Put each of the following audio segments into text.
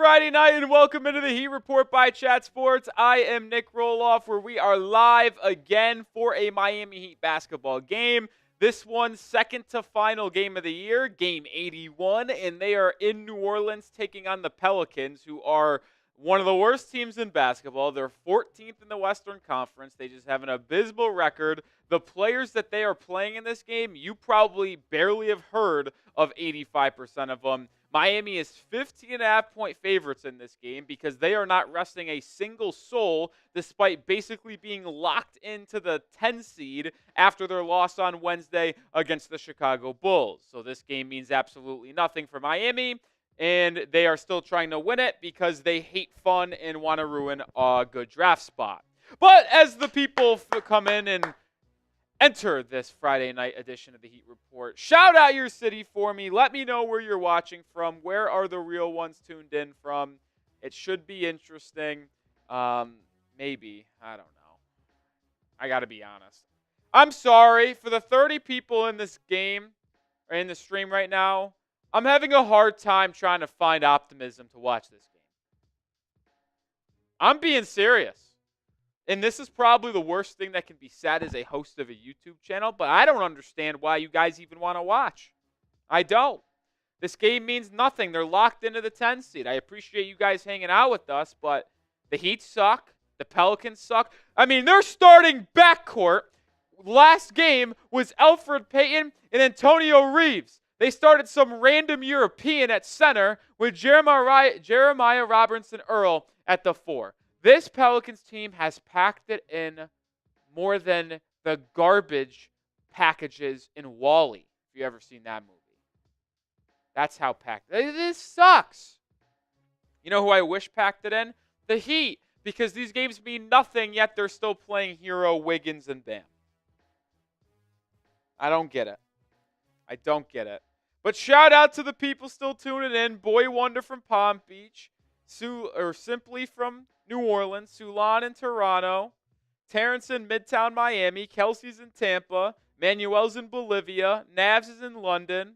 Friday night and welcome into the Heat Report by Chat Sports. I am Nic Rohloff, where we are live again for a Miami Heat basketball game. This one, second to final game of the year, game 81, and they are in New Orleans taking on the Pelicans, who are one of the worst teams in basketball. They're 14th in the Western Conference. They just have an abysmal record. The players that they are playing in this game, you probably barely have heard of 85% of them. Miami is 15.5-point favorites in this game because they are not resting a single soul despite basically being locked into the 10 seed after their loss on Wednesday against the Chicago Bulls. So this game means absolutely nothing for Miami, and they are still trying to win it because they hate fun and want to ruin a good draft spot. But as the people come in and enter this Friday night edition of the Heat Report, shout out your city for me. Let me know where you're watching from. Where are the real ones tuned in from? It should be interesting. Maybe. I don't know. I got to be honest. I'm sorry for the 30 people in this game, or in the stream right now. I'm having a hard time trying to find optimism to watch this game. I'm being serious. And this is probably the worst thing that can be said as a host of a YouTube channel, but I don't understand why you guys even want to watch. I don't. This game means nothing. They're locked into the 10 seed. I appreciate you guys hanging out with us, but the Heat suck. The Pelicans suck. I mean, they're starting backcourt. Last game was Elfrid Payton and Antonio Reeves. They started some random European at center with Jeremiah Robinson-Earl at the 4. This Pelicans team has packed it in more than the garbage packages in Wall-E, if you've ever seen that movie. That's how packed. This sucks. You know who I wish packed it in? The Heat, because these games mean nothing, yet they're still playing Hero, Wiggins, and Bam. I don't get it. I don't get it. But shout out to the people still tuning in. Boy Wonder from Palm Beach. Simply from New Orleans, Sulan in Toronto, Terrence in Midtown Miami, Kelsey's in Tampa, Manuel's in Bolivia, Navs is in London.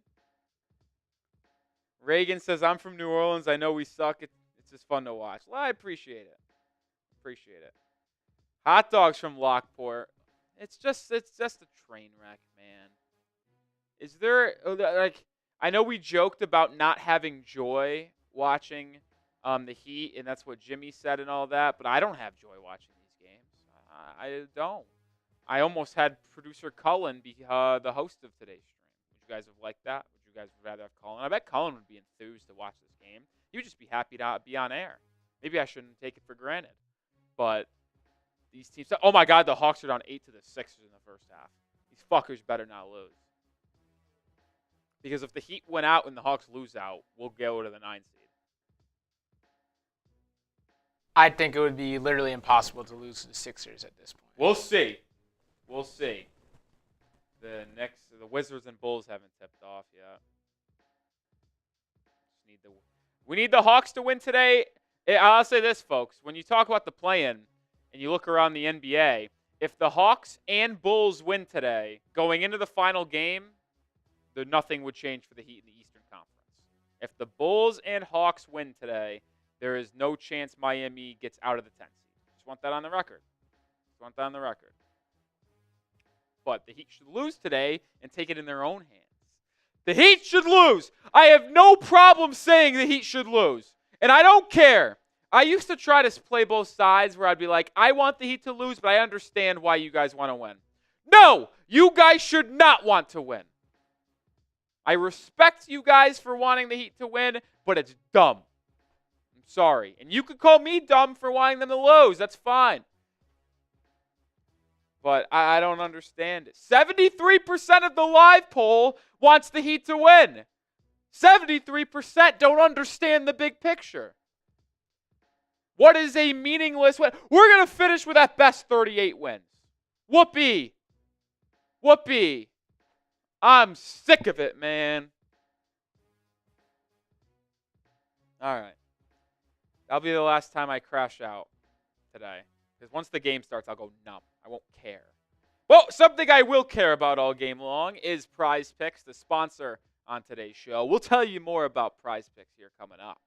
Reagan says, I'm from New Orleans. I know we suck. It's just fun to watch. Well, I appreciate it. Appreciate it. Hot dogs from Lockport. It's just a train wreck, man. Is there, I know we joked about not having joy watching the Heat, and that's what Jimmy said and all that, but I don't have joy watching these games. I don't. I almost had producer Cullen be the host of today's stream. Would you guys have liked that? Would you guys rather have Cullen? I bet Cullen would be enthused to watch this game. He would just be happy to be on air. Maybe I shouldn't take it for granted. But these teams, oh my God, the Hawks are down 8 to the Sixers in the first half. These fuckers better not lose. Because if the Heat win out and the Hawks lose out, we'll go to the 9 seed. I think it would be literally impossible to lose to the Sixers at this point. We'll see. We'll see. The Wizards and Bulls haven't tipped off yet. We need the Hawks to win today. I'll say this, folks. When you talk about the play-in and you look around the NBA, if the Hawks and Bulls win today, going into the final game, nothing would change for the Heat in the Eastern Conference. If the Bulls and Hawks win today, there is no chance Miami gets out of the 10 seed. Just want that on the record. But the Heat should lose today and take it in their own hands. The Heat should lose. I have no problem saying the Heat should lose. And I don't care. I used to try to play both sides where I'd be like, I want the Heat to lose, but I understand why you guys want to win. No, you guys should not want to win. I respect you guys for wanting the Heat to win, but it's dumb. Sorry. And you could call me dumb for wanting them to lose. That's fine. But I don't understand it. 73% of the live poll wants the Heat to win. 73% don't understand the big picture. What is a meaningless win? We're going to finish with at best 38 wins. Whoopee. Whoopee. I'm sick of it, man. All right. That'll be the last time I crash out today. Because once the game starts, I'll go numb. I won't care. Well, something I will care about all game long is Prize Picks, the sponsor on today's show. We'll tell you more about Prize Picks here coming up.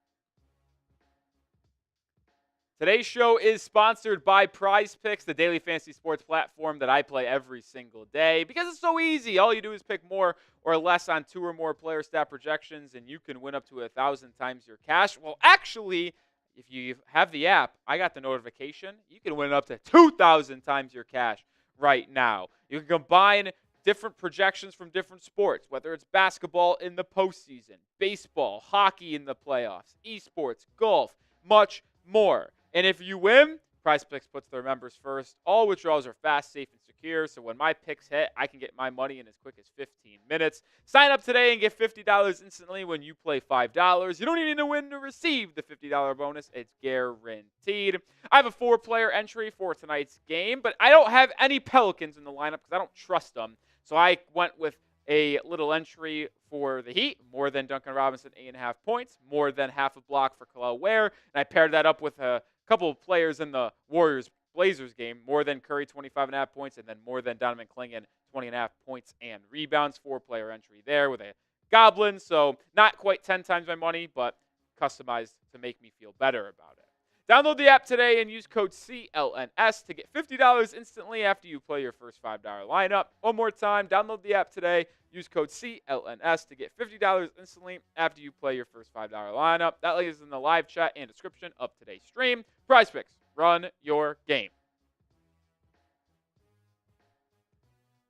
Today's show is sponsored by Prize Picks, the daily fantasy sports platform that I play every single day because it's so easy. All you do is pick more or less on 2 or more player stat projections, and you can win up to 1,000 times your cash. Well, actually, if you have the app, I got the notification. You can win up to 2,000 times your cash right now. You can combine different projections from different sports, whether it's basketball in the postseason, baseball, hockey in the playoffs, esports, golf, much more. And if you win, PrizePicks puts their members first. All withdrawals are fast, safe, and secure, so when my picks hit, I can get my money in as quick as 15 minutes. Sign up today and get $50 instantly when you play $5. You don't even need to win to receive the $50 bonus. It's guaranteed. I have a 4-player entry for tonight's game, but I don't have any Pelicans in the lineup because I don't trust them. So I went with a little entry for the Heat, more than Duncan Robinson, 8.5 points, more than half a block for Kel'el Ware, and I paired that up with a couple of players in the Warriors-Blazers game, more than Curry, 25.5 points, and then more than Donovan Clingan, 20.5 points and rebounds. 4-player entry there with a Goblin, so not quite 10 times my money, but customized to make me feel better about it. Download the app today and use code CLNS to get $50 instantly after you play your first $5 lineup. One more time, download the app today. Use code CLNS to get $50 instantly after you play your first $5 lineup. That link is in the live chat and description of today's stream. PrizePicks, run your game.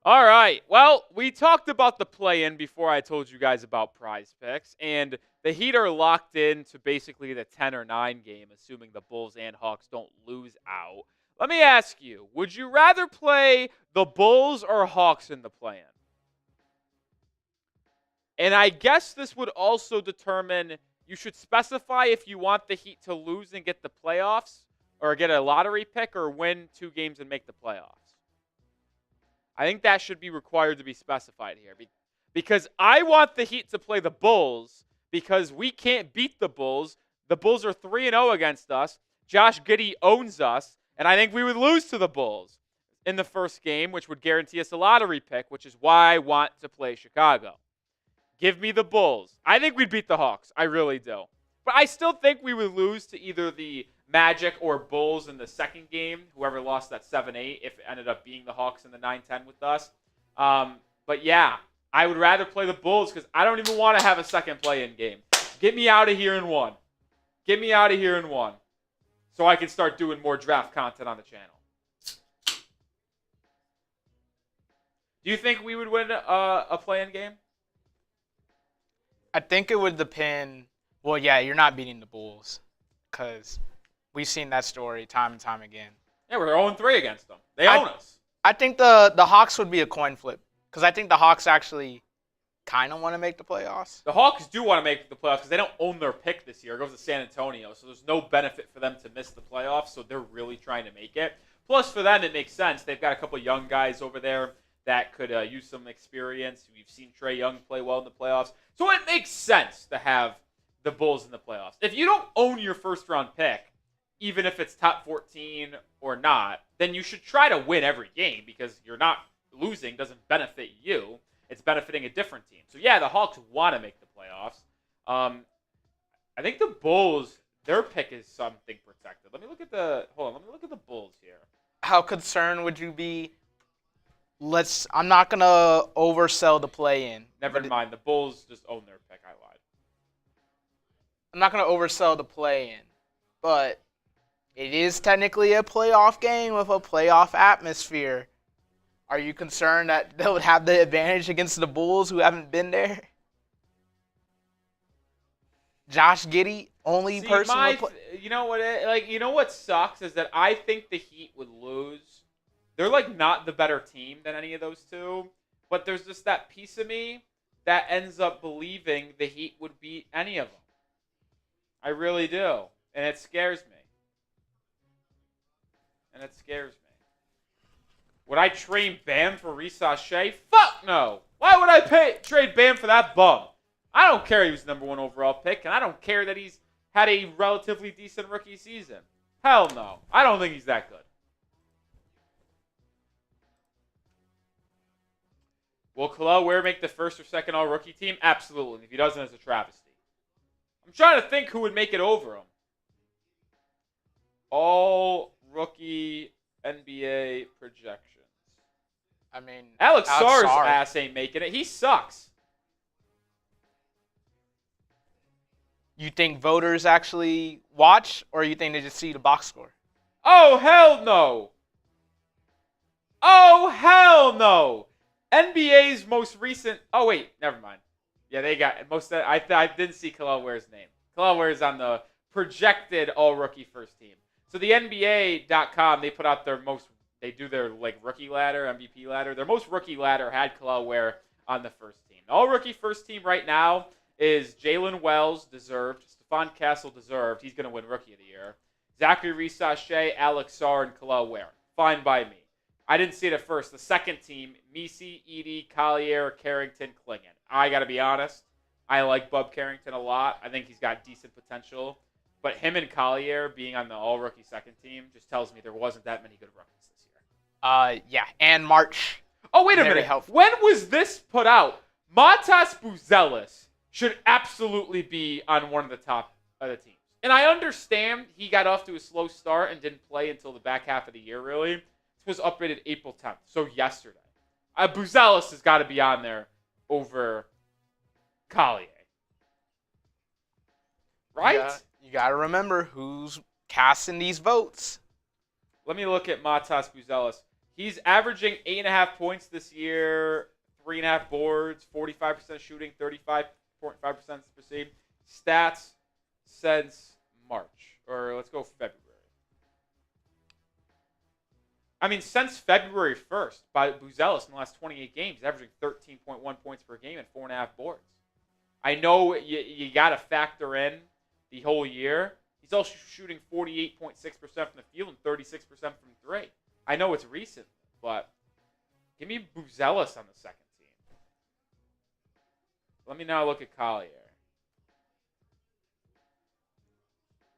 All right. Well, we talked about the play-in before I told you guys about PrizePicks, and the Heat are locked in to basically the 10 or 9 game, assuming the Bulls and Hawks don't lose out. Let me ask you, would you rather play the Bulls or Hawks in the play-in? And I guess this would also determine, you should specify if you want the Heat to lose and get the playoffs, or get a lottery pick, or win 2 games and make the playoffs. I think that should be required to be specified here. Because I want the Heat to play the Bulls because we can't beat the Bulls. The Bulls are 3-0 against us. Josh Giddey owns us. And I think we would lose to the Bulls in the first game, which would guarantee us a lottery pick, which is why I want to play Chicago. Give me the Bulls. I think we'd beat the Hawks. I really do. But I still think we would lose to either the Magic or Bulls in the second game, whoever lost that 7-8, if it ended up being the Hawks in the 9-10 with us. But yeah, I would rather play the Bulls because I don't even want to have a second play-in game. Get me out of here in 1. Get me out of here in 1 so I can start doing more draft content on the channel. Do you think we would win a play-in game? I think it would depend. Well, yeah, you're not beating the Bulls because we've seen that story time and time again. Yeah, we're 0-3 against them. They own us. I think the Hawks would be a coin flip because I think the Hawks actually kind of want to make the playoffs. The Hawks do want to make the playoffs because they don't own their pick this year. It goes to San Antonio, so there's no benefit for them to miss the playoffs, so they're really trying to make it. Plus, for them, it makes sense. They've got a couple young guys over there that could use some experience. We've seen Trae Young play well in the playoffs. So it makes sense to have the Bulls in the playoffs. If you don't own your first-round pick, even if it's top 14 or not, then you should try to win every game because you're not losing doesn't benefit you. It's benefiting a different team. So, yeah, the Hawks want to make the playoffs. I think the Bulls, their pick is something protected. Let me look at the Bulls here. How concerned would you be? I'm not going to oversell the play-in. Never mind. The Bulls just own their pick. I lied. I'm not going to oversell the play-in, but it is technically a playoff game with a playoff atmosphere. Are you concerned that they would have the advantage against the Bulls who haven't been there? Josh Giddey, only person. You know what sucks is that I think the Heat would lose. They're not the better team than any of those two, but there's just that piece of me that ends up believing the Heat would beat any of them. I really do, and it scares me. Would I trade Bam for Risa Shea? Fuck no! Why would I trade Bam for that bum? I don't care he was the number 1 overall pick, and I don't care that he's had a relatively decent rookie season. Hell no. I don't think he's that good. Will Kel'el Ware make the first or second all-rookie team? Absolutely. If he doesn't, it's a travesty. I'm trying to think who would make it over him. All rookie NBA projections. I mean, Alex Sarr's Sarr. ass ain't making it. He sucks. You think voters actually watch, or you think they just see the box score? Oh, hell no. Oh, hell no. NBA's most recent. Oh, wait. Never mind. Yeah, they got most of. I didn't see Kelal Ware's name. Kelal Ware's on the projected all rookie first team. So the NBA.com, they put out their most. They do their like rookie ladder, MVP ladder. Their most rookie ladder had Kelal Ware on the first team. All rookie first team right now is Jalen Wells, deserved. Stephon Castle, deserved. He's going to win Rookie of the Year. Zachary Risache, Alex Sarr, and Kelal Ware. Fine by me. I didn't see it at first. The second team, Miussi, Edey, Collier, Carrington, Clingan. I got to be honest. I like Bub Carrington a lot. I think he's got decent potential. But him and Collier being on the all-rookie second team just tells me there wasn't that many good rookies this year. Yeah, and March. Oh, wait a Very minute. helpful. When was this put out? Matas Buzelis should absolutely be on one of the top of the teams. And I understand he got off to a slow start and didn't play until the back half of the year, really. This was upgraded April 10th, so yesterday. Buzelis has got to be on there over Collier. Right? You got to remember who's casting these votes. Let me look at Matas Buzelis. He's averaging 8.5 points this year, 3.5 boards, 45% shooting, 35.5% perceived. Stats since March, or let's go February. I mean, since February 1st, by Buzelis in the last 28 games, he's averaging 13.1 points per game and 4.5 boards. I know you got to factor in the whole year. He's also shooting 48.6% from the field and 36% from three. I know it's recent, but give me Buzelis on the second team. Let me now look at Collier.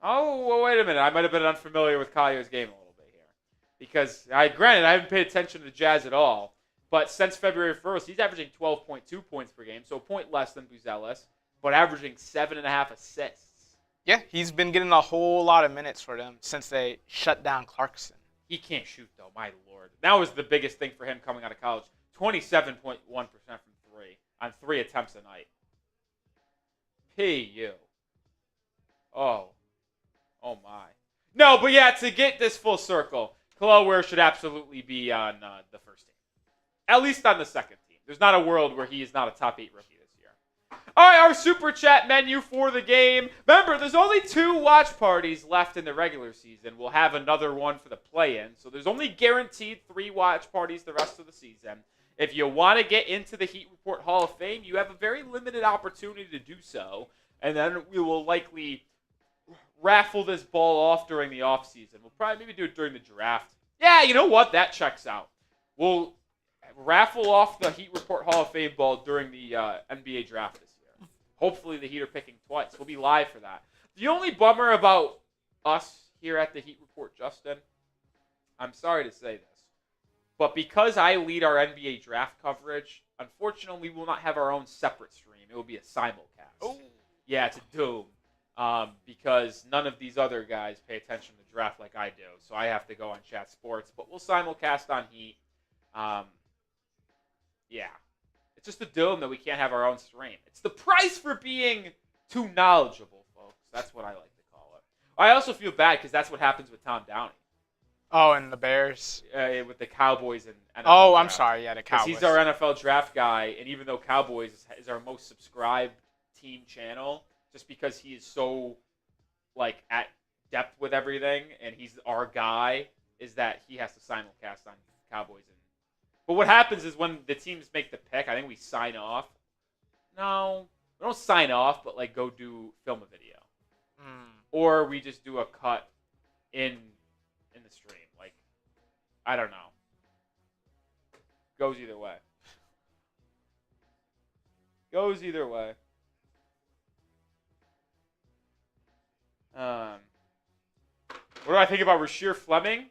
Oh, well, wait a minute. I might have been unfamiliar with Collier's game a little bit here. Because, granted, I haven't paid attention to the Jazz at all. But since February 1st, he's averaging 12.2 points per game, so a point less than Buzelis, but averaging 7.5 assists. Yeah, he's been getting a whole lot of minutes for them since they shut down Clarkson. He can't shoot, though, my lord. That was the biggest thing for him coming out of college. 27.1% from three on 3 attempts a night. P.U. Oh my. No, but yeah, to get this full circle, Kelal Ware should absolutely be on the first team. At least on the second team. There's not a world where he is not a top 8 rookie this year. All right, our Super Chat menu for the game. Remember, there's only 2 watch parties left in the regular season. We'll have another one for the play-in. So there's only guaranteed 3 watch parties the rest of the season. If you want to get into the Heat Report Hall of Fame, you have a very limited opportunity to do so. And then we will likely raffle this ball off during the offseason. We'll probably maybe do it during the draft. Yeah, you know what? That checks out. We'll raffle off the Heat Report Hall of Fame ball during the NBA draft this year. Hopefully the Heat are picking twice. We'll be live for that. The only bummer about us here at the Heat Report, Justin, I'm sorry to say this, but because I lead our NBA draft coverage, unfortunately we will not have our own separate stream. It will be a simulcast. Oh. Yeah, it's a doom. Because none of these other guys pay attention to draft like I do. So I have to go on Chat Sports. But we'll simulcast on Heat. Yeah. It's just a doom that we can't have our own stream. It's the price for being too knowledgeable, folks. That's what I like to call it. I also feel bad because that's what happens with Tom Downey. Oh, and the Bears? With the Cowboys and NFL Oh, draft. I'm sorry. Yeah, the Cowboys. He's our NFL draft guy. And even though Cowboys is our most subscribed team channel, just because he is so, at depth with everything, and he's our guy, is that he has to simulcast on Cowboys. But what happens is when the teams make the pick, I think we sign off. No, we don't sign off, but, go do film a video. Or we just do a cut in the stream. I don't know. Goes either way. Goes either way. What do I think about Rasheer Fleming?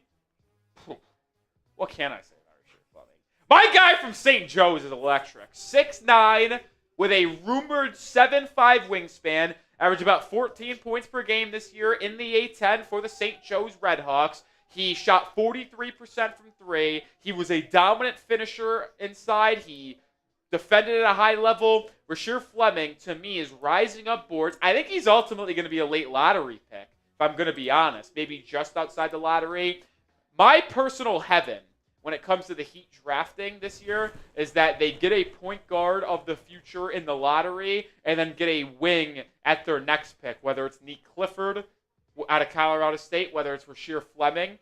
What can I say about Rasheer Fleming? My guy from St. Joe's is electric. 6'9", with a rumored 7'5" wingspan, Averaged about 14 points per game this year in the A-10 for the St. Joe's Redhawks. He shot 43% from three. He was a dominant finisher inside. He defended at a high level. Rasheer Fleming, to me, is rising up boards. I think he's ultimately going to be a late lottery pick, if I'm going to be honest. Maybe just outside the lottery. My personal heaven when it comes to the Heat drafting this year is that they get a point guard of the future in the lottery and then get a wing at their next pick, whether it's Nick Clifford out of Colorado State, whether it's Rasheer Fleming.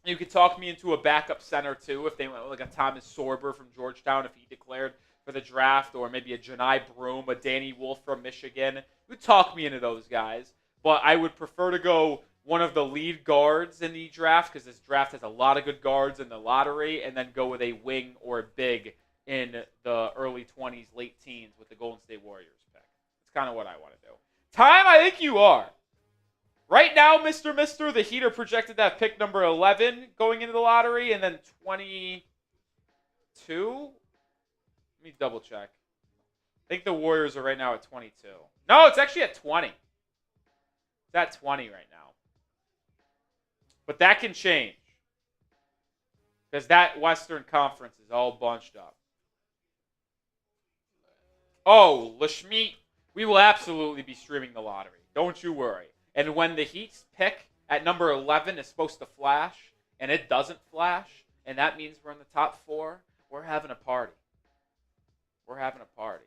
You could talk me into a backup center, too, if they went like a Thomas Sorber from Georgetown, if he declared for the draft, or maybe a Janai Broom, a Danny Wolf from Michigan. You could talk me into those guys, but I would prefer to go one of the lead guards in the draft, because this draft has a lot of good guards in the lottery, and then go with a wing or a big in the early 20s, late teens with the Golden State Warriors pick. That's kind of what I want to do. Time, I think you are. Right now, Mr. the Heat are projected to have pick number 11 going into the lottery, and then 22? Let me double check. I think the Warriors are right now at 22. No, it's actually at 20. It's at 20 right now. But that can change, because that Western Conference is all bunched up. Oh, Lashmeet, we will absolutely be streaming the lottery. Don't you worry. And when the Heat's pick at number 11 is supposed to flash, and it doesn't flash, and that means we're in the top 4, we're having a party. We're having a party.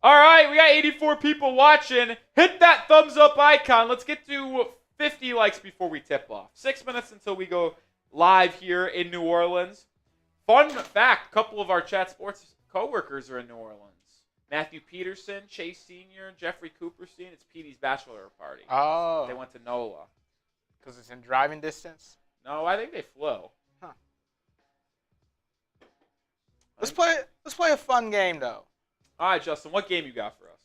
All right, we got 84 people watching. Hit that thumbs up icon. Let's get to 50 likes before we tip off. 6 minutes until we go live here in New Orleans. Fun fact, a couple of our Chat Sports coworkers are in New Orleans. Matthew Peterson, Chase Sr., Jeffrey Cooperstein. It's Petey's bachelor party. Oh. They went to NOLA. Because it's in driving distance? No, I think they flew. Huh. Let's play a fun game, though. All right, Justin, what game you got for us?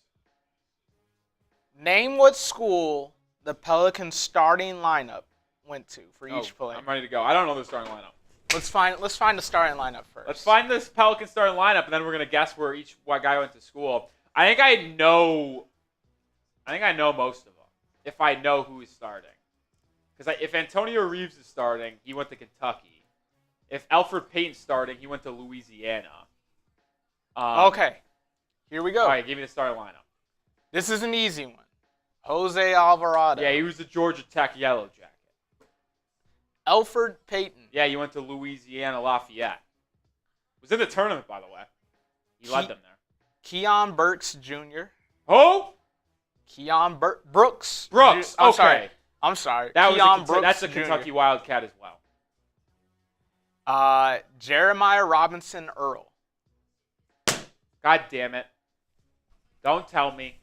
Name what school the Pelicans starting lineup went to for each play. I'm ready to go. I don't know the starting lineup. Let's find the starting lineup first. Let's find this Pelican starting lineup, and then we're gonna guess where what guy went to school. I think I know most of them. If I know who is starting, because if Antonio Reeves is starting, he went to Kentucky. If Alfred Payton's starting, he went to Louisiana. Okay, here we go. All right, give me the starting lineup. This is an easy one. Jose Alvarado. Yeah, he was the Georgia Tech Yellow Jacket. Alfred Payton. Yeah, he went to Louisiana Lafayette. Was in the tournament, by the way. He led them there. Keon Burks Jr. Oh? Keon Brooks. Brooks. Okay. I'm sorry. That's a Kentucky Wildcat as well. Jeremiah Robinson Earl. God damn it. Don't tell me.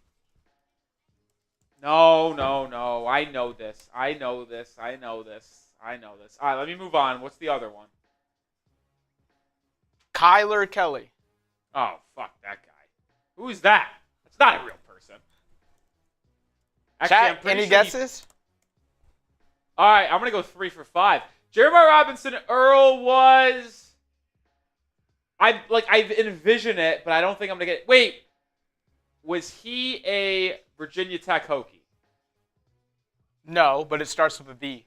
No. I know this. All right, let me move on. What's the other one? Kyler Kelly. Oh, fuck that guy. Who's that? That's not a real person. Actually, Any guesses? All right, I'm going to go 3 for 5. Jeremiah Robinson Earl was... I envision it, but I don't think I'm going to get it. Wait. Was he a Virginia Tech Hokie? No, but it starts with a V.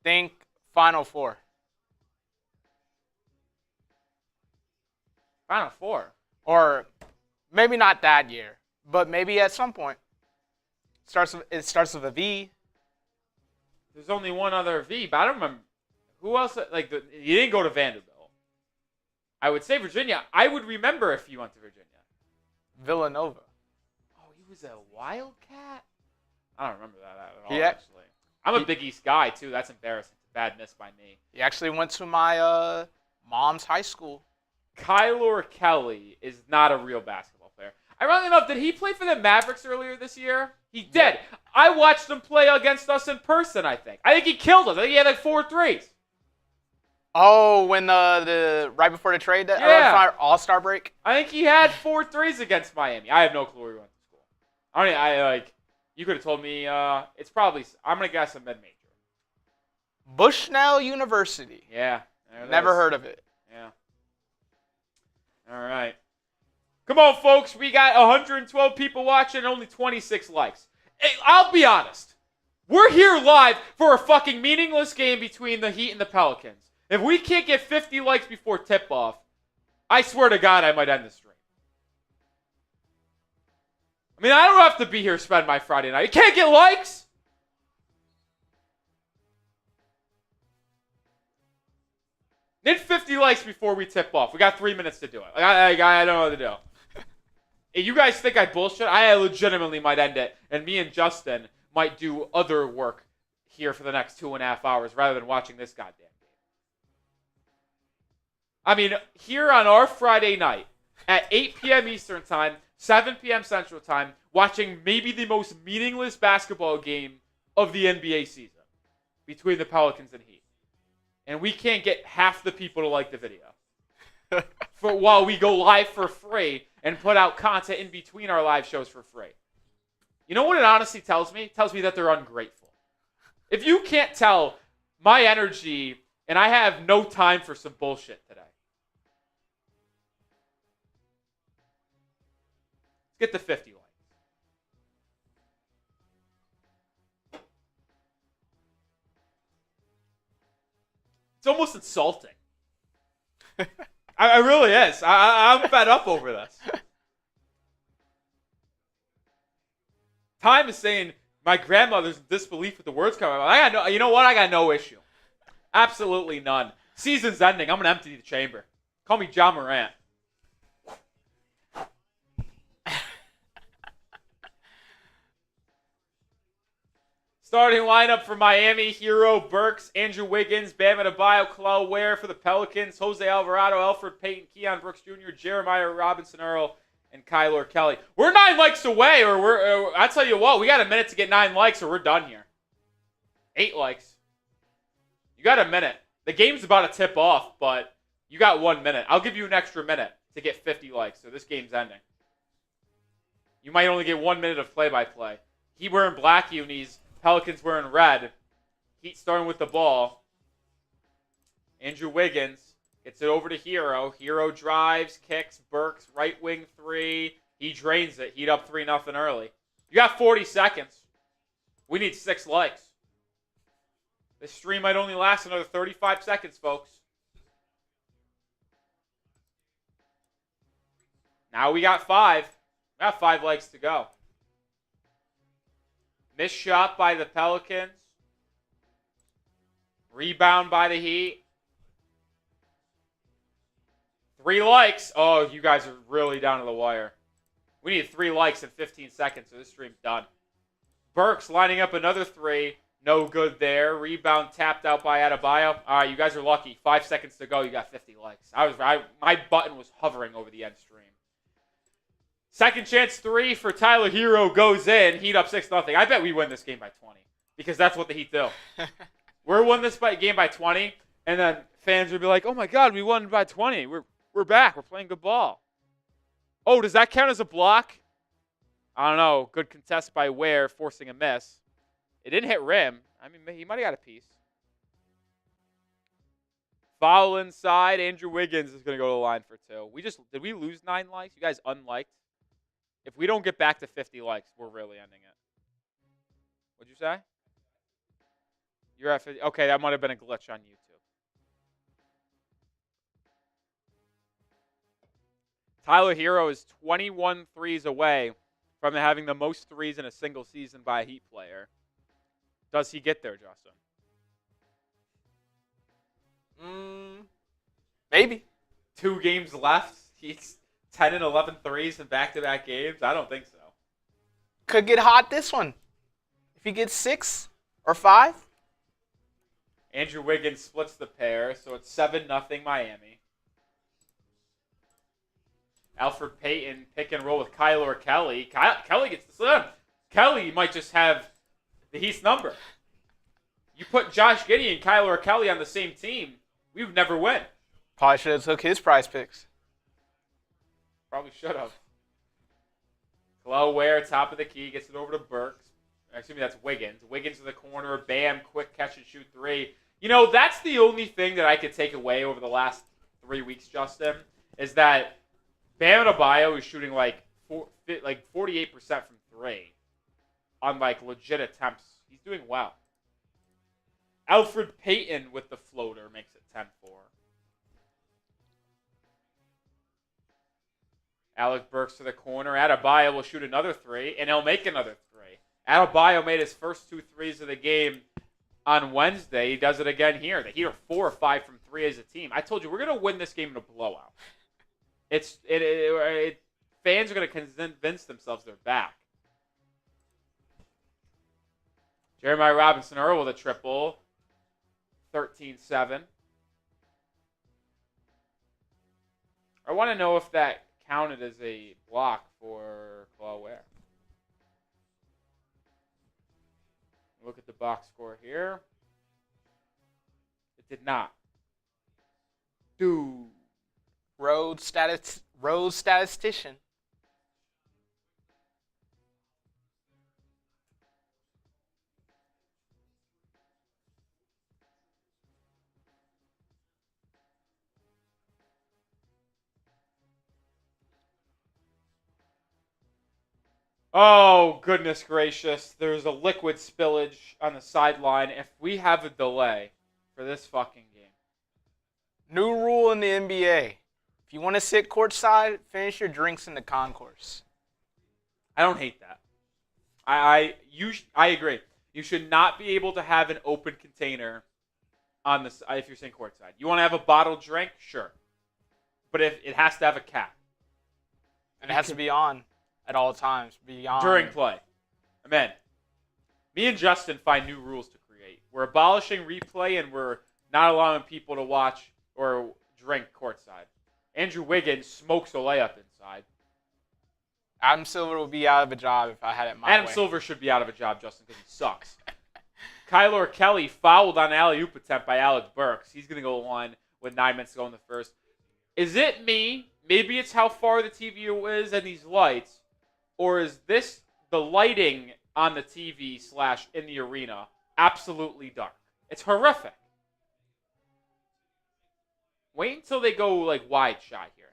Think Final Four. Final Four? Or maybe not that year, but maybe at some point. It starts with a V. There's only one other V, but I don't remember. Who else? He didn't go to Vanderbilt. I would say Virginia. I would remember if he went to Virginia. Villanova. Oh, he was a Wildcat? I don't remember that at all, Yeah. actually. I'm a Big East guy, too. That's embarrassing. It's a bad miss by me. He actually went to my mom's high school. Kyler Kelly is not a real basketball player. Ironically enough, did he play for the Mavericks earlier this year? He did. Yeah. I watched him play against us in person, I think. I think he killed us. I think he had 4 threes. Oh, when the right before the trade, All-Star break? I think he had 4 threes against Miami. I have no clue where he went to school. You could have told me it's probably, I'm going to guess a mid-major. Bushnell University. Yeah. Never heard of it. Yeah. All right. Come on, folks. We got 112 people watching and only 26 likes. Hey, I'll be honest. We're here live for a fucking meaningless game between the Heat and the Pelicans. If we can't get 50 likes before tip-off, I swear to God I might end the stream. I mean, I don't have to be here to spend my Friday night. You can't get likes? Need 50 likes before we tip off. We got 3 minutes to do it. I don't know what to do. If you guys think I bullshit, I legitimately might end it. And me and Justin might do other work here for the next 2.5 hours rather than watching this goddamn game. I mean, here on our Friday night at 8 p.m. Eastern Time, 7 p.m. Central Time, watching maybe the most meaningless basketball game of the NBA season between the Pelicans and Heat. And we can't get half the people to like the video. While we go live for free and put out content in between our live shows for free. You know what it honestly tells me? It tells me that they're ungrateful. If you can't tell my energy and I have no time for some bullshit today. Let's get to 50 likes. It's almost insulting. I really is. I'm fed up over this. Time is saying my grandmother's in disbelief with the words coming out. You know what? I got no issue. Absolutely none. Season's ending. I'm going to empty the chamber. Call me John Morant. Starting lineup for Miami: Hero, Burks, Andrew Wiggins, Bam Adebayo, Khalil Ware for the Pelicans, Jose Alvarado, Alfred Payton, Keon Brooks Jr., Jeremiah Robinson-Earl, and Kyler Kelly. We're 9 likes away, or I tell you what, we got a minute to get 9 likes, or we're done here. 8 likes. You got a minute. The game's about to tip off, but you got 1 minute. I'll give you an extra minute to get 50 likes, so this game's ending. You might only get 1 minute of play-by-play. He wearing black unis. Pelicans wearing red. Heat starting with the ball. Andrew Wiggins gets it over to Hero. Hero drives, kicks, Burks, right wing 3. He drains it. Heat up 3-0 early. You got 40 seconds. We need 6 likes. This stream might only last another 35 seconds, folks. Now we got 5. We got 5 likes to go. Missed shot by the Pelicans. Rebound by the Heat. 3 likes. Oh, you guys are really down to the wire. We need 3 likes in 15 seconds, so this stream's done. Burks lining up another 3. No good there. Rebound tapped out by Adebayo. All right, you guys are lucky. 5 seconds to go. You got 50 likes. My button was hovering over the end stream. Second chance 3 for Tyler Hero goes in. Heat up 6-0. I bet we win this game by 20 because that's what the Heat do. We're win this game by 20, and then fans will be like, "Oh my God, we won by 20. We're back. We're playing good ball." Oh, does that count as a block? I don't know. Good contest by Ware, forcing a miss. It didn't hit rim. I mean, he might have got a piece. Foul inside. Andrew Wiggins is going to go to the line for 2. Did we lose 9 likes? You guys unliked? If we don't get back to 50 likes, we're really ending it. What'd you say? You're at 50. Okay, that might have been a glitch on YouTube. Tyler Hero is 21 threes away from having the most threes in a single season by a Heat player. Does he get there, Justin? Maybe. 2 games left. He's 10 and 11 threes in back-to-back games? I don't think so. Could get hot this one. If he gets 6 or 5. Andrew Wiggins splits the pair, so it's 7-0 Miami. Alfred Payton pick and roll with Kyler Kelly. Kelly gets the slam. Kelly might just have the Heat's number. You put Josh Giddey and Kyler Kelly on the same team, we would never win. Probably should have took his prize picks. Probably should have. Khalil Ware, top of the key, gets it over to Burks. Excuse me, that's Wiggins. Wiggins to the corner. Bam, quick catch and shoot 3. You know, that's the only thing that I could take away over the last 3 weeks, Justin, is that Bam Adebayo is shooting like 48% from 3 on like legit attempts. He's doing well. Alfred Payton with the floater makes it 10-4. Alec Burks to the corner. Adebayo will shoot another 3, and he'll make another 3. Adebayo made his first 2 threes of the game on Wednesday. He does it again here. The Heat are 4 or 5 from 3 as a team. I told you, we're going to win this game in a blowout. Fans are going to convince themselves they're back. Jeremiah Robinson-Earl with a triple. 13-7. I want to know if that counted as a block for Claw Ware. Look at the box score here. It did not. Dude. Road statistician. Oh, goodness gracious. There's a liquid spillage on the sideline. If we have a delay for this fucking game. New rule in the NBA. If you want to sit courtside, finish your drinks in the concourse. I don't hate that. I agree. You should not be able to have an open container on this if you're sitting courtside. You want to have a bottled drink? Sure. But if it has to have a cap. And it has to be on at all times. Beyond during play. Amen. Me and Justin find new rules to create. We're abolishing replay and we're not allowing people to watch or drink courtside. Andrew Wiggins smokes a layup inside. Adam Silver would be out of a job if I had it my way. Adam Silver should be out of a job, Justin, because he sucks. Kyler Kelly fouled on alley-oop attempt by Alec Burks. He's going to go on with 9 minutes to go in the first. Is it me? Maybe it's how far the TV is and these lights. Or is this the lighting on the TV / in the arena absolutely dark? It's horrific. Wait until they go like wide shot here.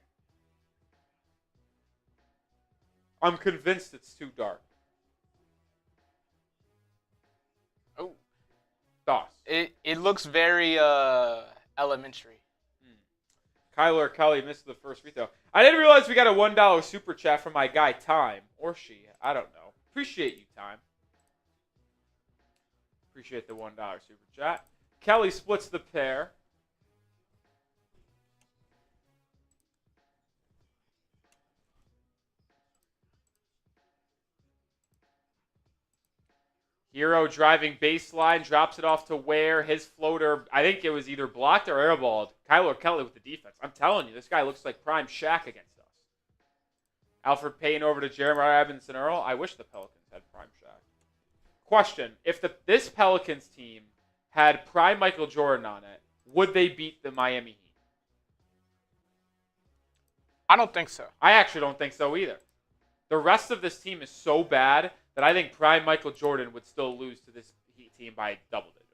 I'm convinced it's too dark. Oh. Thoughts? It looks very elementary. Kyler Kelly missed the first free throw. I didn't realize we got a $1 super chat from my guy, Time. Or she. I don't know. Appreciate you, Time. Appreciate the $1 super chat. Kelly splits the pair. Hero driving baseline, drops it off to Ware. His floater, I think it was either blocked or airballed. Kyler Kelly with the defense. I'm telling you, this guy looks like prime Shaq against us. Alfred Payton over to Jeremiah Robinson-Earl. I wish the Pelicans had prime Shaq. Question, if this Pelicans team had prime Michael Jordan on it, would they beat the Miami Heat? I don't think so. I actually don't think so either. The rest of this team is so bad that I think prime Michael Jordan would still lose to this Heat team by double digits.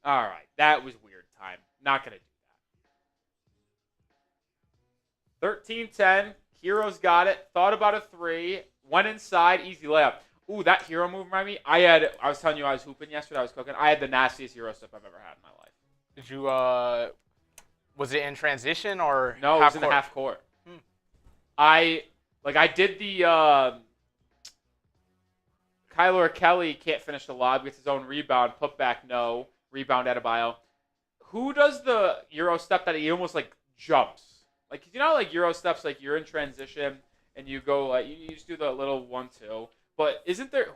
All right, that was weird time. Not going to do that. 13-10. Hero's got it. Thought about a 3. Went inside. Easy layup. Ooh, that hero move reminded me. I was telling you I was hooping yesterday. I was cooking. I had the nastiest hero step I've ever had in my life. Did you, was it in transition or no, it was in the half court. I did the Kyler Kelly can't finish the lob, gets his own rebound, put back, no. Rebound Adebayo. Who does the Euro step that he almost like jumps? Like, you know, like Euro steps, like you're in transition and you go, like, you just do the little 1-2. But isn't there,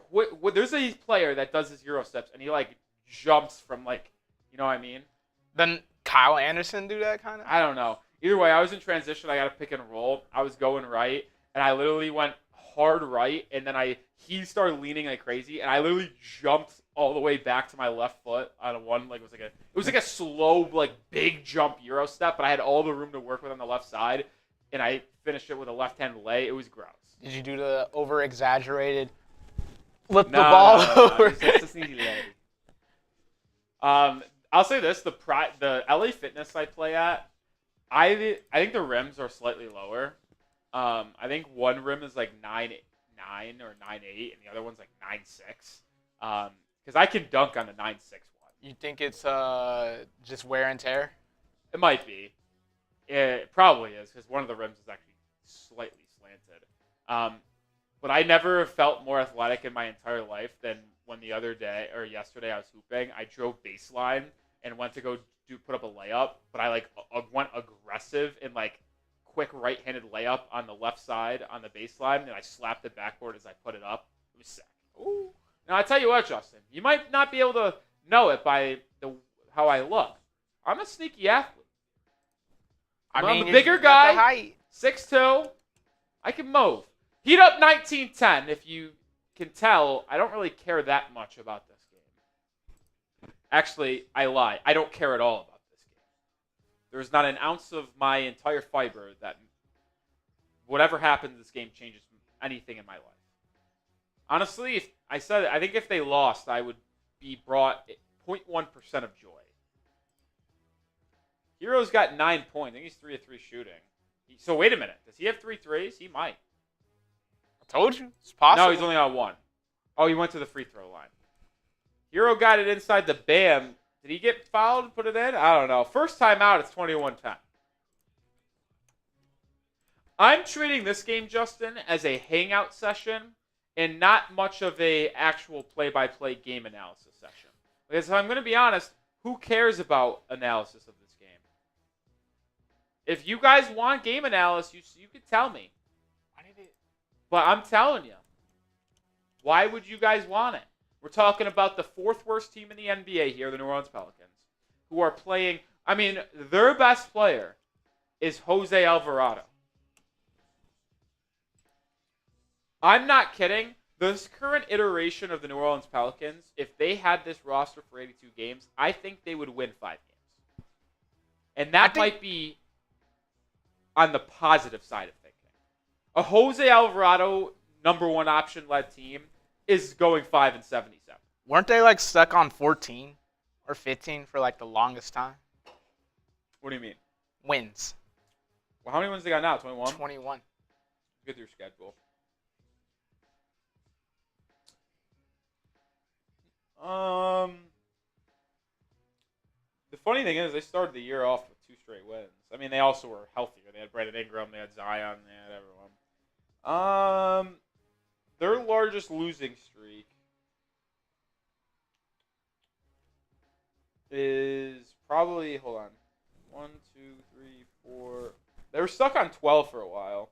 there's a player that does his Euro steps and he like jumps from like, you know what I mean? Then Kyle Anderson do that kind of? I don't know. Either way, I was in transition. I got to pick and roll. I was going right, and I literally went hard right, and then he started leaning like crazy, and I literally jumped all the way back to my left foot on a one. Like it was like a slow, like big jump Euro step, but I had all the room to work with on the left side, and I finished it with a left-hand lay. It was gross. Did you do the over-exaggerated flip the ball over? It's just an easy lay. I'll say this: the LA Fitness I play at, I think the rims are slightly lower. I think one rim is like 9.9 or 9.8, and the other one's like 9.6. Because I can dunk on the 9.6 one. You think it's just wear and tear? It might be. It probably is, because one of the rims is actually slightly slanted. But I never felt more athletic in my entire life than when the other day or yesterday I was hooping. I drove baseline and went to go put up a layup, but I went aggressive and quick right-handed layup on the left side on the baseline, and I slapped the backboard as I put it up. It was sick. Ooh. Now I tell you what, Justin, you might not be able to know it by how I look. I'm a sneaky athlete. I'm a bigger guy, 6'2". I can move. Heat up 19-10. If you can tell, I don't really care that much about this game. Actually, I lie. I don't care at all about this game. There's not an ounce of my entire fiber that whatever happens in this game changes anything in my life. Honestly, I think if they lost, I would be brought 0.1% of joy. Hero's got 9 points. I think he's 3 of 3 shooting. So wait a minute. Does he have 3 threes? He might. I told you. It's possible. No, he's only on 1. Oh, he went to the free throw line. Hero got it inside the bam. Did he get fouled and put it in? I don't know. First time out, it's 21-10. I'm treating this game, Justin, as a hangout session and not much of a actual play-by-play game analysis session. Because if I'm going to be honest, who cares about analysis of this game? If you guys want game analysis, you could tell me. But I'm telling you, why would you guys want it? We're talking about the 4th worst team in the NBA here, the New Orleans Pelicans, who are playing. I mean, their best player is Jose Alvarado. I'm not kidding. This current iteration of the New Orleans Pelicans, if they had this roster for 82 games, I think they would win 5 games. And that might be on the positive side of things. A Jose Alvarado number 1 option led team is going 5-77. Weren't they stuck on 14 or 15 for the longest time? What do you mean? Wins. Well, how many wins they got now? 21? 21. Get their schedule. The funny thing is they started the year off with 2 straight wins. I mean, they also were healthier. They had Brandon Ingram, they had Zion, they had everyone. Their largest losing streak is probably, hold on, 1, 2, 3, 4. They were stuck on 12 for a while.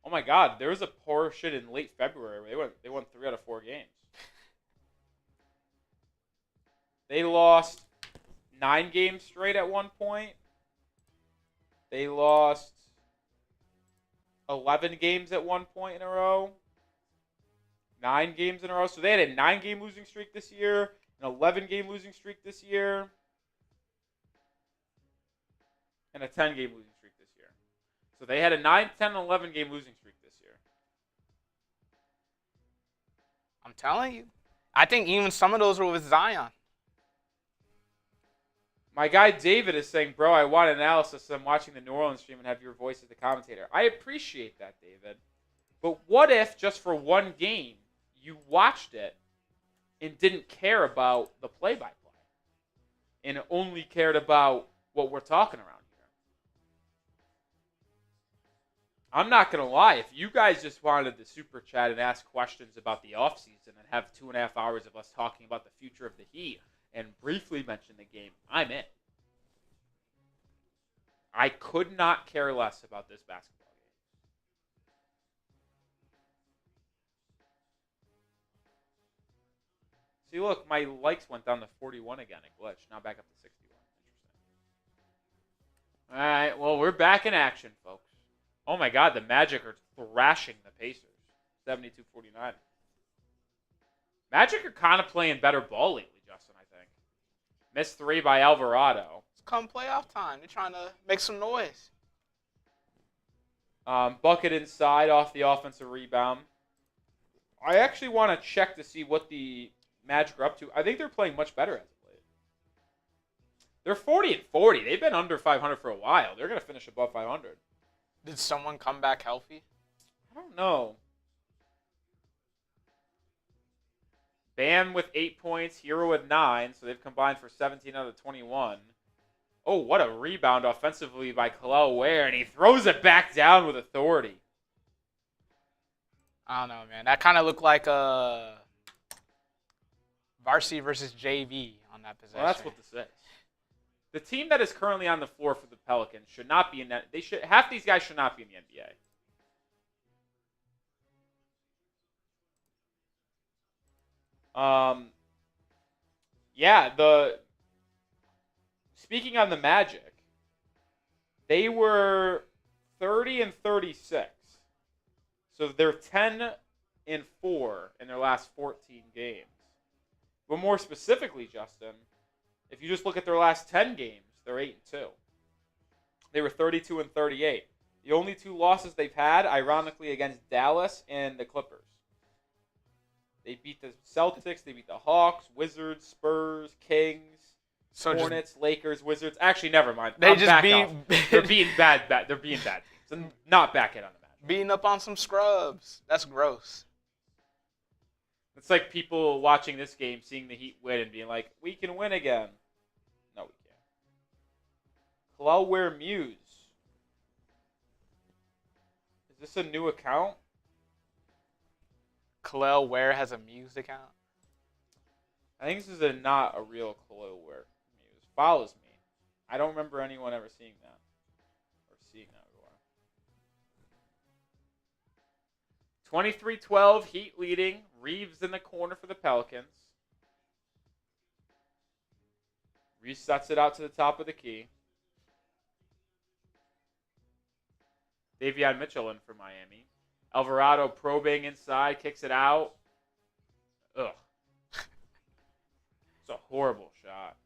Oh my God, there was a portion in late February where they won 3 out of 4 games. They lost 9 games straight at one point. They lost 11 games at one point in a row. 9 games in a row. So they had a 9-game losing streak this year, an 11-game losing streak this year, and a 10-game losing streak this year. So they had a 9, 10, and 11-game losing streak this year. I'm telling you. I think even some of those were with Zion. My guy David is saying, bro, I want analysis. I'm watching the New Orleans stream and have your voice as the commentator. I appreciate that, David. But what if just for one game you watched it and didn't care about the play-by-play and only cared about what we're talking around here? I'm not going to lie. If you guys just wanted to super chat and ask questions about the offseason and have 2.5 hours of us talking about the future of the Heat and briefly mention the game, I'm in. I could not care less about this basketball game. See, look, my likes went down to 41 again. It glitched. Now back up to 61. Interesting. All right, well, we're back in action, folks. Oh, my God, the Magic are thrashing the Pacers. 72-49. Magic are kind of playing better ball lately, Justin, I think. Missed 3 by Alvarado. It's come playoff time. They're trying to make some noise. Bucket inside off the offensive rebound. I actually want to check to see what the Magic are up to. I think they're playing much better as of late. They're 40-40. They've been under 500 for a while. They're going to finish above 500. Did someone come back healthy? I don't know. Bam with 8 points, Hero with 9, so they've combined for 17 out of 21. Oh, what a rebound offensively by Kel'el Ware, and he throws it back down with authority. I don't know, man. That kind of looked like a varsity versus JV on that possession. Well, that's what this is. The team that is currently on the floor for the Pelicans should not be in that. Half these guys should not be in the NBA. Speaking on the Magic, they were 30-36. So they're 10-4 in their last 14 games. But more specifically, Justin, if you just look at their last 10 games, they're 8-2. They were 32-38. The only 2 losses they've had, ironically, against Dallas and the Clippers. They beat the Celtics, they beat the Hawks, Wizards, Spurs, Kings, Hornets, Lakers, Wizards. Actually, never mind. They're being bad. They're being bad teams, and not back in on the Magic. Beating up on some scrubs. That's gross. It's like people watching this game, seeing the Heat win, and being like, "We can win again." No, we can't. Kel'el Ware Muse. Is this a new account? Kel'el Ware has a Muse account? I think this is not a real Kel'el Ware Muse. Follows me. I don't remember anyone ever seeing that. Or seeing that before. 23-12, Heat leading. Reeves in the corner for the Pelicans. Reeves sets it out to the top of the key. Davion Mitchell in for Miami. Alvarado probing inside, kicks it out. Ugh. It's a horrible shot.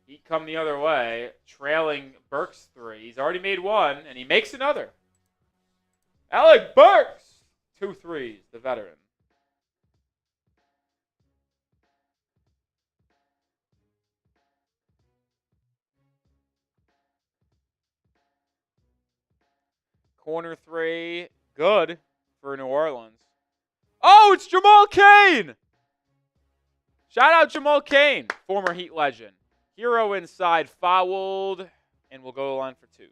Heat come the other way, trailing Burks 3. He's already made 1, and he makes another. Alec Burks! 2 threes, the veteran. Corner 3, good for New Orleans. Oh, it's Jamal Cain! Shout out Jamal Cain, former Heat legend. Hero inside, fouled, and will go to the line for 2.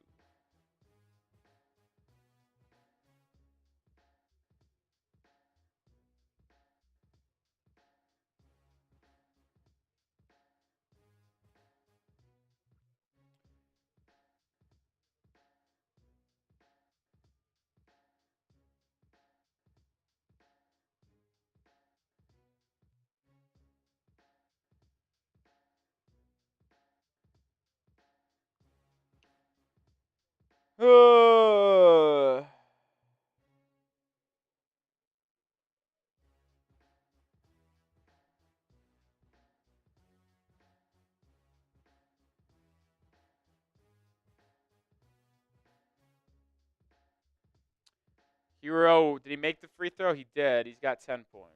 Hero, did he make the free throw? He did. He's got 10 points.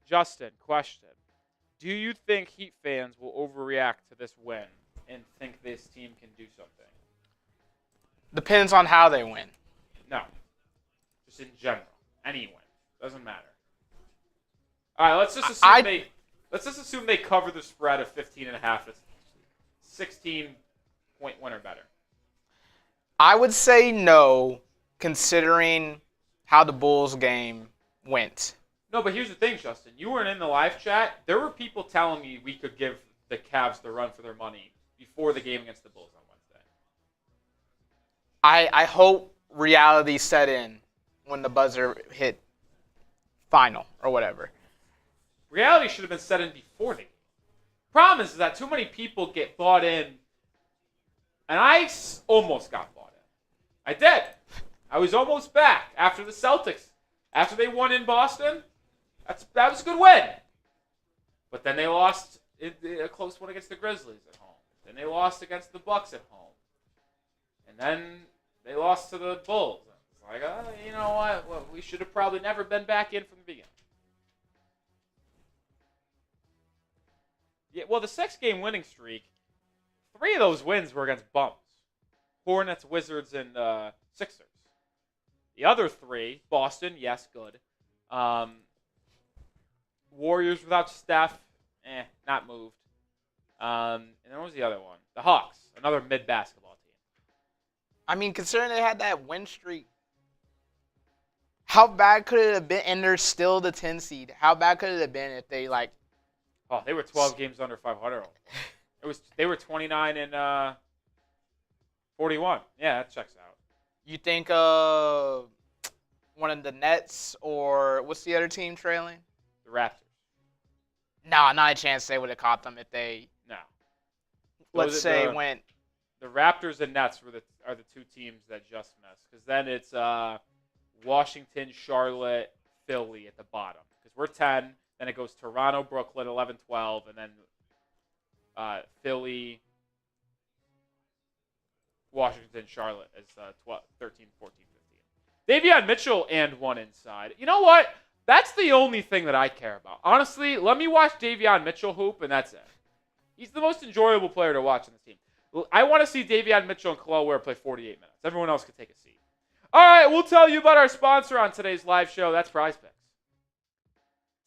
Justin, question. Do you think Heat fans will overreact to this win and think this team can do something? Depends on how they win. No. Just in general. Any win. Doesn't matter. All right, let's just assume they cover the spread of 15.5. It's 16-point win or better. I would say no, considering how the Bulls game went. No, but here's the thing, Justin. You weren't in the live chat. There were people telling me we could give the Cavs the run for their money before the game against the Bulls on Wednesday. I hope reality set in when the buzzer hit final or whatever. Reality should have been set in before the game. Problem is that too many people get bought in, and I almost got bought in. I did. I was almost back after the Celtics. After they won in Boston, that was a good win. But then they lost a close one against the Grizzlies at home. Then they lost against the Bucks at home. And then they lost to the Bulls. Like, you know what? Well, we should have probably never been back in from the beginning. Yeah, well, the 6-game winning streak, 3 of those wins were against bums. Hornets, Wizards, and Sixers. The other 3, Boston, yes, good. Warriors without Steph, not moved. And then what was the other one? The Hawks, another mid-basketball team. I mean, considering they had that win streak, how bad could it have been? And they're still the 10 seed. How bad could it have been if they, like... Oh, they were 12 games under 500. They were 29 and 41. Yeah, that checks out. You think one of the Nets or what's the other team trailing? The Raptors. No, not a chance they would have caught them if they... No. Let's say went... The Raptors and Nets are the 2 teams that just missed. Because then it's Washington, Charlotte, Philly at the bottom. Because we're 10. Then it goes Toronto, Brooklyn, 11, 12. And then Philly, Washington, Charlotte is 12, 13, 14, 15. Davion Mitchell and 1 inside. You know what? That's the only thing that I care about. Honestly, let me watch Davion Mitchell hoop, and that's it. He's the most enjoyable player to watch on this team. I want to see Davion Mitchell and Khalil Ware play 48 minutes. Everyone else can take a seat. All right, we'll tell you about our sponsor on today's live show. That's Prize Picks.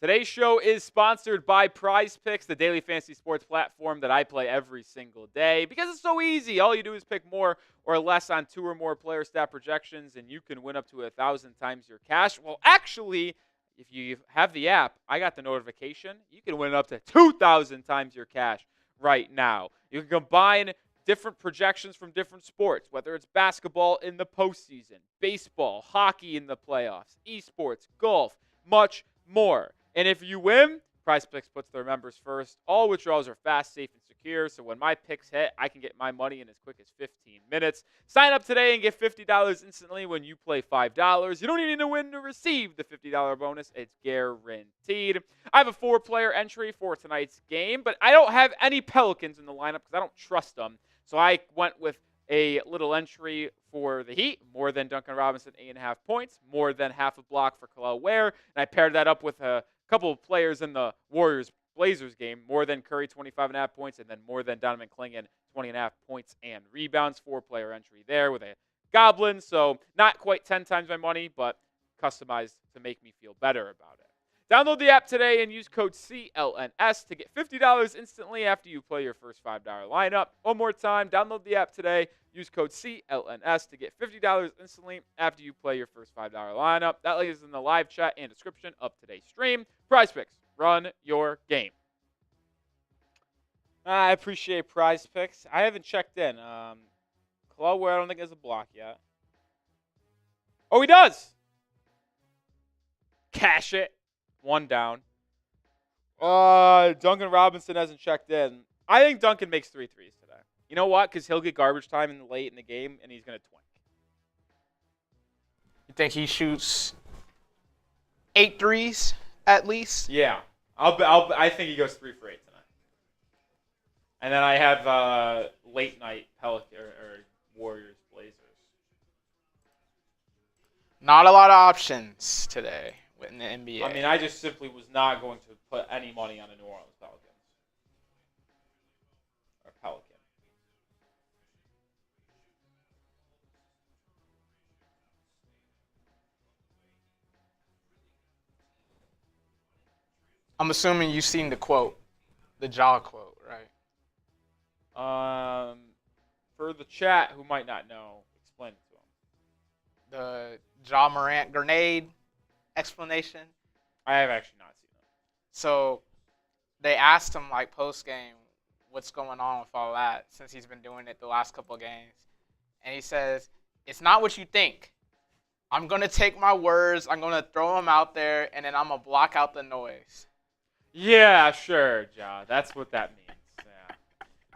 Today's show is sponsored by Prize Picks, the daily fantasy sports platform that I play every single day because it's so easy. All you do is pick more or less on 2 or more player stat projections, and you can win up to 1,000 times your cash. Well, actually, if you have the app, I got the notification. You can win up to 2,000 times your cash right now. You can combine different projections from different sports, whether it's basketball in the postseason, baseball, hockey in the playoffs, esports, golf, much more. And if you win, Prize Picks puts their members first. All withdrawals are fast, safe, and secure, so when my picks hit, I can get my money in as quick as 15 minutes. Sign up today and get $50 instantly when you play $5. You don't even need to win to receive the $50 bonus. It's guaranteed. I have a 4-player entry for tonight's game, but I don't have any Pelicans in the lineup because I don't trust them. So I went with a little entry for the Heat, more than Duncan Robinson, 8.5 points, more than half a block for Khalil Ware, and I paired that up with a couple of players in the Warriors-Blazers game, more than Curry, 25.5 points, and then more than Donovan Clingan, 20.5 points and rebounds. 4-player entry there with a Goblin, so not quite 10 times my money, but customized to make me feel better about it. Download the app today and use code CLNS to get $50 instantly after you play your first $5 lineup. One more time, download the app today. Use code CLNS to get $50 instantly after you play your first $5 lineup. That link is in the live chat and description of today's stream. Prize Picks, run your game. I appreciate Prize Picks. I haven't checked in. Khalil Ware, I don't think has a block yet. Oh, he does. Cash it. 1 down. Duncan Robinson hasn't checked in. I think Duncan makes 3 threes today. You know what? Because he'll get garbage time late in the game, and he's going to twink. You think he shoots 8 threes at least? Yeah. I think he goes 3 for 8 tonight. And then I have late night Pelican or Warriors Blazers. Not a lot of options today in the NBA. I mean, I just simply was not going to put any money on the New Orleans Pelicans. Or Pelican. I'm assuming you've seen the quote, the jaw quote, right? For the chat who might not know, explain it to them. The Ja Morant grenade explanation. I have actually not seen it. So they asked him like post game, what's going on with all that since he's been doing it the last couple of games, and he says, "It's not what you think. I'm gonna take my words, I'm gonna throw them out there, and then I'm gonna block out the noise." Yeah, sure, Ja. That's what that means. Yeah.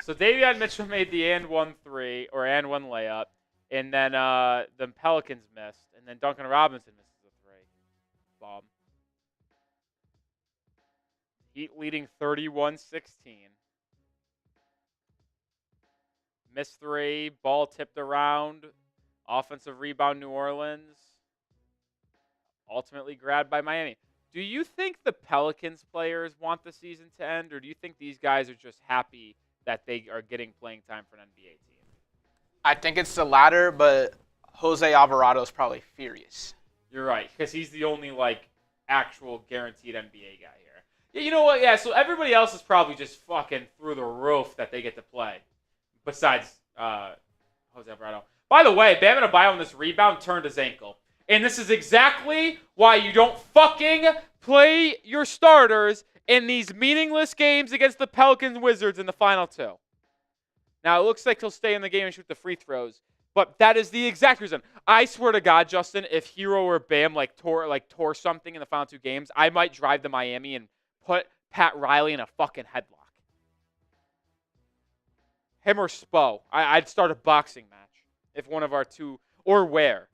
So Davion Mitchell made the and 1 3 or and 1 layup, and then the Pelicans missed, and then Duncan Robinson misses a 3. Bomb. Heat leading 31-16. Missed 3, ball tipped around, offensive rebound New Orleans. ultimately grabbed by Miami. Do you think the Pelicans players want the season to end, or do you think these guys are just happy that they are getting playing time for an NBA team? I think it's the latter, but Jose Alvarado is probably furious. You're right, because he's the only, like, actual guaranteed NBA guy here. Yeah, you know what? Yeah, so everybody else is probably just fucking through the roof that they get to play, besides Jose Alvarado. By the way, Bam Adebayo on this rebound turned his ankle. And this is exactly why you don't fucking play your starters in these meaningless games against the Pelicans Wizards in the final two. Now, it looks like he'll stay in the game and shoot the free throws, but that is the exact reason. I swear to God, Justin, if Hero or Bam tore something in the final two games, I might drive to Miami and put Pat Riley in a fucking headlock. Him or Spo. I'd start a boxing match if one of our two, or where.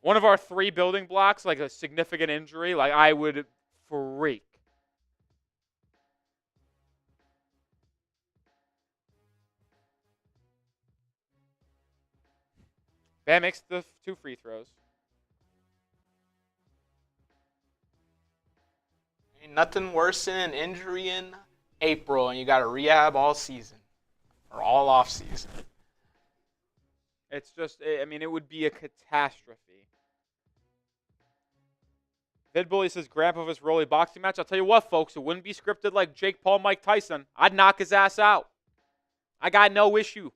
One of our three building blocks, like a significant injury, like I would freak. Bam makes the two free throws. Ain't nothing worse than an injury in April, and you got to rehab all season or all off season. It's just, I mean, it would be a catastrophe. Vidbully says, Grandpa of his Rolly boxing match. I'll tell you what, folks, it wouldn't be scripted like Jake Paul, Mike Tyson. I'd knock his ass out. I got no issue.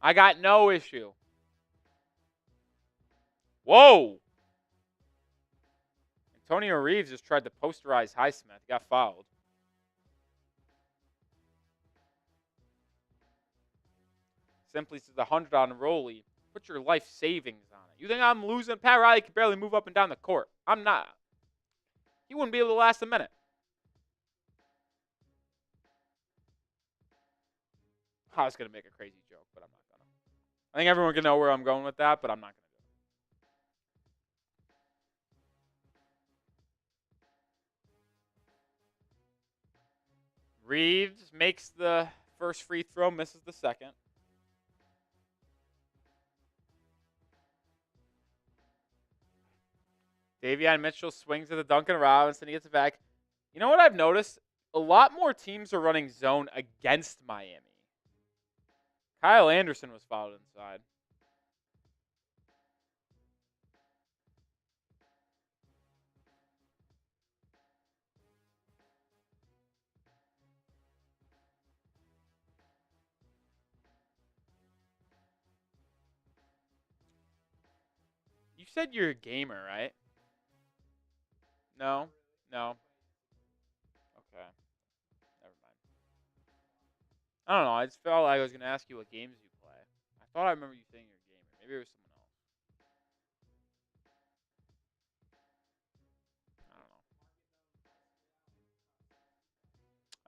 I got no issue. Whoa. Antonio Reeves just tried to posterize Highsmith. Got fouled. Simply says 100 on Rolly. Put your life savings on it. You think I'm losing? Pat Riley can barely move up and down the court. I'm not. He wouldn't be able to last a minute. I was going to make a crazy joke, but I'm not going to. I think everyone can know where I'm going with that, but I'm not going to do it. Reeves makes the first free throw, misses the second. Davion Mitchell swings at the Duncan Robinson. He gets it back. You know what I've noticed? A lot more teams are running zone against Miami. Kyle Anderson was fouled inside. You said you're a gamer, right? No? No. Okay. Never mind. I don't know. I just felt like I was going to ask you what games you play. I thought I remember you saying you're a gamer. Maybe it was someone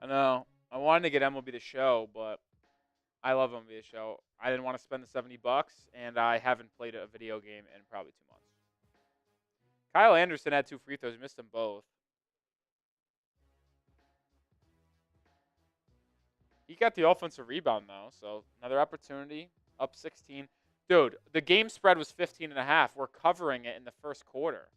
else. I don't know. I know. I wanted to get MLB The Show, but I love MLB The Show. I didn't want to spend the $70, and I haven't played a video game in probably 2 months. Kyle Anderson had 2 free throws. Missed them both. He got the offensive rebound, though, so another opportunity. Up 16. Dude, the game spread was 15.5. We're covering it in the first quarter.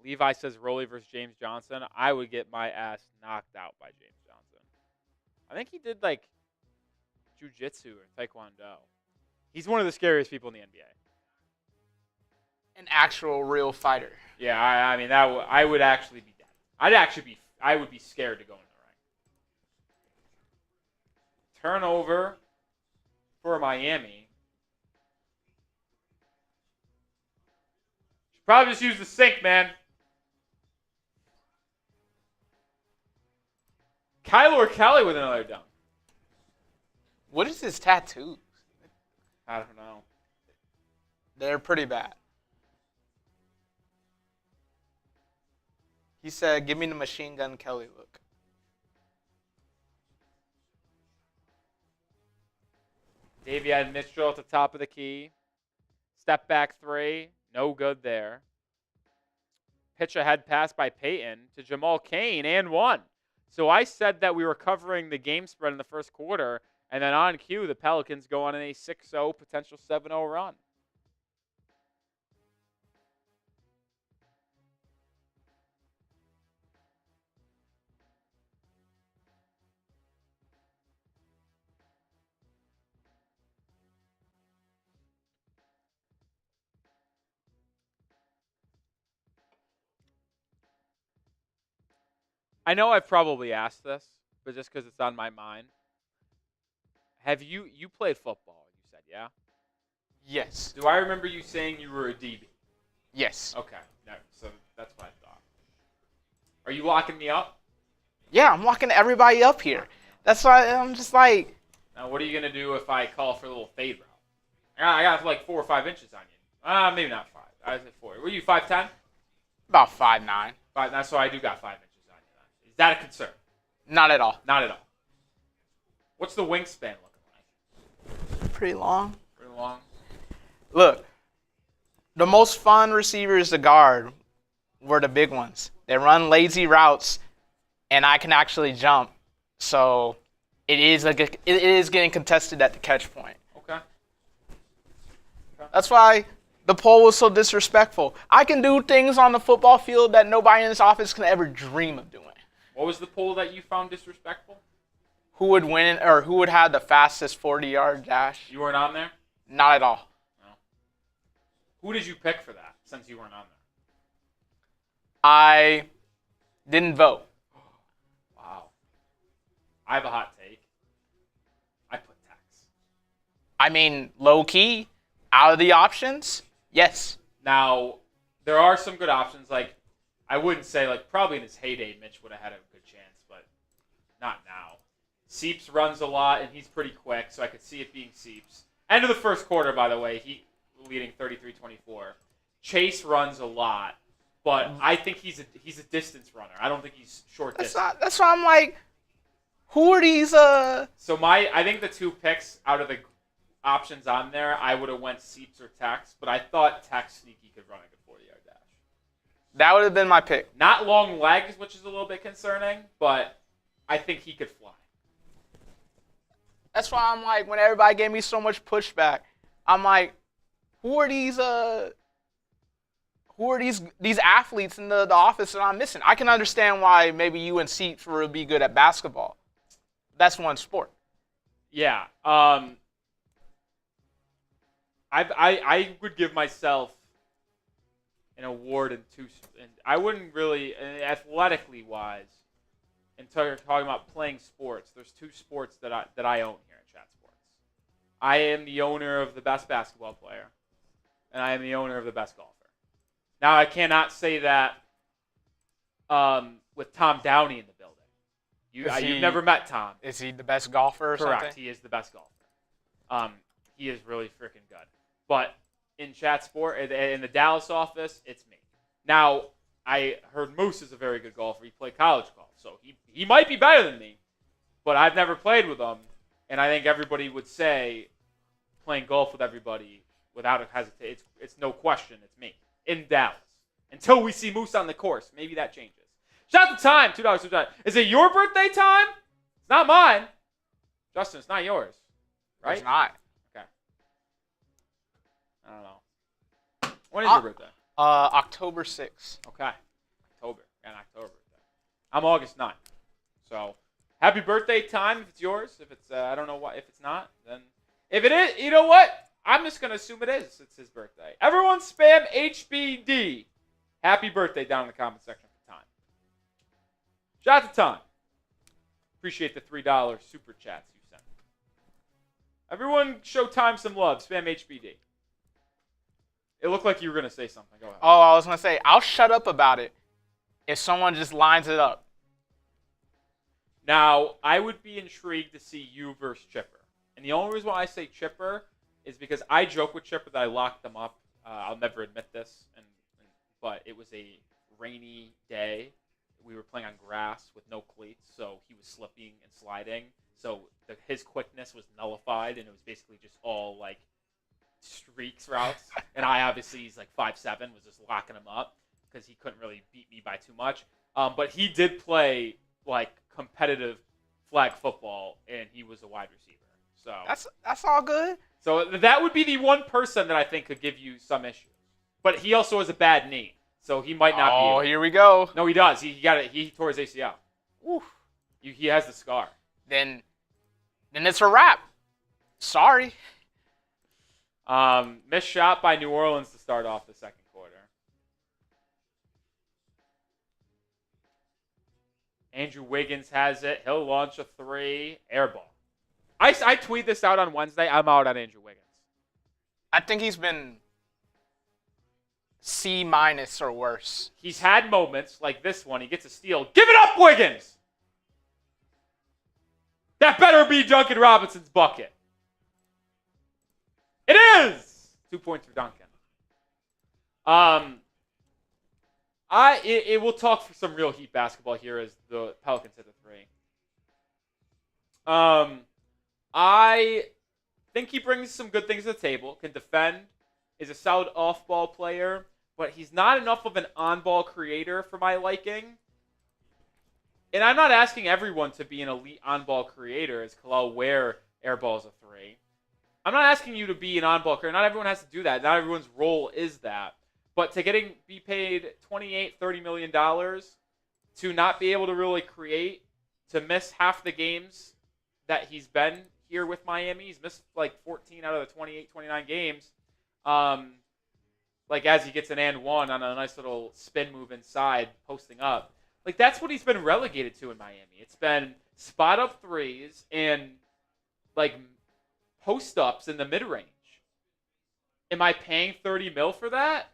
Levi says Rolly versus James Johnson. I would get my ass knocked out by James Johnson. I think he did, like, jiu-jitsu or taekwondo. He's one of the scariest people in the NBA. An actual real fighter. Yeah, I mean, I would actually be dead. I would be scared to go in the ring. Turnover for Miami. Should probably just use the sink, man. Kyler Kelly with another dunk. What is his tattoos? I don't know. They're pretty bad. He said, give me the Machine Gun Kelly look. Davion Mitchell at the top of the key. Step back 3. No good there. Pitch ahead pass by Peyton to Jamal Cain and 1. So I said that we were covering the game spread in the first quarter, And then on cue, the Pelicans go on a 6-0, potential 7-0 run. I know I've probably asked this, but just because it's on my mind. Have you played football, you said, yeah? Yes. Do I remember you saying you were a DB? Yes. Okay. No, so that's what I thought. Are you locking me up? Yeah, I'm locking everybody up here. That's why I'm just like. Now, what are you going to do if I call for a little fade route? I got like 4 or 5 inches on you. Maybe not 5. I said 4. Were you 5'10"? About 5'9". That's so I do got 5 inches on you then. Is that a concern? Not at all. Not at all. What's the wingspan looking like? Pretty long. Pretty long. Look, the most fun receivers to guard were the big ones. They run lazy routes, and I can actually jump. So it is getting contested at the catch point. Okay. That's why the poll was so disrespectful. I can do things on the football field that nobody in this office can ever dream of doing. What was the poll that you found disrespectful? Who would win or who would have the fastest 40-yard dash? You weren't on there? Not at all. No. Who did you pick for that since you weren't on there? I didn't vote. Wow. I have a hot take. I put Tex. I mean, low-key, out of the options, yes. Now, there are some good options. Like, I wouldn't say, like, probably in his heyday, Mitch would have had a good chance, but not now. Seeps runs a lot, and he's pretty quick, so I could see it being Seeps. End of the first quarter, by the way, he leading 33-24. Chase runs a lot, but I think he's a distance runner. I don't think he's short distance. That's why I'm like, who are these? So I think the 2 picks out of the options on there, I would have went Seeps or Tex, but I thought Tex sneaky could run a good 40-yard dash. That would have been my pick. Not long legs, which is a little bit concerning, but I think he could fly. That's why I'm like, when everybody gave me so much pushback, I'm like, who are these athletes in the office that I'm missing? I can understand why maybe you and Seeps would be good at basketball. That's one sport. Yeah. I would give myself an award in 2. And I wouldn't really, athletically wise, until talking about playing sports. There's 2 sports that I own here at Chat Sports. I am the owner of the best basketball player, and I am the owner of the best golfer. Now, I cannot say that with Tom Downey in the building. You've never met Tom. Is he the best golfer or Correct. something? He is the best golfer. He is really freaking good. But in Chat Sport, in the Dallas office, it's me. Now, I heard Moose is a very good golfer. He played college golf, so he might be better than me, but I've never played with him, and I think everybody would say playing golf with everybody without a hesitation, it's no question, it's me in Dallas. Until we see Moose on the course, maybe that changes. Shout out to Time, $2 super chat. Is it your birthday time? It's not mine. Justin, it's not yours, right? It's not. Okay. I don't know. When is your birthday? October 6th. Okay. October. Got an October birthday. I'm August 9th. So, happy birthday, Time, if it's yours. If it's, I don't know why. If it's not, then. If it is, you know what? I'm just going to assume it is. It's his birthday. Everyone spam HBD. Happy birthday down in the comment section for Time. Shout out to Time. Appreciate the $3 super chats you sent. Everyone show Time some love. Spam HBD. It looked like you were going to say something. Go ahead. Oh, I was going to say, I'll shut up about it if someone just lines it up. Now, I would be intrigued to see you versus Chipper. And the only reason why I say Chipper is because I joke with Chipper that I locked them up. I'll never admit this, but it was a rainy day. We were playing on grass with no cleats, so he was slipping and sliding. So his quickness was nullified, and it was basically just all like streaks routes. And I obviously, he's like 5'7", was just locking him up because he couldn't really beat me by too much. But he did play like competitive flag football, and he was a wide receiver. So that's all good. So that would be the one person that I think could give you some issues. But he also has a bad knee, so he might not be. Oh, here we go. No, he does. He got it. He tore his ACL. Oof. He has the scar. Then it's a wrap. Sorry. Missed shot by New Orleans to start off the second quarter. Andrew Wiggins has it. He'll launch a three. Air ball. I tweet this out on Wednesday. I'm out on Andrew Wiggins. I think he's been C- or worse. He's had moments like this one. He gets a steal. Give it up, Wiggins! That better be Duncan Robinson's bucket. It is! 2 points for Duncan. We'll talk for some real Heat basketball here as the Pelicans hit the three. I think he brings some good things to the table. Can defend. Is a solid off-ball player. But he's not enough of an on-ball creator for my liking. And I'm not asking everyone to be an elite on-ball creator, as Kalal Ware airballs a three. I'm not asking you to be an on-ball creator. Not everyone has to do that. Not everyone's role is that. But to be paid $28-30 million to not be able to really create, to miss half the games that he's been here with Miami. He's missed like 14 out of the 28, 29 games. Like as he gets an and one on a nice little spin move inside, posting up. Like that's what he's been relegated to in Miami. It's been spot up threes and like post ups in the mid range. Am I paying 30 mil for that?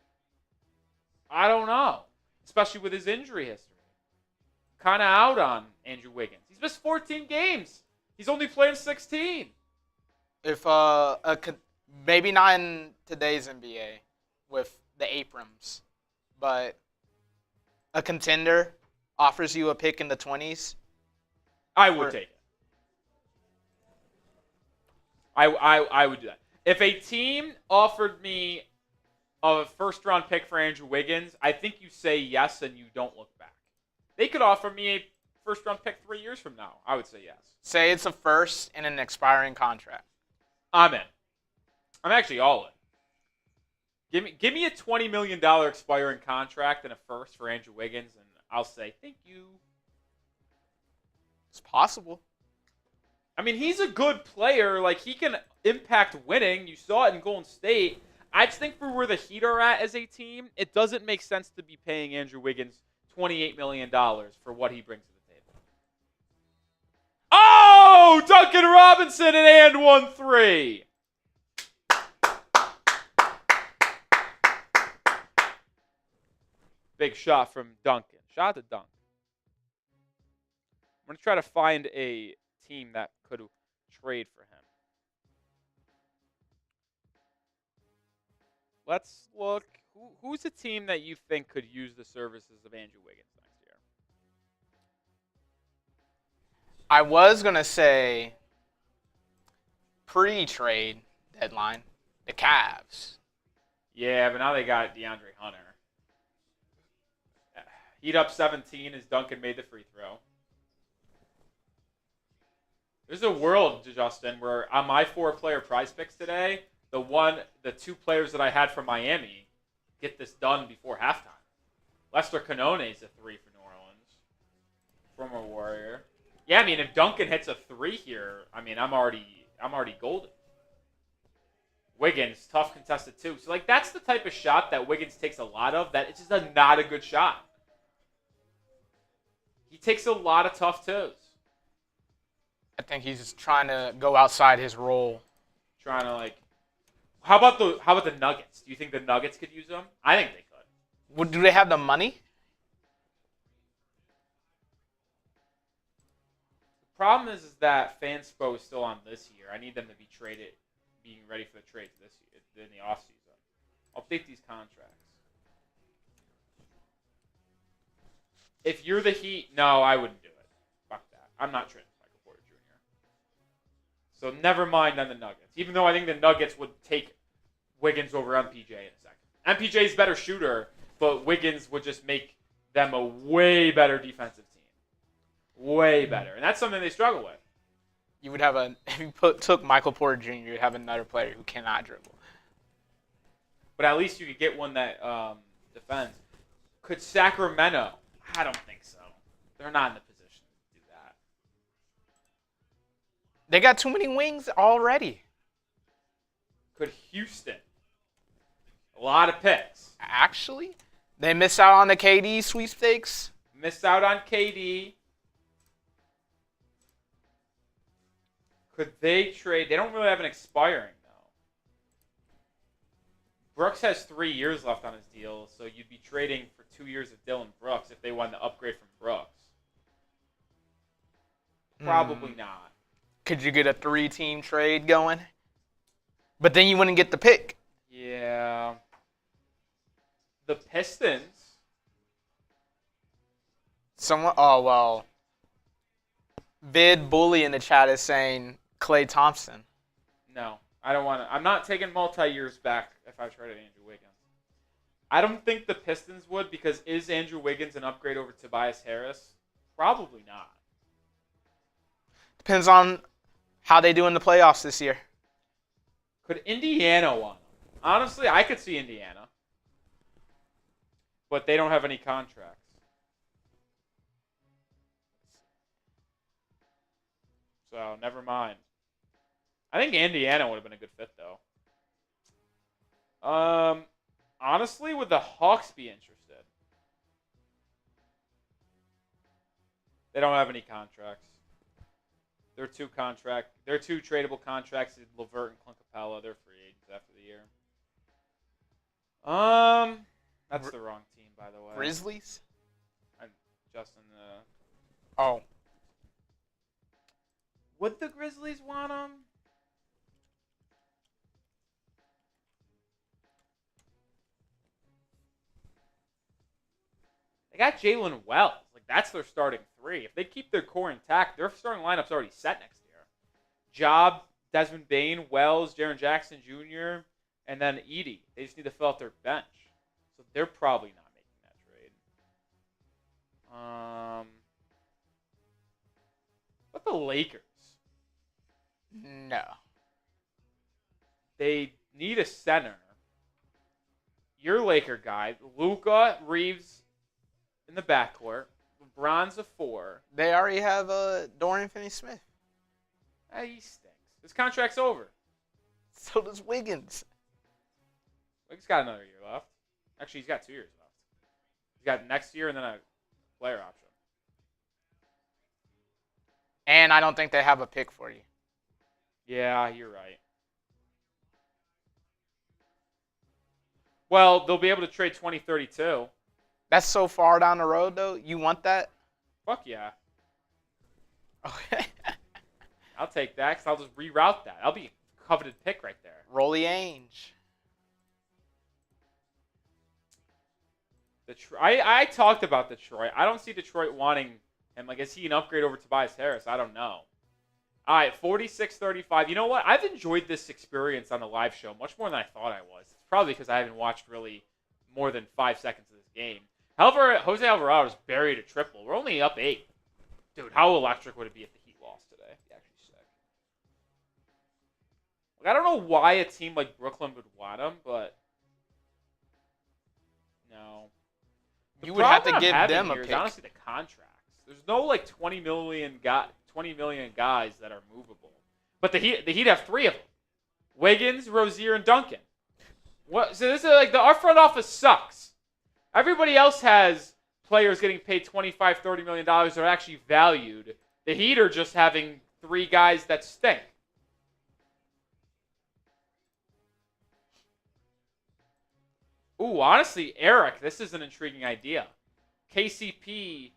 I don't know. Especially with his injury history. Kind of out on Andrew Wiggins. He's missed 14 games. He's only playing 16. If maybe not in today's NBA with the Abrams, but a contender offers you a pick in the 20s, I would take it. I would do that. If a team offered me a first-round pick for Andrew Wiggins, I think you say yes and you don't look back. They could offer me a first-round pick 3 years from now. I would say yes. Say it's a first and an expiring contract. I'm in. I'm actually all in. Give me a $20 million expiring contract and a first for Andrew Wiggins, and I'll say thank you. It's possible. I mean, he's a good player. Like, he can impact winning. You saw it in Golden State. I just think for where the Heat are at as a team, it doesn't make sense to be paying Andrew Wiggins $28 million for what he brings to the table. Oh! Duncan Robinson and 1-3. Big shot from Duncan. Shot to dunk. I'm going to try to find a team that could trade for him. Let's look. Who's a team that you think could use the services of Andrew Wiggins next year? I was going to say pre-trade deadline, the Cavs. Yeah, but now they got DeAndre Hunter. Heat up 17 as Duncan made the free throw. There's a world, Justin, where on my 4-player prize picks today, the 2 players that I had from Miami get this done before halftime. Lester Canone's a 3 for New Orleans. Former Warrior. Yeah, I mean, if Duncan hits a 3 here, I mean, I'm already golden. Wiggins, tough contested too. So, like, that's the type of shot that Wiggins takes a lot of. That it's just not a good shot. He takes a lot of tough twos. I think he's just trying to go outside his role. Trying to, like, how about the Nuggets? Do you think the Nuggets could use him? I think they could. Do they have the money? The problem is that Fanspo is still on this year. I need them to be traded, being ready for the trades this year in the offseason. Update these contracts. If you're the Heat, no, I wouldn't do it. Fuck that. I'm not trading Michael Porter Jr. So never mind on the Nuggets. Even though I think the Nuggets would take Wiggins over MPJ in a second. MPJ's better shooter, but Wiggins would just make them a way better defensive team. Way better. And that's something they struggle with. You would have if you took Michael Porter Jr., you'd have another player who cannot dribble. But at least you could get one that defends. Could Sacramento? I don't think so. They're not in the position to do that. They got too many wings already. Could Houston? A lot of picks. Actually, they missed out on the KD sweepstakes. Missed out on KD. Could they trade? They don't really have an expiring, though. Brooks has 3 years left on his deal, so you'd be trading for 2 years of Dylan Brooks if they wanted to upgrade from Brooks. Probably not. Could you get a 3-team trade going? But then you wouldn't get the pick. Yeah. The Pistons. Vid Bully in the chat is saying Klay Thompson. No, I don't want to. I'm not taking multi-years back if I traded Andrew Wiggins. I don't think the Pistons would, because is Andrew Wiggins an upgrade over Tobias Harris? Probably not. Depends on how they do in the playoffs this year. Could Indiana want him? Honestly, I could see Indiana. But they don't have any contracts. So, never mind. I think Indiana would have been a good fit, though. Honestly, would the Hawks be interested? They don't have any contracts. They're two tradable contracts. LeVert and Clint Capella. They're free agents after the year. That's the wrong team, by the way. Grizzlies? I'm Justin. Would the Grizzlies want him? They got Jalen Wells. Like, that's their starting 3. If they keep their core intact, their starting lineup's already set next year. Job, Desmond Bane, Wells, Jaren Jackson Jr., and then Edey. They just need to fill out their bench. So they're probably not making that trade. But the Lakers? No. They need a center. Your Laker guy, Luka, Reeves in the backcourt. LeBron's a 4. They already have Dorian Finney-Smith. He stinks. His contract's over. So does Wiggins. Wiggins got another year left. Actually, he's got 2 years left. He's got next year and then a player option. And I don't think they have a pick for you. Yeah, you're right. Well, they'll be able to trade 2032. That's so far down the road, though. You want that? Fuck yeah. Okay. I'll take that because I'll just reroute that. That'll be a coveted pick right there. Rolly Ainge. I talked about Detroit. I don't see Detroit wanting him. Like, is he an upgrade over Tobias Harris? I don't know. All right, 46-35. You know what? I've enjoyed this experience on the live show much more than I thought I was. It's probably because I haven't watched really more than 5 seconds of this game. However, Jose Alvarado is buried a triple. We're only up 8. Dude, how electric would it be if the Heat lost today? It'd be actually sick. Like, I don't know why a team like Brooklyn would want him, but no. You would have to give them a pick. pick. Honestly, the contracts. There's no like 20 million guys that are movable. But the Heat have 3 of them: Wiggins, Rozier, and Duncan. What? So this is like our front office sucks. Everybody else has players getting paid $25, $30 million that are actually valued. The Heat are just having 3 guys that stink. Ooh, honestly, Eric, this is an intriguing idea. KCP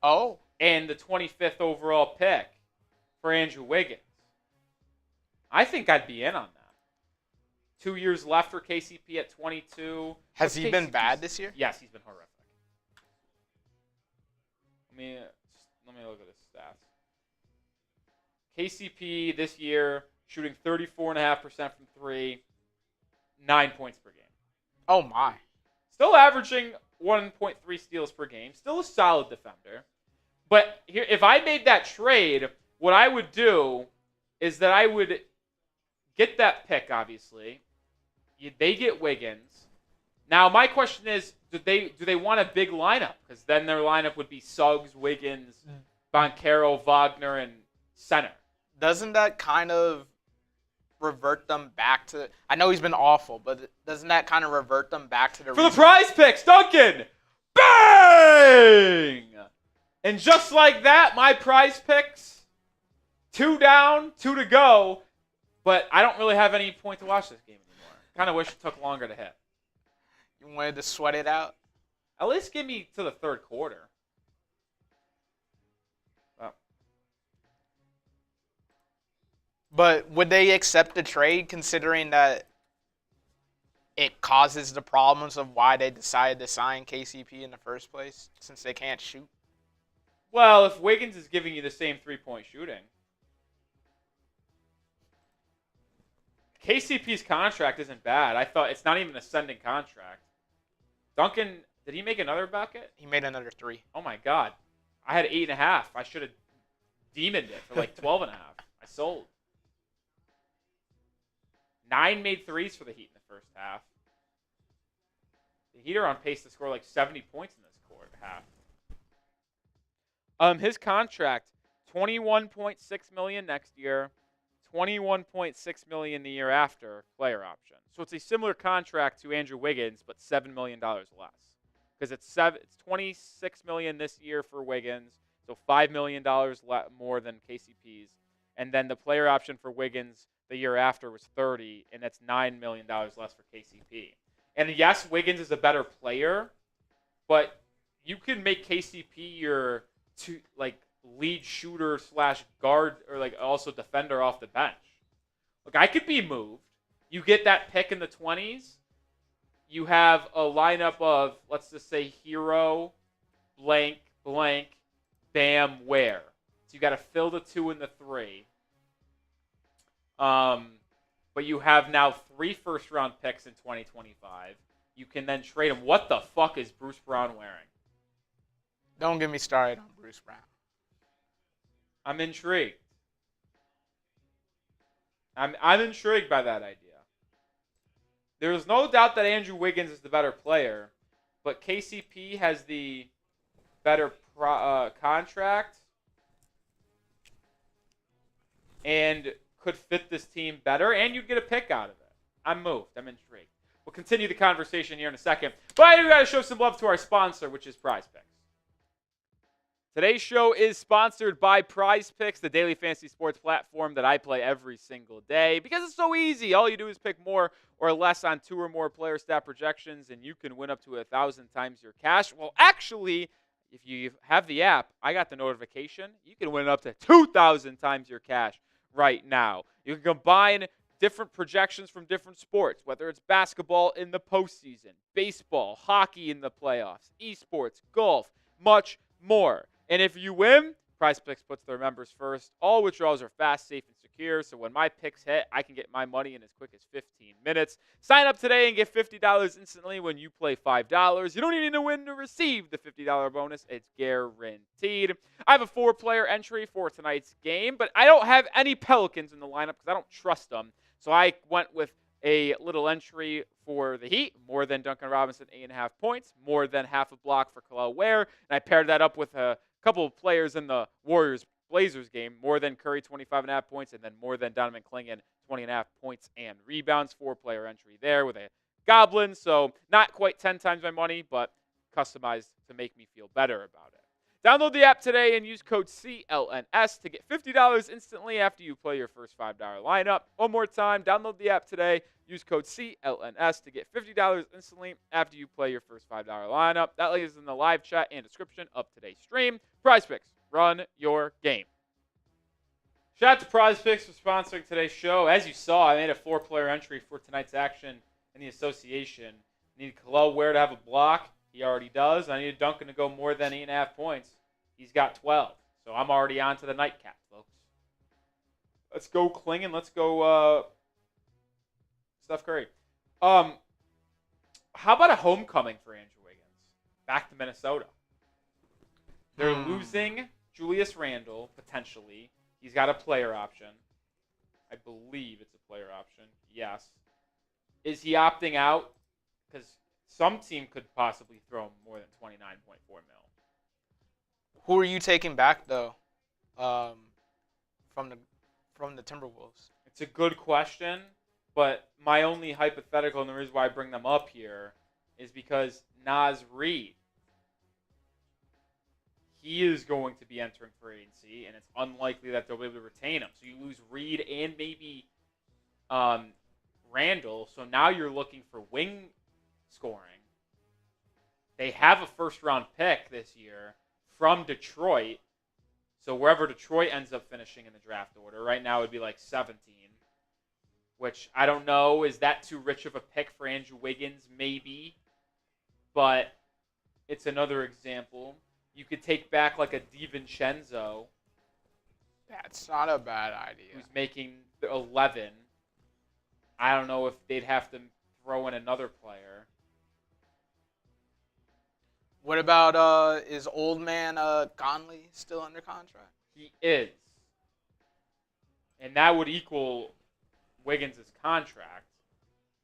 and the 25th overall pick for Andrew Wiggins. I think I'd be in on that. 2 years left for KCP at 22. Has he been bad this year? Yes, he's been horrific. Let me look at his stats. KCP this year shooting 34.5% from 3, 9 points per game. Oh my. Still averaging 1.3 steals per game. Still a solid defender. But here, if I made that trade what I would do is that I would get that pick, obviously. They get Wiggins. Now, my question is, do they want a big lineup? Because then their lineup would be Suggs, Wiggins, Banchero, Wagner, and center. Doesn't that kind of revert them back to... I know he's been awful, but doesn't that kind of revert them back to the... For the prize picks, Duncan! Bang! And just like that, my prize picks, 2 down, 2 to go. But I don't really have any point to watch this game anymore. Kind of wish it took longer to hit. You wanted to sweat it out? At least give me to the third quarter. Oh. But would they accept the trade considering that it causes the problems of why they decided to sign KCP in the first place, since they can't shoot? Well, if Wiggins is giving you the same 3-point shooting. KCP's contract isn't bad. I thought it's not even an ascending contract. Duncan, did he make another bucket? He made another 3. Oh my God. I had 8.5. I should have demoned it for like 12.5. I sold. 9 made threes for the Heat in the first half. The Heat are on pace to score like 70 points in this half. His contract, $21.6 million next year, $21.6 million the year after, player option. So it's a similar contract to Andrew Wiggins, but $7 million less. Because it's $26 million this year for Wiggins, so $5 million more than KCP's. And then the player option for Wiggins the year after was $30, and that's $9 million less for KCP. And yes, Wiggins is a better player, but you can make KCP your lead shooter / guard or also defender off the bench. Look, I could be moved. You get that pick in the 20s. You have a lineup of, let's just say, Hero, blank, blank, Bam, Ware. So you got to fill the 2 and the 3. But you have now 3 first-round picks in 2025. You can then trade them. What the fuck is Bruce Brown wearing? Don't get me started on Bruce Brown. I'm intrigued. I'm intrigued by that idea. There's no doubt that Andrew Wiggins is the better player, but KCP has the better contract and could fit this team better, and you'd get a pick out of it. I'm moved. I'm intrigued. We'll continue the conversation here in a second, but I do got to show some love to our sponsor, which is Prize Picks. Today's show is sponsored by Prize Picks, the daily fantasy sports platform that I play every single day because it's so easy. All you do is pick more or less on 2 or more player stat projections, and you can win up to 1,000 times your cash. Well, actually, if you have the app, I got the notification. You can win up to 2,000 times your cash right now. You can combine different projections from different sports, whether it's basketball in the postseason, baseball, hockey in the playoffs, esports, golf, much more. And if you win, Prize Picks puts their members first. All withdrawals are fast, safe, and secure, so when my picks hit, I can get my money in as quick as 15 minutes. Sign up today and get $50 instantly when you play $5. You don't even need to win to receive the $50 bonus. It's guaranteed. I have a 4-player entry for tonight's game, but I don't have any Pelicans in the lineup because I don't trust them. So I went with a little entry for the Heat, more than Duncan Robinson, 8.5 points, more than half a block for Kelly Ware, and I paired that up with a couple of players in the Warriors-Blazers game, more than Curry, 25.5 points, and then more than Donovan Clingan, 20.5 points and rebounds. 4-player entry there with a Goblin, so not quite 10 times my money, but customized to make me feel better about it. Download the app today and use code CLNS to get $50 instantly after you play your first $5 lineup. One more time, download the app today. Use code CLNS to get $50 instantly after you play your first $5 lineup. That link is in the live chat and description of today's stream. Prize Picks, run your game. Shout out to Prize Picks for sponsoring today's show. As you saw, I made a 4-player entry for tonight's action in the association. I need Kelly Ware to have a block. He already does. I need Duncan to go more than 8.5 points. He's got 12. So I'm already on to the nightcap, folks. Let's go Clingan. Let's go Steph Curry. How about a homecoming for Andrew Wiggins? Back to Minnesota. They're losing Julius Randle, potentially. He's got a player option. I believe it's a player option. Yes. Is he opting out? Because some team could possibly throw him more than 29.4 mil. Who are you taking back though? From the Timberwolves. It's a good question, but my only hypothetical and the reason why I bring them up here is because Naz Reid, he is going to be entering free agency, and it's unlikely that they'll be able to retain him. So you lose Reid and maybe Randall. So now you're looking for wing scoring. They have a first-round pick this year from Detroit. So wherever Detroit ends up finishing in the draft order, right now it would be like 17, which I don't know. Is that too rich of a pick for Andrew Wiggins? Maybe. But it's another example. You could take back like a DiVincenzo. That's not a bad idea. Who's making 11. I don't know if they'd have to throw in another player. What about is old man Conley still under contract? He is. And that would equal Wiggins' contract.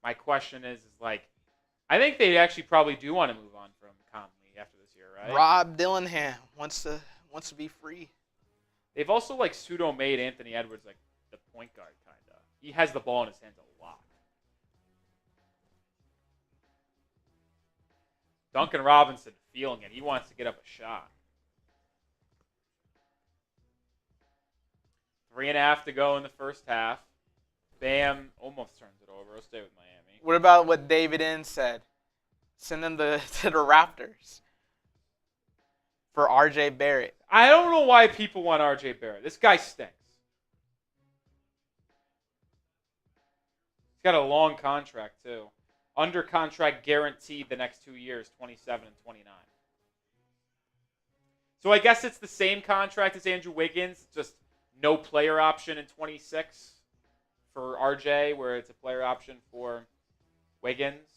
My question is like, I think they actually probably do want to move on from Conley after this year, right? Rob Dillingham wants to be free. They've also like pseudo-made Anthony Edwards like the point guard kind of. He has the ball in his hands a lot. Duncan Robinson feeling it. He wants to get up a shot. 3.5 to go in the first half. Bam almost turns it over. I'll stay with Miami. What about what David N said? Send them to the Raptors for R.J. Barrett. I don't know why people want R.J. Barrett. This guy stinks. He's got a long contract, too. Under contract guaranteed the next 2 years, 27 and 29. So I guess it's the same contract as Andrew Wiggins, just no player option in 26 for RJ, where it's a player option for Wiggins.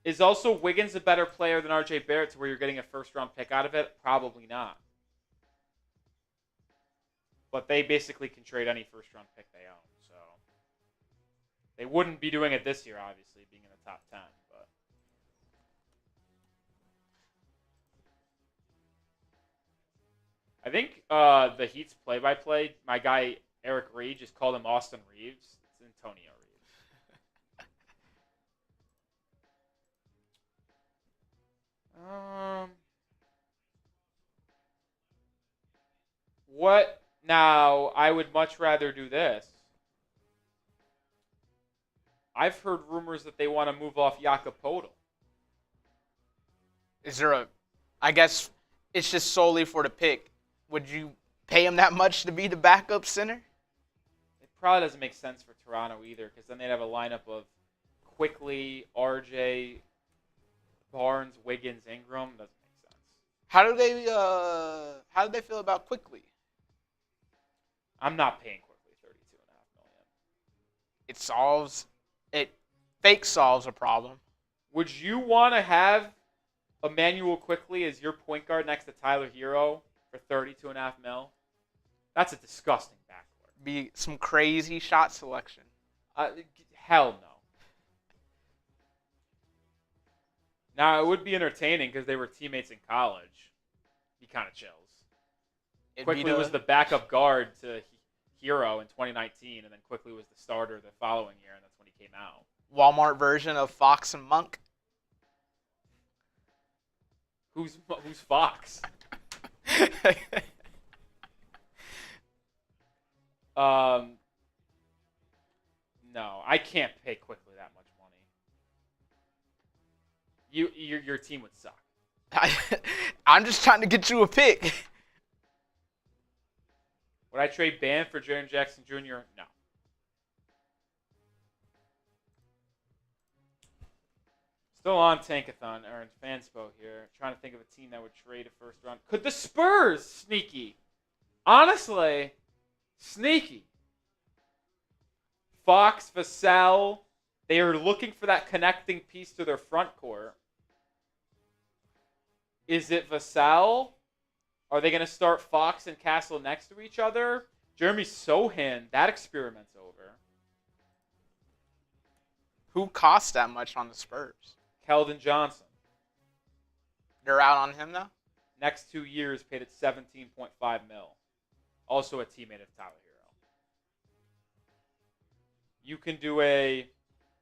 Is also Wiggins a better player than RJ Barrett to where you're getting a first-round pick out of it? Probably not. But they basically can trade any first-round pick they own. So they wouldn't be doing it this year, obviously, being in the top 10. But I think the Heat's play-by-play, my guy Eric Reed just called him Austin Reeves. It's Antonio Reeves. What now? I would much rather do this. I've heard rumors that they want to move off Jakob Poeltl. Is there a? I guess it's just solely for the pick. Would you pay him that much to be the backup center? It probably doesn't make sense for Toronto either, because then they'd have a lineup of Quickly, RJ, Barnes, Wiggins, Ingram. Doesn't make sense. How do they feel about Quickly? I'm not paying Quickly $32.5 million. It fake solves a problem. Would you want to have Emmanuel Quickly as your point guard next to Tyler Hero for $32.5 million? That's a disgusting backcourt. Be some crazy shot selection. Hell no. Now, it would be entertaining because they were teammates in college. He kind of chills. Quickly was the backup guard to Hero in 2019, and then Quickly was the starter the following year, and that's when he came out. Walmart version of Fox and Monk. Who's Fox? No, I can't pay Quickly that much money. Your team would suck. I'm just trying to get you a pick. Would I trade Bam for Jaren Jackson Jr.? No. Still on Tankathon, or Fanspo here. Trying to think of a team that would trade a first round. Could the Spurs sneaky? Honestly, sneaky. Fox, Vassell, they are looking for that connecting piece to their front court. Is it Vassell? Are they going to start Fox and Castle next to each other? Jeremy Sohan, that experiment's over. Who costs that much on the Spurs? Keldon Johnson. They're out on him now? Next 2 years paid at $17.5 million. Also a teammate of Tyler Hero. You can do a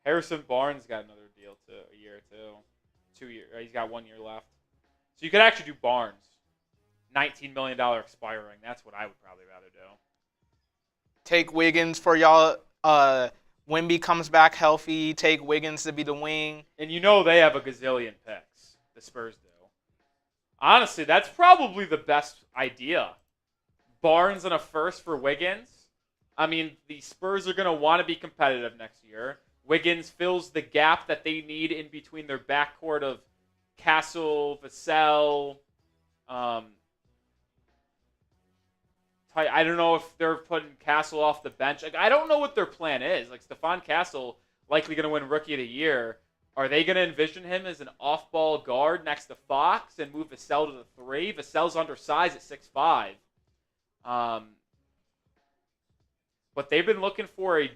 Harrison Barnes got another deal to a year or two. 2 years. He's got 1 year left. So you could actually do Barnes. $19 million expiring. That's what I would probably rather do. Take Wiggins for y'all. Wemby comes back healthy. Take Wiggins to be the wing. And you know they have a gazillion picks. The Spurs do. Honestly, that's probably the best idea. Barnes and a first for Wiggins. I mean, the Spurs are going to want to be competitive next year. Wiggins fills the gap that they need in between their backcourt of Castle, Vassell. I don't know if they're putting Castle off the bench. Like, I don't know what their plan is. Like, Stephon Castle likely going to win Rookie of the Year. Are they going to envision him as an off-ball guard next to Fox and move Vassell to the 3? Vassell's undersized at 6'5". But they've been looking for a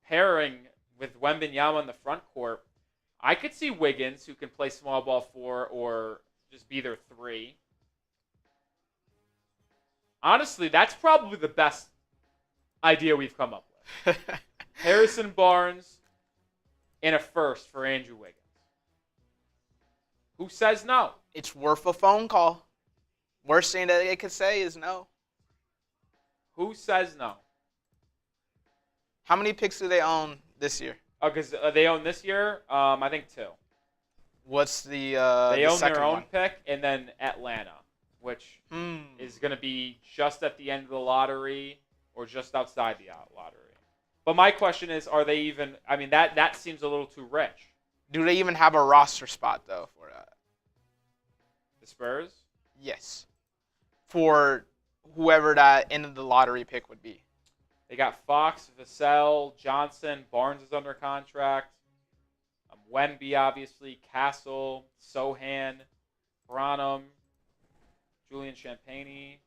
pairing with Wembanyama in the front court. I could see Wiggins, who can play small ball 4 or just be their 3. Honestly, that's probably the best idea we've come up with. Harrison Barnes and a first for Andrew Wiggins. Who says no? It's worth a phone call. Worst thing that they could say is no. Who says no? How many picks do they own this year? Because they own this year, I think 2. What's the they the own second their own one? pick, and then Atlanta, which is going to be just at the end of the lottery or just outside the lottery. But my question is, are they even? I mean, that seems a little too rich. Do they even have a roster spot though for that? The Spurs? Yes. For whoever that end of the lottery pick would be. They got Fox, Vassell, Johnson, Barnes is under contract. Wemby, obviously, Castle, Sohan, Branham, Julian Champagny.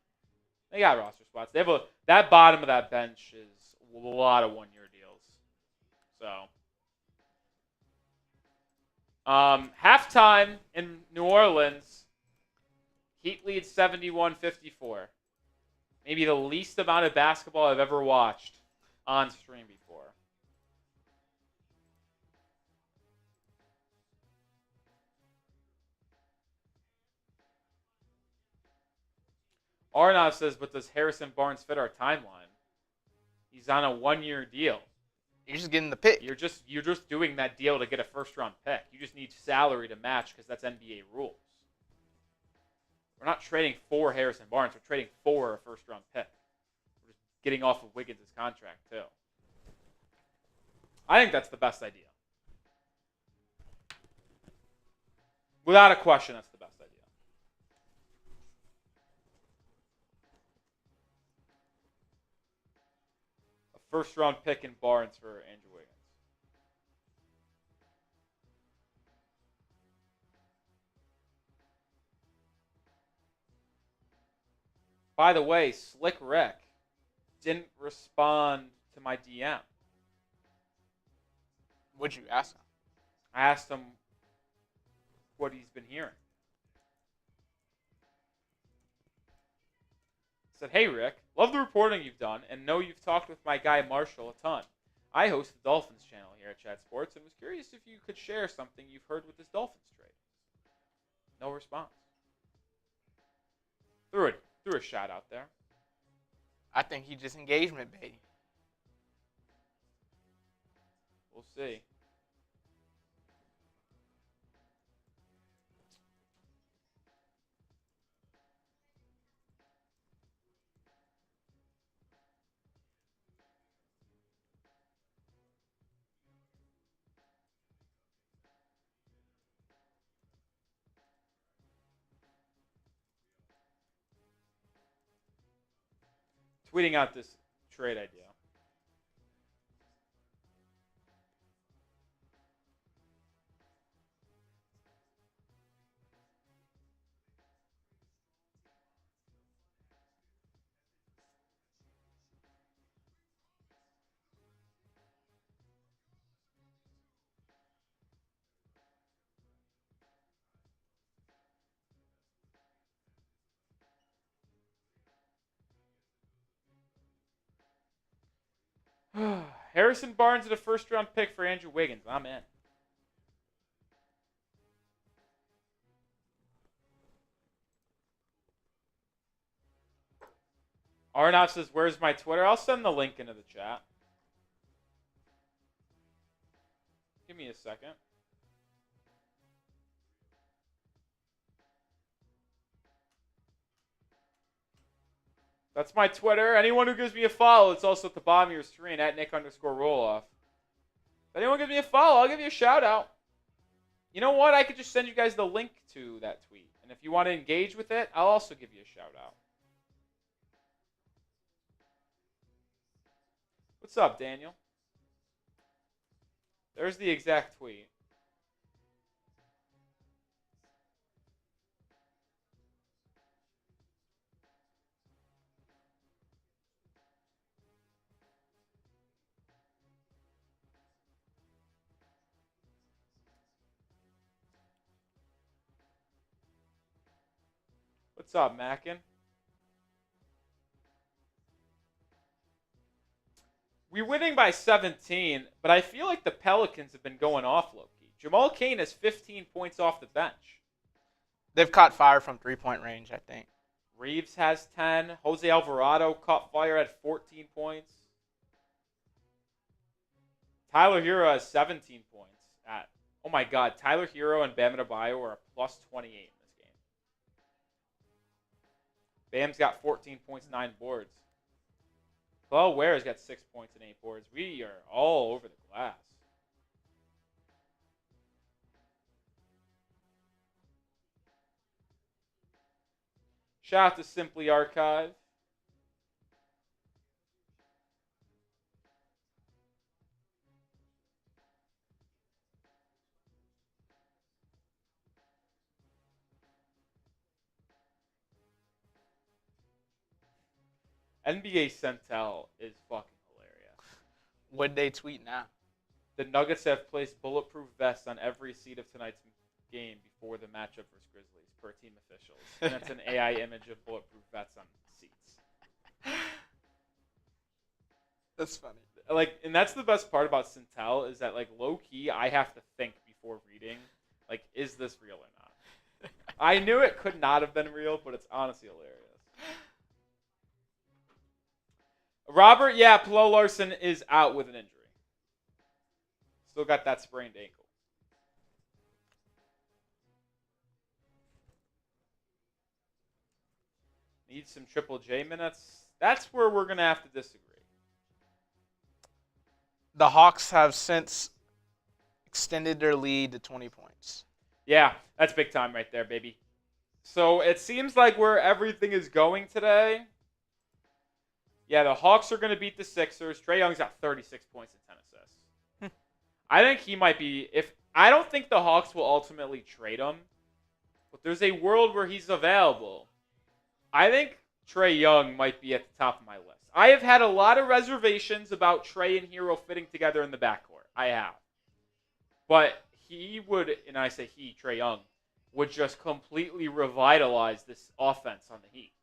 They got roster spots. They have that bottom of that bench is a lot of one-year deals. So, halftime in New Orleans, Heat leads 71-54. Maybe the least amount of basketball I've ever watched on stream before. Arnav says, but does Harrison Barnes fit our timeline? He's on a one-year deal. You're just getting the pick. You're just doing that deal to get a first-round pick. You just need salary to match because that's NBA rules. We're not trading for Harrison Barnes. We're trading for a first-round pick. We're just getting off of Wiggins' contract, too. I think that's the best idea. Without a question, that's the best idea. A first-round pick in Barnes for Andrew Wiggins. By the way, Slick Rick didn't respond to my DM. What'd you ask him? I asked him what he's been hearing. I said, hey, Rick, love the reporting you've done and know you've talked with my guy Marshall a ton. I host the Dolphins channel here at Chat Sports and was curious if you could share something you've heard with this Dolphins trade. No response. Threw a shot out there. I think he just engagement baiting. We'll see. Tweeting out this trade idea. Harrison Barnes is a first-round pick for Andrew Wiggins. I'm in. Arnav says, where's my Twitter? I'll send the link into the chat. Give me a second. That's my Twitter. Anyone who gives me a follow, it's also at the bottom of your screen, at Nic_Rohloff. If anyone gives me a follow, I'll give you a shout out. You know what? I could just send you guys the link to that tweet. And if you want to engage with it, I'll also give you a shout out. What's up, Daniel? There's the exact tweet. What's up, Mackin? We're winning by 17, but I feel like the Pelicans have been going off low-key. Jamal Cain has 15 points off the bench. They've caught fire from three-point range, I think. Reeves has 10. Jose Alvarado caught fire at 14 points. Tyler Hero has 17 points. Oh my God, Tyler Hero and Bam Adebayo are a plus 28 in this game. Bam's got 14 points, 9 boards. Chloe Ware's got 6 points and 8 boards. We are all over the glass. Shout out to Simply Archive. NBA Centel is fucking hilarious. What'd they tweet now? The Nuggets have placed bulletproof vests on every seat of tonight's game before the matchup versus Grizzlies, per team officials. And that's an AI image of bulletproof vests on seats. That's funny. Like, and that's the best part about Centel is that, like, low key, I have to think before reading, like, is this real or not? I knew it could not have been real, but it's honestly hilarious. Robert, yeah, Pelle Larsson is out with an injury. Still got that sprained ankle. Needs some Triple J minutes. That's where we're going to have to disagree. The Hawks have since extended their lead to 20 points. Yeah, that's big time right there, baby. So it seems like where everything is going today. Yeah, the Hawks are going to beat the Sixers. Trae Young's got 36 points and 10 assists. I think he might be. I don't think the Hawks will ultimately trade him, but there's a world where he's available. I think Trae Young might be at the top of my list. I have had a lot of reservations about Trae and Hero fitting together in the backcourt. I have. But he would, and I say he, Trae Young, would just completely revitalize this offense on the Heat.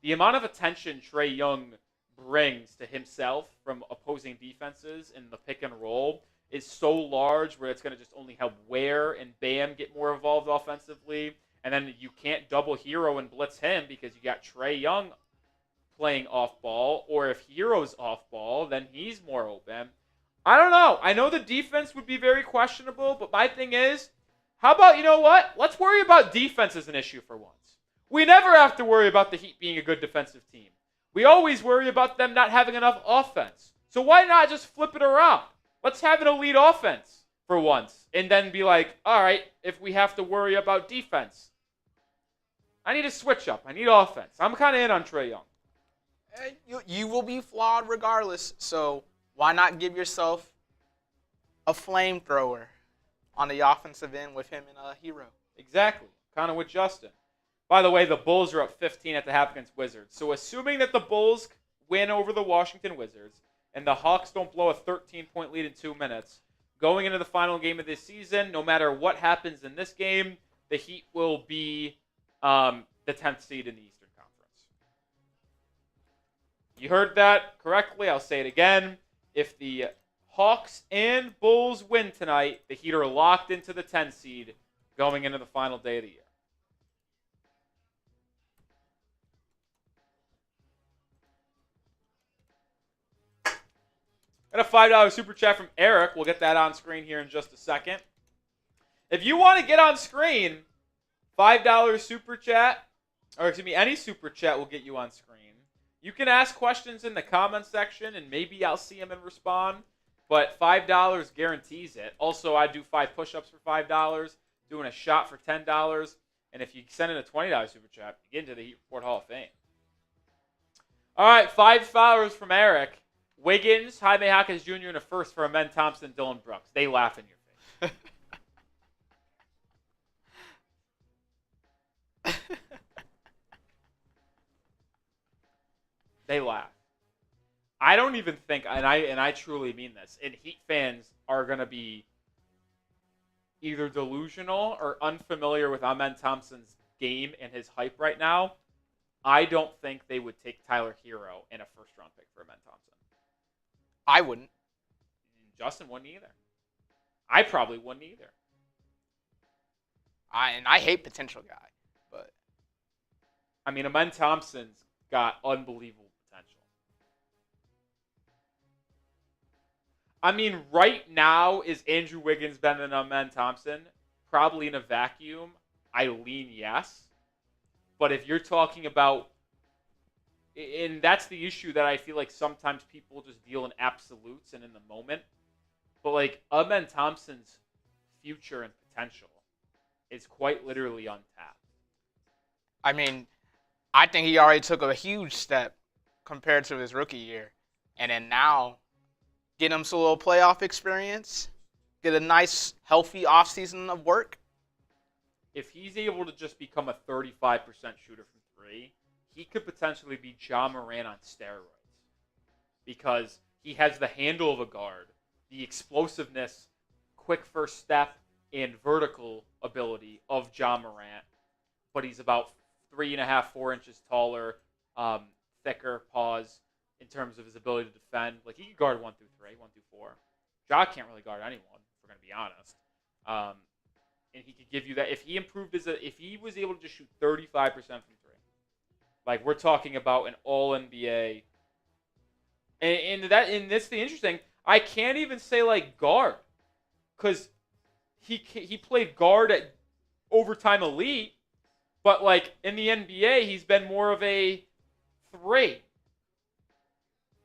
The amount of attention Trae Young brings to himself from opposing defenses in the pick and roll is so large where it's going to just only help Ware and Bam get more involved offensively. And then you can't double Hero and blitz him because you got Trae Young playing off ball. Or if Hero's off ball, then he's more open. I don't know. I know the defense would be very questionable, but my thing is, how about, you know what? Let's worry about defense as an issue for once. We never have to worry about the Heat being a good defensive team. We always worry about them not having enough offense. So why not just flip it around? Let's have an elite offense for once. And then be like, all right, if we have to worry about defense, I need a switch up. I need offense. I'm kind of in on Trae Young. You will be flawed regardless, so why not give yourself a flamethrower on the offensive end with him and a Hero? Exactly. Kind of with Justin. By the way, the Bulls are up 15 at the half against Wizards. So assuming that the Bulls win over the Washington Wizards and the Hawks don't blow a 13-point lead in 2 minutes, going into the final game of this season, no matter what happens in this game, the Heat will be the 10th seed in the Eastern Conference. You heard that correctly. I'll say it again. If the Hawks and Bulls win tonight, the Heat are locked into the 10 seed going into the final day of the year. Got a $5 super chat from Eric. We'll get that on screen here in just a second. If you want to get on screen, $5 super chat, or excuse me, any super chat will get you on screen. You can ask questions in the comment section, and maybe I'll see them and respond. But $5 guarantees it. Also, I do 5 push-ups for $5, doing a shot for $10. And if you send in a $20 super chat, you get into the Heat Report Hall of Fame. All right, $5 from Eric. Wiggins, Jaime Jaquez Jr. in a first for Amen Thompson, Dylan Brooks. They laugh in your face. They laugh. I don't even think, and I truly mean this, and Heat fans are going to be either delusional or unfamiliar with Amen Thompson's game and his hype right now. I don't think they would take Tyler Hero in a first-round pick for Amen Thompson. I wouldn't. Justin wouldn't either. I probably wouldn't either. I hate potential guy, but I mean, Amen Thompson's got unbelievable potential. I mean, right now, is Andrew Wiggins better than Amen Thompson? Probably in a vacuum, I lean yes. But if you're talking about, and that's the issue that I feel like sometimes people just deal in absolutes and in the moment. But like Amen Thompson's future and potential is quite literally untapped. I mean, I think he already took a huge step compared to his rookie year. And then now, get him some little playoff experience, get a nice, healthy offseason of work. If he's able to just become a 35% shooter from three, he could potentially be Ja Morant on steroids. Because he has the handle of a guard, the explosiveness, quick first step, and vertical ability of Ja Morant. But he's about 3.5, 4 inches taller, thicker, in terms of his ability to defend. Like, he can guard 1 through 3, 1 through 4. Ja can't really guard anyone, if we're going to be honest. And he could give you that. If he improved if he was able to just shoot 35% from 3, like, we're talking about an all-NBA. And that's the interesting. I can't even say, like, guard. Because he played guard at overtime elite. But, like, in the NBA, he's been more of a 3.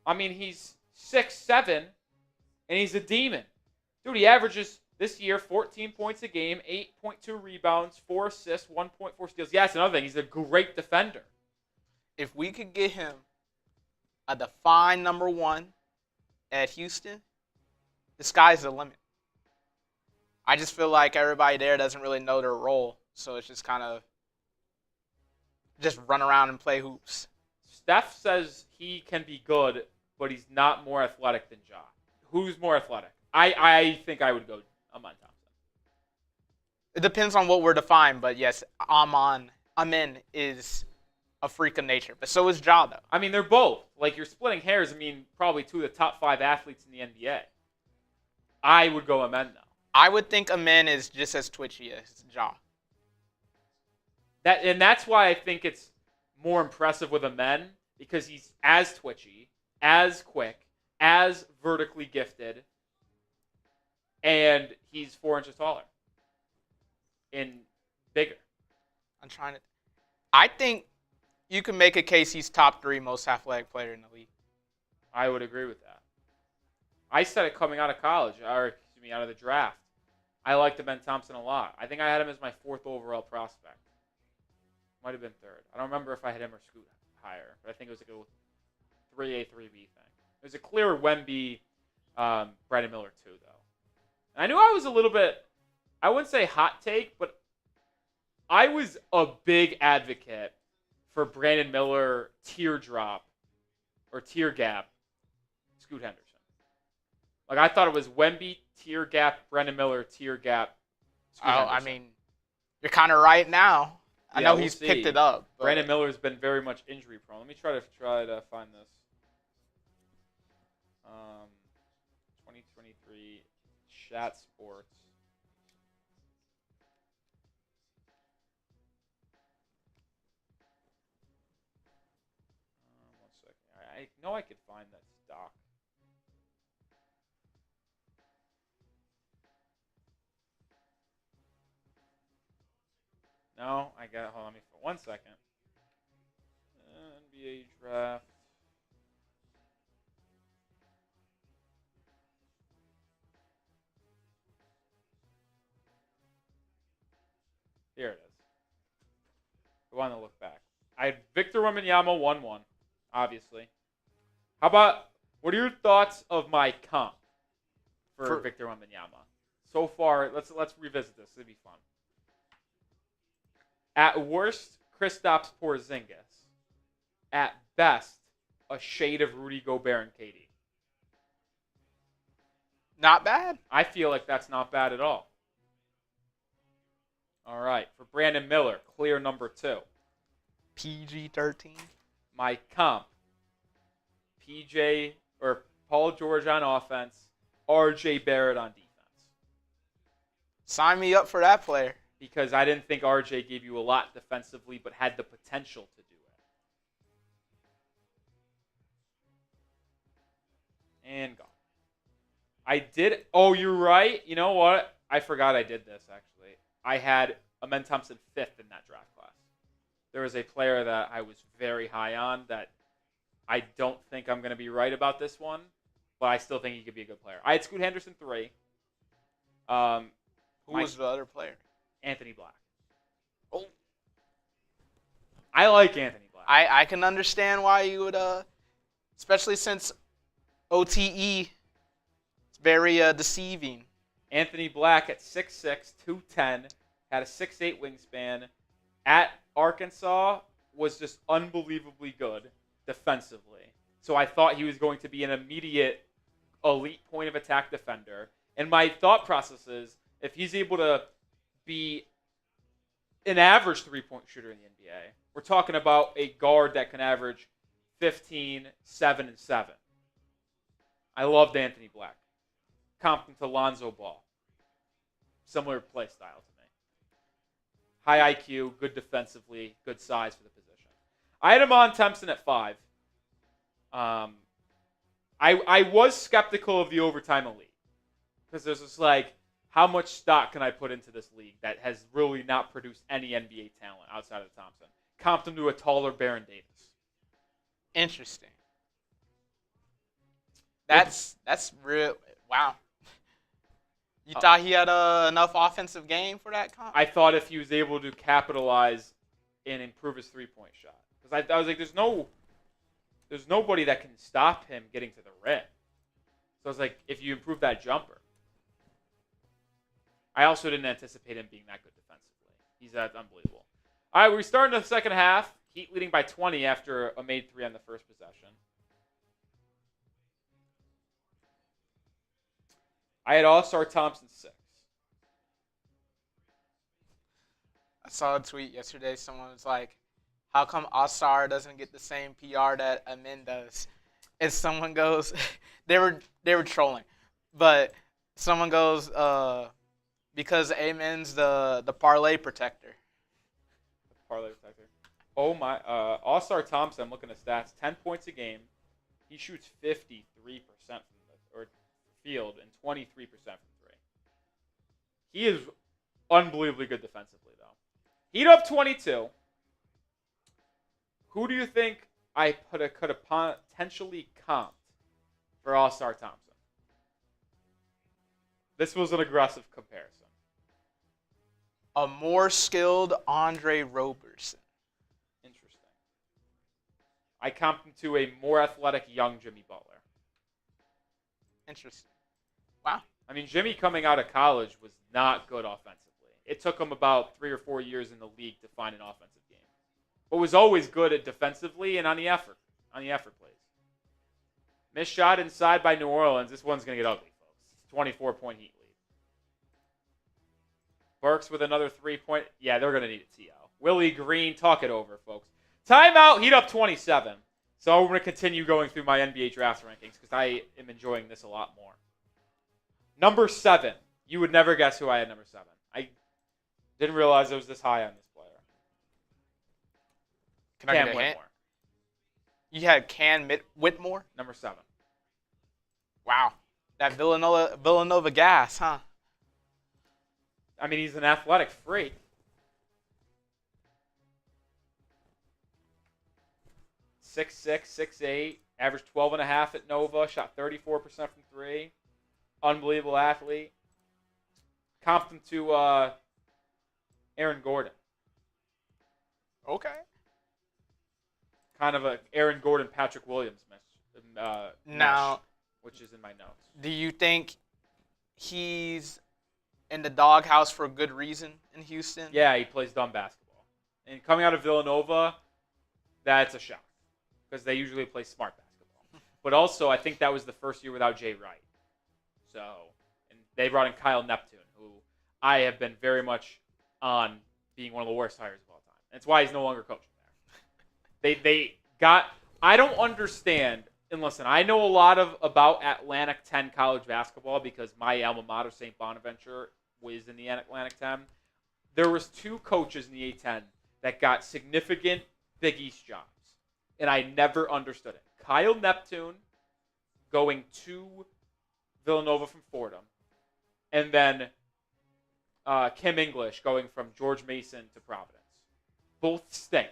I mean, he's 6'7", and he's a demon. Dude, he averages this year 14 points a game, 8.2 rebounds, 4 assists, 1.4 steals. Yeah, that's another thing. He's a great defender. If we could get him a defined number 1 at Houston, the sky's the limit. I just feel like everybody there doesn't really know their role, so it's just kind of just run around and play hoops. Steph says he can be good, but he's not more athletic than Ja. Who's more athletic? I think I would go Amen Thompson. It depends on what we're defined, but yes, Amen is a freak of nature. But so is Ja, though. I mean, they're both. Like, you're splitting hairs. I mean, probably 2 of the top 5 athletes in the NBA. I would go Amen, though. I would think Amen is just as twitchy as Ja. That's why I think it's more impressive with Amen, because he's as twitchy, as quick, as vertically gifted, and he's 4 inches taller and bigger. I think you can make a case he's top 3 most athletic player in the league. I would agree with that. I said it coming out of college, or excuse me, out of the draft. I liked Amen Thompson a lot. I think I had him as my 4th overall prospect. Might have been 3rd. I don't remember if I had him or Scoot higher, but I think it was like a 3A, 3B thing. It was a clear Wemby, Brandon Miller too, though. And I knew I was a little bit, I wouldn't say hot take, but I was a big advocate for Brandon Miller teardrop or tear gap Scoot Henderson. Like, I thought it was Wemby, tear gap, Brandon Miller, tear gap, Scoot Henderson. I mean, you're kind of right now. I know he's picked it up. But Brandon Miller's been very much injury prone. Let me try to find this. 2023 Chat Sports. One second. I know I could find that stock. No, I got it. Hold on me for 1 second. NBA draft. Here it is. I want to look back. I had Victor Wembanyama 1-1, obviously. How about, what are your thoughts of my comp for Victor Wembanyama? So far, let's revisit this. It'd be fun. At worst, Kristaps Porzingis. At best, a shade of Rudy Gobert and KD. Not bad. I feel like that's not bad at all. All right. For Brandon Miller, clear number 2. PG-13. My comp. PJ or Paul George on offense. RJ Barrett on defense. Sign me up for that player. Because I didn't think RJ gave you a lot defensively, but had the potential to do it. And gone. I did. Oh, you're right. You know what? I forgot I did this, actually. I had Amen Thompson 5th in that draft class. There was a player that I was very high on that I don't think I'm going to be right about this one, but I still think he could be a good player. I had Scoot Henderson 3. Who was the other player? Anthony Black. Oh. I like Anthony Black. I can understand why you would, especially since OTE is very deceiving. Anthony Black at 6'6", 210, had a 6'8" wingspan. At Arkansas, was just unbelievably good defensively. So I thought he was going to be an immediate elite point of attack defender. And my thought process is, if he's able to be an average three-point shooter in the NBA, we're talking about a guard that can average 15, 7, and 7. I loved Anthony Black. Comped him to Lonzo Ball. Similar play style to me. High IQ, good defensively, good size for the position. I had him on Thompson at 5. I was skeptical of the overtime elite. Because there's this how much stock can I put into this league that has really not produced any NBA talent outside of Thompson? Comped him to a taller Baron Davis. Interesting. That's real. Wow. You thought he had enough offensive game for that comp? I thought if he was able to capitalize and improve his three-point shot. Because I was like, there's nobody that can stop him getting to the rim. So I was like, if you improve that jumper. I also didn't anticipate him being that good defensively. He's unbelievable. All right, we start in the second half. Heat leading by 20 after a made 3 on the first possession. I had All-Star Thompson 6. I saw a tweet yesterday. Someone was like, how come All-Star doesn't get the same PR that Amen does? And someone goes, they were trolling. But someone goes, because Amen's the parlay protector. Parlay protector. Oh my! All-Star Thompson. I'm looking at stats. 10 points a game. He shoots 53% from the field and 23% from 3. He is unbelievably good defensively, though. Heat up 22. Who do you think I could have potentially comped for All-Star Thompson? This was an aggressive comparison. A more skilled Andre Roberson. Interesting. I comped him to a more athletic young Jimmy Butler. Interesting. Wow. I mean, Jimmy coming out of college was not good offensively. It took him about 3 or 4 years in the league to find an offensive game. But was always good at defensively and on the effort plays. Missed shot inside by New Orleans. This one's going to get ugly, folks. 24-point Heat lead. Burks with another 3-point. Yeah, they're going to need a TO. Willie Green, talk it over, folks. Timeout, Heat up 27. So we're going to continue going through my NBA draft rankings because I am enjoying this a lot more. Number 7. You would never guess who I had number 7. I didn't realize it was this high on this player. Can I Cam get a hint? Whitmore. You had Whitmore? Number 7. Wow. That Villanova gas, huh? I mean, he's an athletic freak. 6'6", 6'8", averaged 12.5 at Nova, shot 34% from 3. Unbelievable athlete. Comped him to Aaron Gordon. Okay. Kind of a Aaron Gordon, Patrick Williams mesh, which is in my notes. Do you think he's in the doghouse for a good reason in Houston? Yeah, he plays dumb basketball. And coming out of Villanova, that's a shock because they usually play smart basketball. But also, I think that was the first year without Jay Wright. So, and they brought in Kyle Neptune, who I have been very much on being one of the worst hires of all time. That's why he's no longer coaching there. They got. I don't understand. And listen, I know a lot about Atlantic 10 college basketball because my alma mater, St. Bonaventure, was in the Atlantic 10. There was 2 coaches in the A10 that got significant Big East jobs, and I never understood it. Kyle Neptune going to Villanova from Fordham, and then Kim English going from George Mason to Providence. Both stink.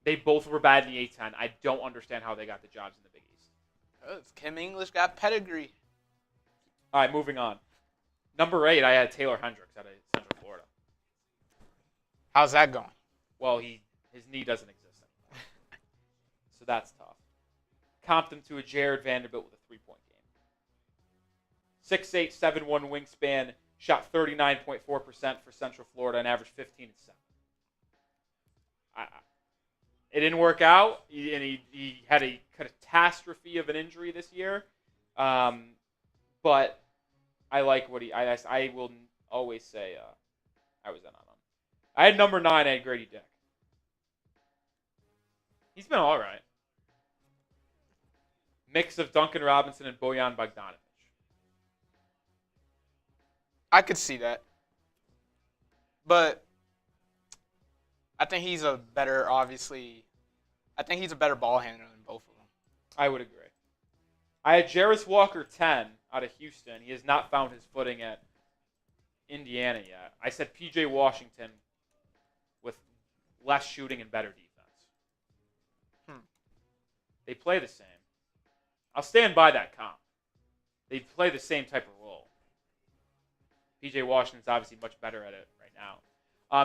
They both were bad in the A10. I don't understand how they got the jobs in the Big East. Kim English got pedigree. All right, moving on. Number 8, I had Taylor Hendricks out of Central Florida. How's that going? Well, his knee doesn't exist anymore. So that's tough. Comped him to a Jared Vanderbilt with a 3-point game. 6'8", 7'1" wingspan, shot 39.4% for Central Florida and averaged 15 and 7. It didn't work out, and he had a catastrophe of an injury this year. But I like what I will always say I was in on him. I had number 9, I had Grady Dick. He's been all right. Mix of Duncan Robinson and Bojan Bogdanovic. I could see that. But I think he's a better ball handler than both of them. I would agree. I had Jarris Walker 10 out of Houston. He has not found his footing at Indiana yet. I said P.J. Washington with less shooting and better defense. They play the same. I'll stand by that comp. They play the same type of role. P.J. Washington's obviously much better at it right now.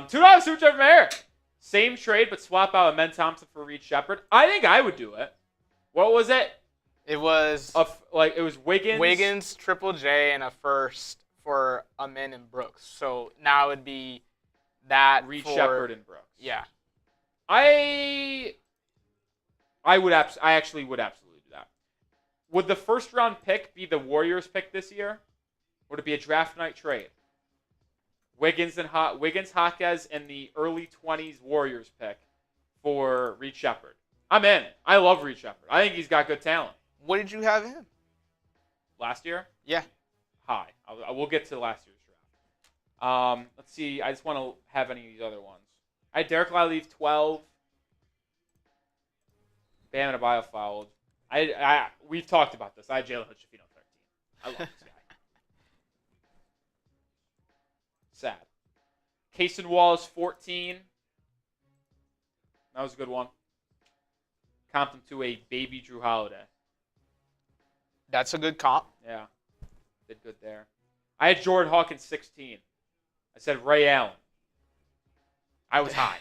$2 super chat from Eric. Same trade, but swap out Amen Thompson for Reed Shepherd. I think I would do it. What was it? It was Wiggins, Triple J, and a first for Amen and Brooks. So now it would be that Reed for Shepherd and Brooks. Yeah. I actually would absolutely do that. Would the first round pick be the Warriors pick this year? Would it be a draft night trade? Wiggins, Jaquez, and the early 20s Warriors pick for Reed Shepherd. I'm in. I love Reed Shepherd. I think he's got good talent. What did you have him? Last year? Yeah. High. We'll get to last year's draft. Let's see. I just want to have any of these other ones. I had Derek Lively 12. Bam Adebayo fouled. We've talked about this. I had Jalen Hood-Schifino 13. I love this guy. Sad. Cason Wallace 14. That was a good one. Comped him to a baby Drew Holiday. That's a good comp. Yeah. Did good there. I had Jordan Hawkins 16. I said Ray Allen. I was high.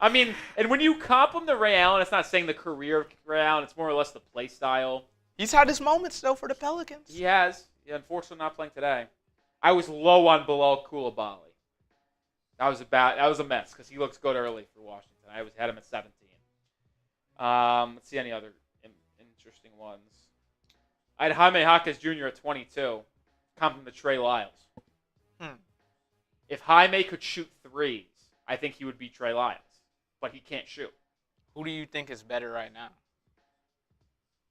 I mean, and when you comp him to Ray Allen, it's not saying the career of Ray Allen. It's more or less the play style. He's had his moments, though, for the Pelicans. He has. Unfortunately, not playing today. I was low on Bilal Coulibaly. That was a mess because he looks good early for Washington. I had him at 17. Let's see any other interesting ones. I had Jaime Jaquez Jr. at 22. Comped him to Trey Lyles. If Jaime could shoot threes, I think he would be Trey Lyles. But he can't shoot. Who do you think is better right now?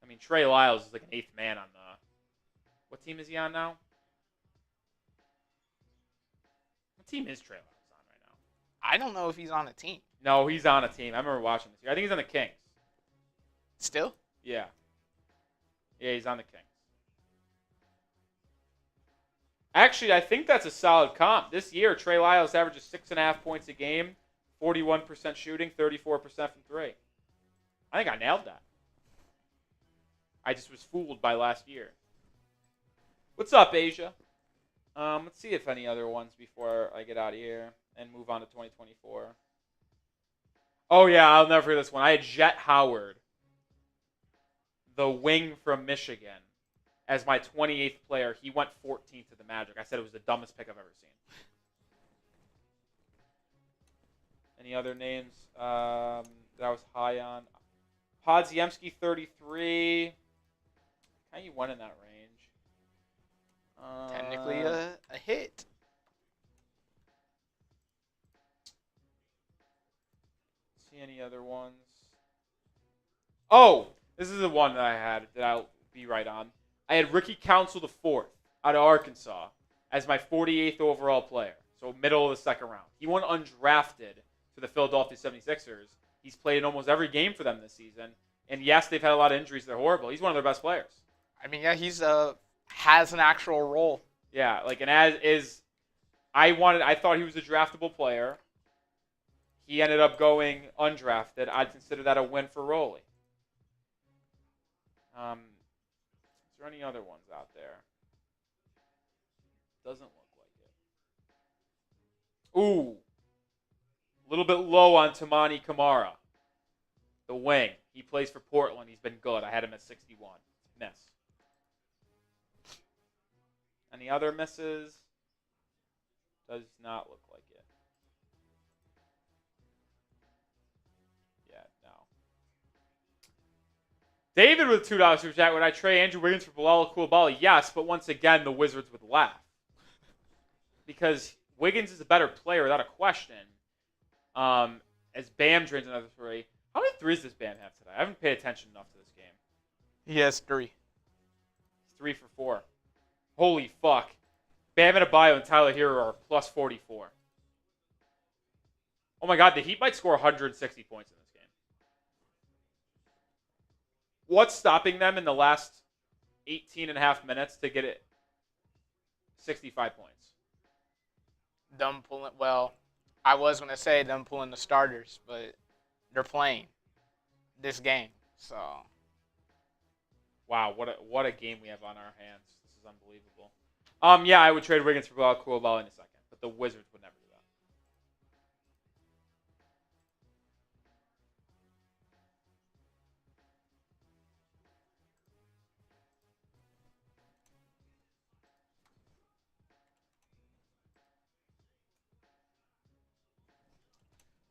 I mean, Trey Lyles is like an 8th man on the... What team is he on now? What team is Trey Lyles on right now? I don't know if he's on a team. No, he's on a team. I remember watching this year. I think he's on the Kings. Still? Yeah. Yeah, he's on the Kings. Actually, I think that's a solid comp. This year, Trey Lyles averages 6.5 points a game, 41% shooting, 34% from three. I think I nailed that. I just was fooled by last year. What's up, Asia? Let's see if any other ones before I get out of here and move on to 2024. Oh, yeah, I'll never forget this one. I had Jet Howard, the wing from Michigan, as my 28th player. He went 14th to the Magic. I said it was the dumbest pick I've ever seen. Any other names that I was high on? Podziemski, 33. How you went in that range? Technically a hit. See any other ones? Oh, this is the one that I had that I'll be right on. I had Ricky Council IV out of Arkansas as my 48th overall player. So middle of the second round. He went undrafted to the Philadelphia 76ers. He's played in almost every game for them this season. And yes, they've had a lot of injuries. They're horrible. He's one of their best players. I mean, yeah, he's has an actual role. Yeah, like and as is, I thought he was a draftable player. He ended up going undrafted. I'd consider that a win for Rolly. Is there any other ones out there? Doesn't look like it. Ooh, a little bit low on Tamani Kamara, the wing. He plays for Portland. He's been good. I had him at 61. Miss. Any other misses? Does not look like it. Yeah, no. David with $2 super chat. Would I trade Andrew Wiggins for Bilal Coulibaly? Yes, but once again, the Wizards would laugh. Because Wiggins is a better player without a question. As Bam drains another three. How many threes does Bam have today? I haven't paid attention enough to this game. He has 3. He's 3 for 4. Holy fuck. Bam Adebayo and Tyler Hero are plus 44. Oh my god, the Heat might score 160 points in this game. What's stopping them in the last 18 and a half minutes to get it 65 points? Them pulling, well, I was going to say them pulling the starters, but they're playing this game, so. Wow, what a game we have on our hands. This is unbelievable. Yeah, I would trade Wiggins for Bilal Coulibaly in a second, but the Wizards would never do that.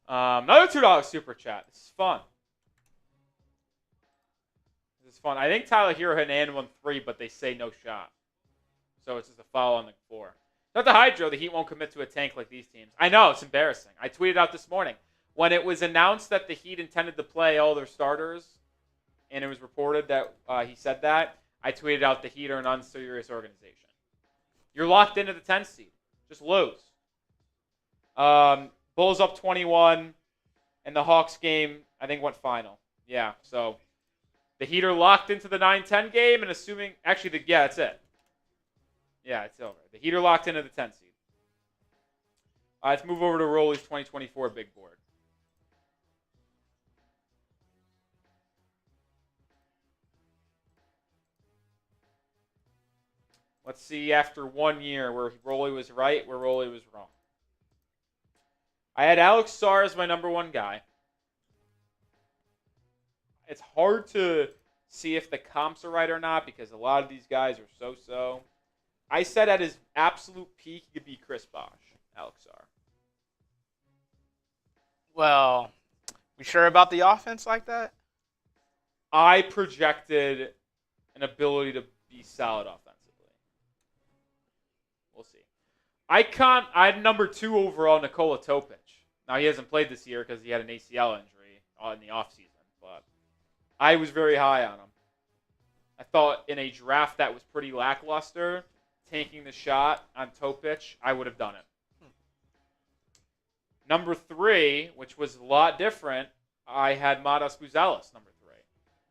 Another $2 super chat. This is fun. This is fun. I think Tyler Hero hit an and 1-3, but they say no shot. So it's just a foul on the floor. Not the Hydro. The Heat won't commit to a tank like these teams. I know. It's embarrassing. I tweeted out this morning. When it was announced that the Heat intended to play all their starters, and it was reported that he said that, I tweeted out the Heat are an unserious organization. You're locked into the 10th seed. Just lose. Bulls up 21, and the Hawks game, I think, went final. Yeah, so the Heat are locked into the 9-10 game, and assuming, actually, yeah, that's it. Yeah, it's over. The Heat are locked into the 10th seed. Let's move over to Rolly's 2024 big board. Let's see after 1 year where Rolly was right, where Rolly was wrong. I had Alex Sarr as my number 1 guy. It's hard to see if the comps are right or not because a lot of these guys are so-so. I said at his absolute peak, he could be Chris Bosh, Alex Sarr. Well, we sure about the offense like that? I projected an ability to be solid offensively. We'll see. I had number 2 overall, Nikola Topic. Now, he hasn't played this year because he had an ACL injury in the offseason, but I was very high on him. I thought in a draft that was pretty lackluster, taking the shot on Topic, I would have done it. Number 3, which was a lot different, I had Matas Buzelis, number 3.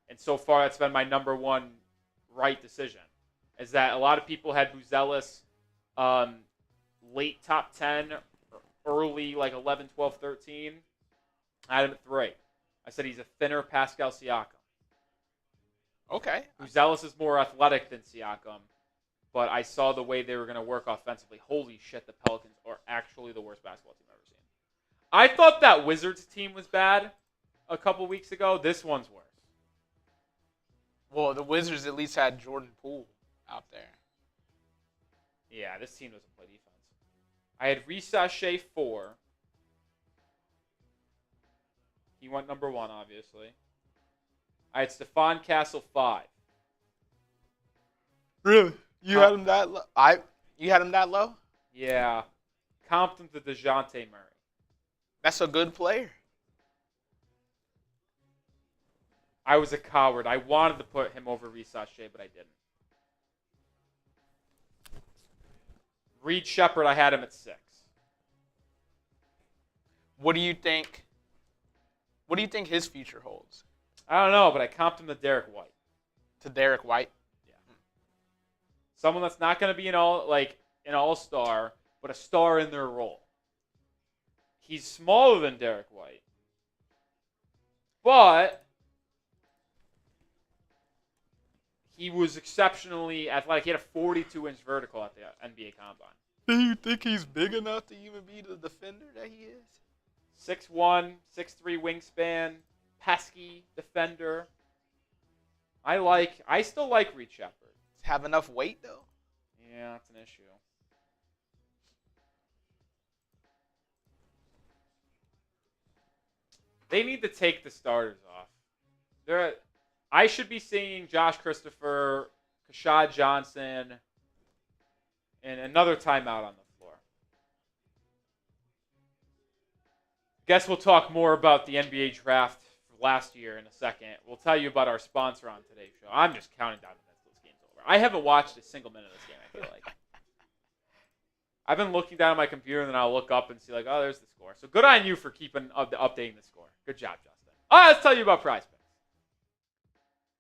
And so far, that's been my number 1 right decision. Is that a lot of people had Buzelis late top 10, early like 11, 12, 13. I had him at 3. I said he's a thinner Pascal Siakam. Okay. Buzelis is more athletic than Siakam, but I saw the way they were going to work offensively. Holy shit, the Pelicans are actually the worst basketball team I've ever seen. I thought that Wizards team was bad a couple weeks ago. This one's worse. Well, the Wizards at least had Jordan Poole out there. Yeah, this team doesn't play defense. I had Reece Shea 4. He went number 1, obviously. I had Stephon Castle 5. Really? You had him that low? You had him that low? Yeah. Comped him to DeJounte Murray. That's a good player. I was a coward. I wanted to put him over Reece Shea, but I didn't. Reed Shepherd, I had him at 6. What do you think? What do you think his future holds? I don't know, but I comped him to Derek White. To Derek White? Yeah. Someone that's not going to be an all-star, but a star in their role. He's smaller than Derek White. But he was exceptionally athletic. He had a 42-inch vertical at the NBA Combine. Do you think he's big enough to even be the defender that he is? 6'1", 6'3" wingspan, pesky defender. I still like Reed Shepherd. Have enough weight, though? Yeah, that's an issue. They need to take the starters off. I should be seeing Josh Christopher, Kashad Johnson, and another timeout on the floor. Guess we'll talk more about the NBA draft last year in a second. We'll tell you about our sponsor on today's show. I'm just counting down the minutes till this game's over. I haven't watched a single minute of this game, I feel like. I've been looking down at my computer, and then I'll look up and see, like, oh, there's the score. So good on you for keeping updating the score. Good job, Justin. All right, let's tell you about Prize Picks.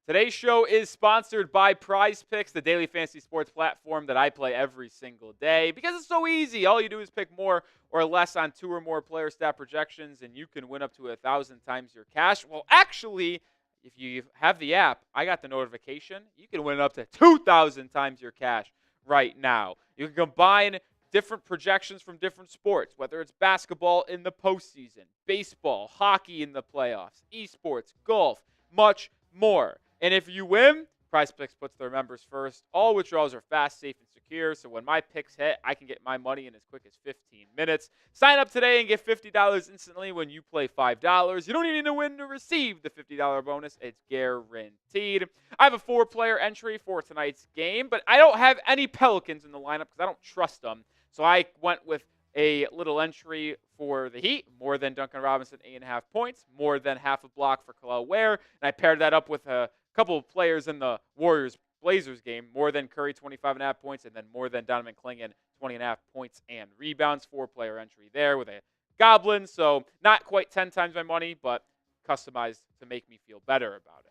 Today's show is sponsored by Prize Picks, the daily fantasy sports platform that I play every single day because it's so easy. All you do is pick more or less on 2 or more player stat projections, and you can win up to 1,000 times your cash. Well, actually, if you have the app, I got the notification. You can win up to 2,000 times your cash right now. You can combine different projections from different sports, whether it's basketball in the postseason, baseball, hockey in the playoffs, esports, golf, much more. And if you win, Prize Picks puts their members first. All withdrawals are fast, safe, and secure, so when my picks hit, I can get my money in as quick as 15 minutes. Sign up today and get $50 instantly when you play $5. You don't even need to win to receive the $50 bonus. It's guaranteed. I have a 4-player entry for tonight's game, but I don't have any Pelicans in the lineup because I don't trust them. So I went with a little entry for the Heat, more than Duncan Robinson, 8.5 points, more than half a block for Kel'el Ware, and I paired that up with a couple of players in the Warriors-Blazers game, more than Curry, 25.5 points, and then more than Donovan Clingan, 20.5 points and rebounds. 4-player entry there with a Goblin, so not quite 10 times my money, but customized to make me feel better about it.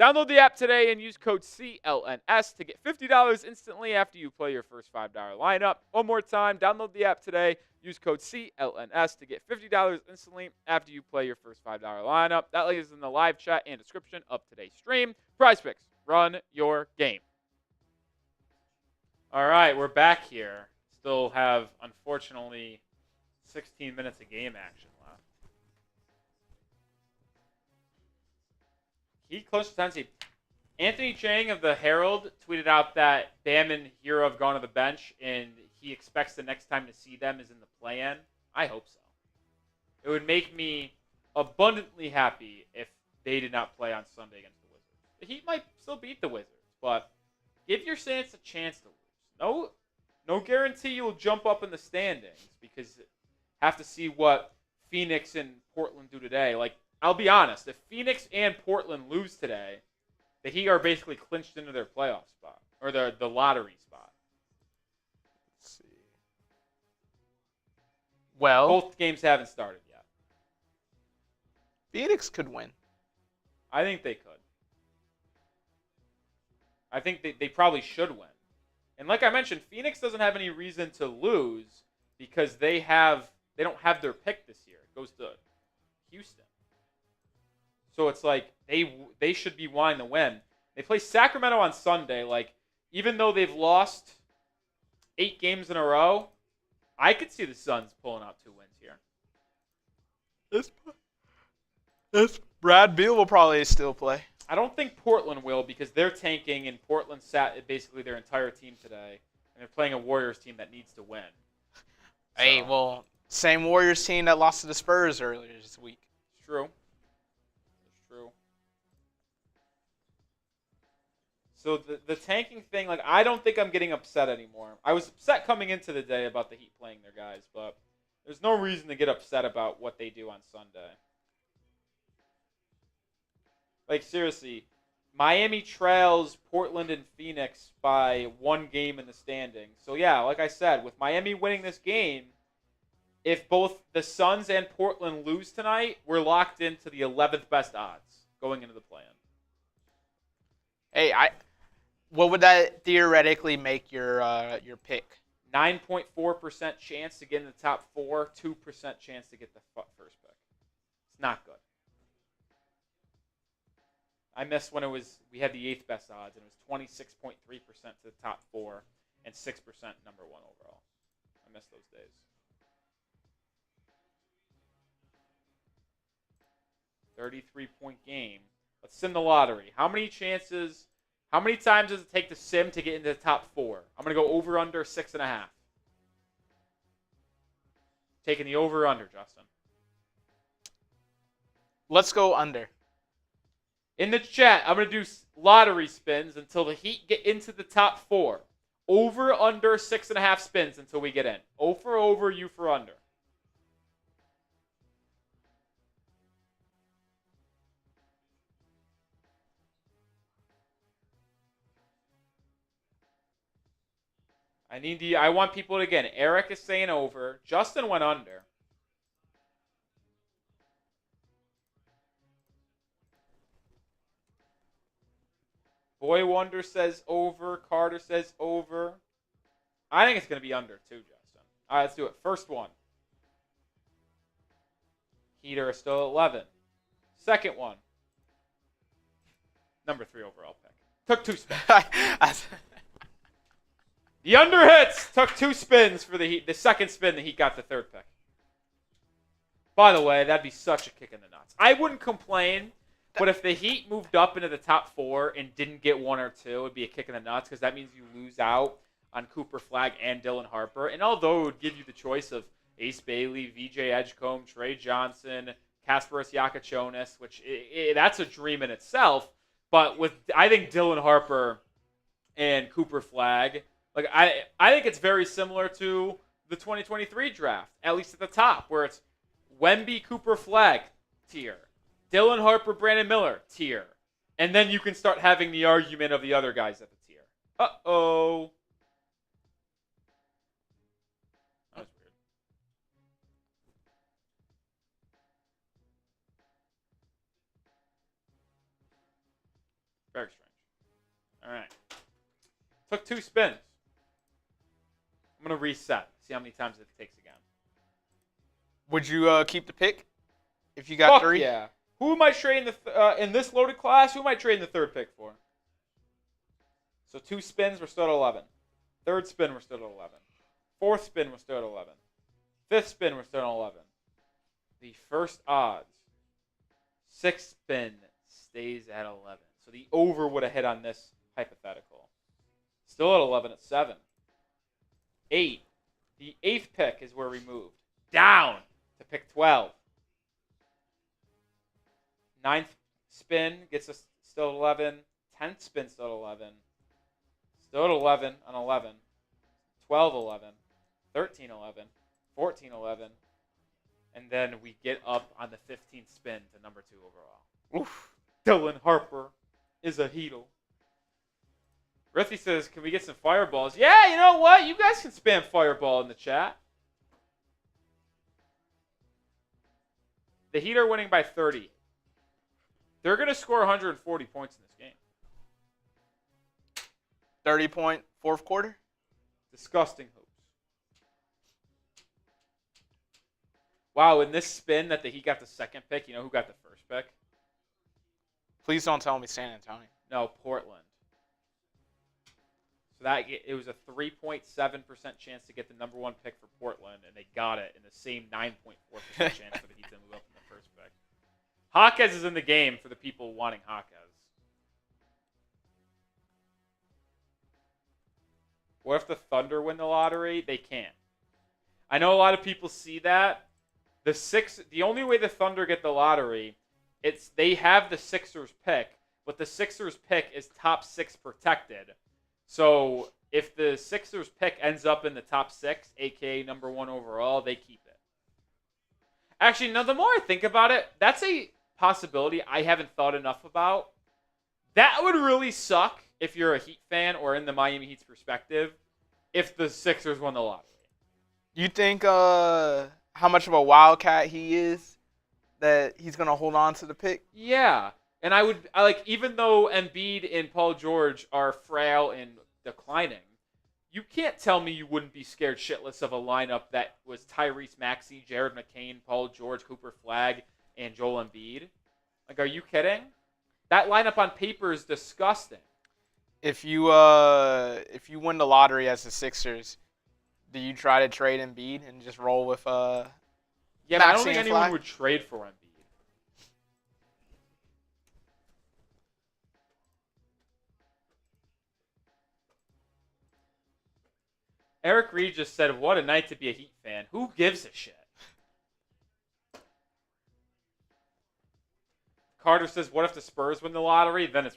Download the app today and use code CLNS to get $50 instantly after you play your first $5 lineup. One more time, download the app today. Use code CLNS to get $50 instantly after you play your first $5 lineup. That link is in the live chat and description of today's stream. Prize Picks, run your game. All right, we're back here. Still have, unfortunately, 16 minutes of game action left. Heat close to 10 seed. Anthony Chang of the Herald tweeted out that Bam and Hero have gone to the bench, and he expects the next time to see them is in the play-in. I hope so. It would make me abundantly happy if they did not play on Sunday against the Wizards. The Heat might still beat the Wizards, but give your Saints a chance to lose. No guarantee you'll jump up in the standings because have to see what Phoenix and Portland do today. Like, I'll be honest, if Phoenix and Portland lose today, the Heat are basically clinched into their playoff spot or the lottery spot. Let's see. Well, Both games haven't started yet. Phoenix could win. I think they could. I think they probably should win. And like I mentioned, Phoenix doesn't have any reason to lose because they don't have their pick this year. It goes to Houston. So it's like they should be wanting to win. They play Sacramento on Sunday. Like, even though they've lost 8 games in a row, I could see the Suns pulling out 2 wins here. This Brad Beal will probably still play. I don't think Portland will because they're tanking, and Portland sat basically their entire team today, and they're playing a Warriors team that needs to win. Hey, well, same Warriors team that lost to the Spurs earlier this week. It's true. It's true. So the tanking thing, like, I don't think I'm getting upset anymore. I was upset coming into the day about the Heat playing their guys, but there's no reason to get upset about what they do on Sunday. Like, seriously, Miami trails Portland and Phoenix by 1 game in the standings. So, yeah, like I said, with Miami winning this game, if both the Suns and Portland lose tonight, we're locked into the 11th best odds going into the play-in. Hey, what would that theoretically make your pick? 9.4% chance to get in the top 4, 2% chance to get the first pick. It's not good. I missed when we had the 8th best odds, and it was 26.3% to the top 4 and 6% number 1 overall. I missed those days. $33-point game. Let's sim the lottery. How many times does it take to sim to get into the top 4? I'm going to go over under 6.5. Taking the over under, Justin. Let's go under. In the chat, I'm going to do lottery spins until the Heat get into the top 4. Over, under, 6.5 spins until we get in. O for over, U for under. I want people to, again, Erik is saying over. Justin went under. Boy Wonder says over. Carter says over. I think it's going to be under too, Justin. All right, let's do it. First one. Heater is still at 11. Second one. Number 3 overall pick. Took 2 spins. The under hits. Took 2 spins for the Heat. The second spin, the Heat got the 3rd pick. By the way, that'd be such a kick in the nuts. I wouldn't complain. But if the Heat moved up into the top 4 and didn't get 1 or 2, it would be a kick in the nuts because that means you lose out on Cooper Flagg and Dylan Harper. And although it would give you the choice of Ace Bailey, VJ Edgecombe, Trey Johnson, Kasparas Yakachonis, which that's a dream in itself. But with I think Dylan Harper and Cooper Flagg, like I think it's very similar to the 2023 draft, at least at the top, where it's Wemby, Cooper Flagg tier. Dylan Harper, Brandon Miller, tier. And then you can start having the argument of the other guys at the tier. Uh-oh. That was weird. Very strange. All right. Took 2 spins. I'm going to reset. See how many times it takes again. Would you keep the pick if you got 3? Yeah. Who am I trading in this loaded class? Who am I trading the 3rd pick for? So 2 spins, we're still at 11. 3rd spin, we're still at 11. 4th spin, we're still at 11. 5th spin, we're still at 11. The first odds, 6th spin stays at 11. So the over would have hit on this hypothetical. Still at 11 at 7. 8. The 8th pick is where we moved. Down to pick 12. 9th spin gets us still at 11. 10th spin still at 11. Still at 11 on 11. 12, 11. 13, 11. 14, 11. And then we get up on the 15th spin to number 2 overall. Oof. Dylan Harper is a heedle. Riffy says, can we get some fireballs? Yeah, you know what? You guys can spam fireball in the chat. The Heat are winning by 30. They're going to score 140 points in this game. 30-point fourth quarter? Disgusting hoops. Wow, in this spin that the Heat got the second pick, you know who got the first pick? Please don't tell me San Antonio. No, Portland. So it was a 3.7% chance to get the number 1 pick for Portland, and they got it in the same 9.4% chance for the Heat to move up in the first pick. Jaquez is in the game for the people wanting Jaquez. What if the Thunder win the lottery? They can't. I know a lot of people see that. The only way the Thunder get the lottery, they have the Sixers pick, but the Sixers pick is top 6 protected. So if the Sixers pick ends up in the top 6, aka number 1 overall, they keep it. Actually, no, the more I think about it, that's a possibility I haven't thought enough about. That would really suck if you're a Heat fan or in the Miami Heat's perspective if the Sixers won the lottery. You think how much of a wildcat he is that he's going to hold on to the pick? Yeah. And I like, even though Embiid and Paul George are frail and declining, you can't tell me you wouldn't be scared shitless of a lineup that was Tyrese Maxey, Jared McCain, Paul George, Cooper Flagg, and Joel Embiid. Like, are you kidding? That lineup on paper is disgusting. If you win the lottery as the Sixers, do you try to trade Embiid and just roll with Yeah, but Maxey I don't think and anyone Flagg? would trade for Embiid. Eric Reed just said, what a night to be a Heat fan. Who gives a shit? Carter says, what if the Spurs win the lottery? Then it's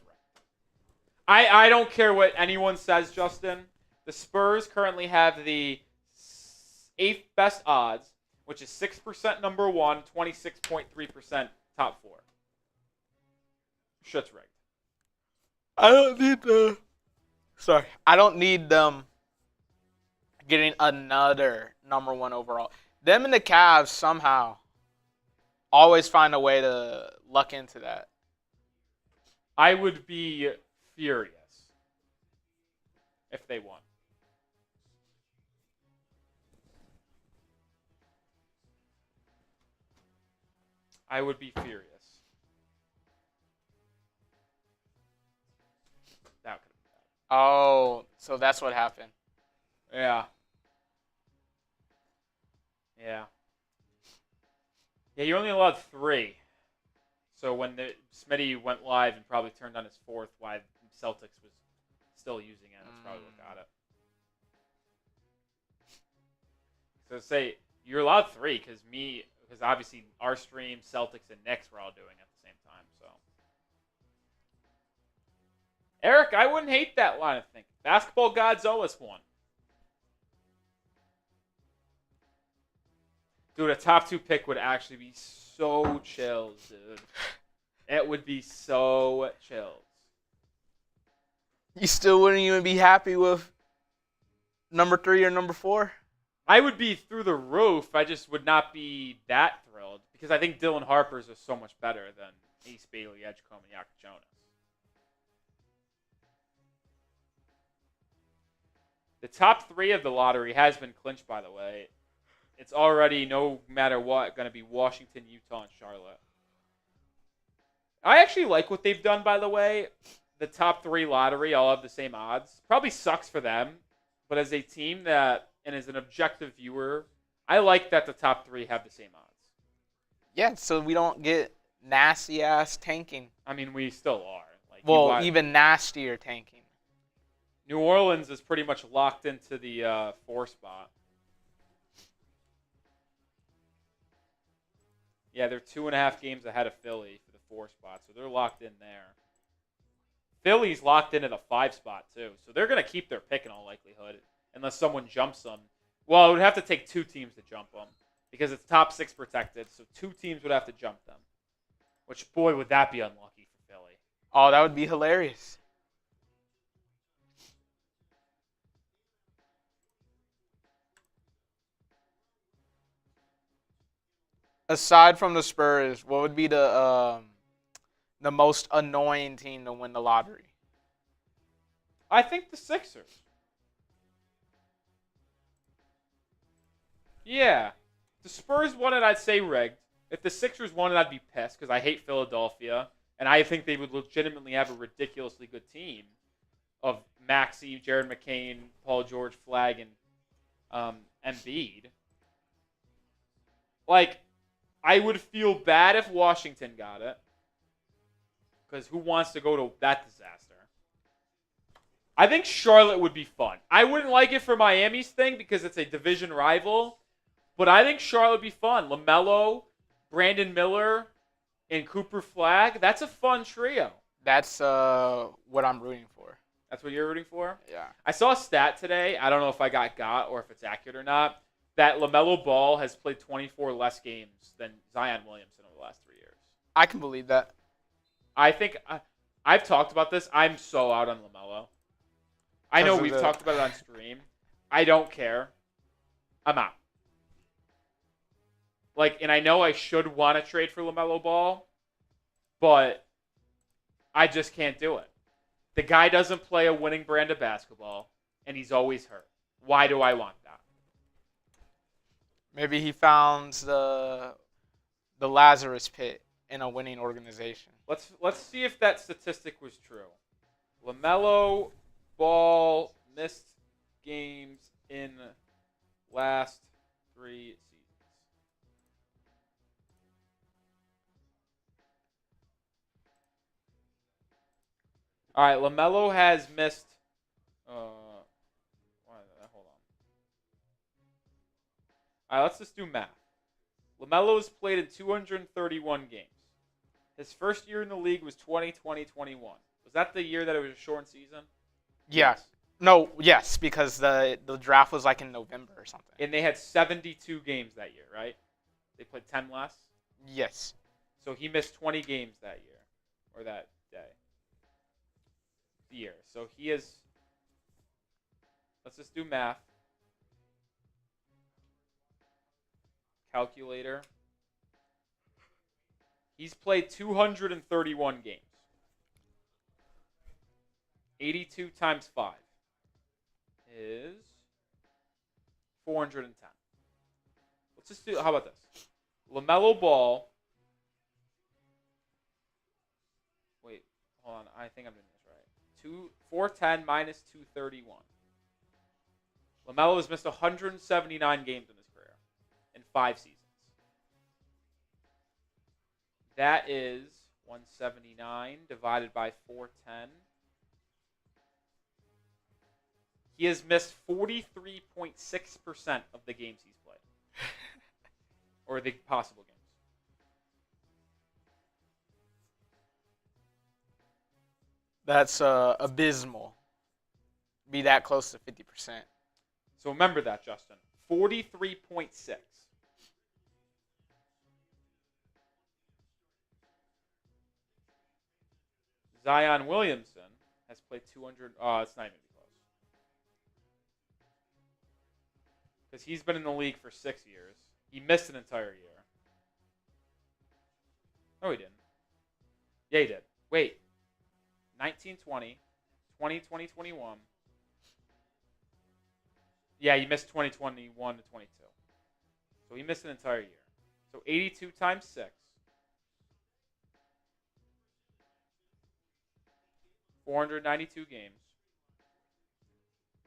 right. I don't care what anyone says, Justin. The Spurs currently have the 8th best odds, which is 6% number 1, 26.3% top 4. Shit's rigged. I don't need them getting another number 1 overall. Them and the Cavs somehow always find a way to luck into that. I would be furious if they won. I would be furious. That could have been bad. Oh, so that's what happened. Yeah. Yeah. Yeah, you're only allowed 3. So when the Smitty went live and probably turned on his 4th, why Celtics was still using it, that's probably what got it. So say you're allowed 3 because obviously our stream, Celtics, and Knicks were all doing it at the same time. So Eric, I wouldn't hate that line of thinking. Basketball gods owe us one. Dude, a top 2 pick would actually be so chills, dude. It would be so chills. You still wouldn't even be happy with number 3 or number 4? I would be through the roof. I just would not be that thrilled because I think Dylan Harper's is so much better than Ace Bailey, Edgecombe, and Jakob Jonas. The top 3 of the lottery has been clinched, by the way. It's already, no matter what, going to be Washington, Utah, and Charlotte. I actually like what they've done, by the way. The top 3 lottery all have the same odds. Probably sucks for them, but as a team that, and as an objective viewer, I like that the top 3 have the same odds. Yeah, so we don't get nasty-ass tanking. I mean, we still are. Like, well, even nastier tanking. New Orleans is pretty much locked into the 4 spot. Yeah, they're 2.5 games ahead of Philly for the 4 spot, so they're locked in there. Philly's locked into the 5 spot, too, so they're going to keep their pick in all likelihood, unless someone jumps them. Well, it would have to take 2 teams to jump them, because it's top 6 protected, so 2 teams would have to jump them. Which, boy, would that be unlucky for Philly. Oh, that would be hilarious. Aside from the Spurs, what would be the most annoying team to win the lottery? I think the Sixers. Yeah. The Spurs won it, I'd say rigged. If the Sixers won it, I'd be pissed because I hate Philadelphia. And I think they would legitimately have a ridiculously good team of Maxey, Jared McCain, Paul George, Flagg, and Embiid. Like, I would feel bad if Washington got it. Because who wants to go to that disaster? I think Charlotte would be fun. I wouldn't like it for Miami's thing because it's a division rival. But I think Charlotte would be fun. LaMelo, Brandon Miller, and Cooper Flagg. That's a fun trio. That's what I'm rooting for. That's what you're rooting for? Yeah. I saw a stat today. I don't know if I got or if it's accurate or not. That LaMelo Ball has played 24 less games than Zion Williamson over the last 3 years. I can believe that. I think I've talked about this. I'm so out on LaMelo. I know we've talked about it on stream. I don't care. I'm out. And I know I should want to trade for LaMelo Ball, but I just can't do it. The guy doesn't play a winning brand of basketball, and he's always hurt. Why do I want that? Maybe he found the Lazarus pit in a winning organization. Let's see if that statistic was true. LaMelo Ball missed games in last 3 seasons. All right, LaMelo has missed. Hold on. All right, let's just do math. LaMelo has played in 231 games. His first year in the league was 2020-21. Was that the year that it was a shortened season? Yeah. Yes. No, yes, because the draft was like in November or something. And they had 72 games that year, right? They played 10 less? Yes. So he missed 20 games that year, or that day. Year. So he is, let's just do math. Calculator. He's played 231 games. 82 times 5 is 410. Let's just do, how about this? LaMelo Ball. Wait, hold on. I think I'm doing this right. 410 minus 231. LaMelo has missed 179 games in his career in 5 seasons. That is 179 divided by 410. He has missed 43.6% of the games he's played. Or the possible games. That's abysmal. Be that close to 50%. So remember that, Justin. 43.6. Zion Williamson has played 200. Oh, it's not even close. Because he's been in the league for 6 years. He missed an entire year. No, he didn't. Yeah, he did. Wait. 1920, 2020, 21. Yeah, he missed 2021 to 22. So he missed an entire year. So 82 times 6. 492 games.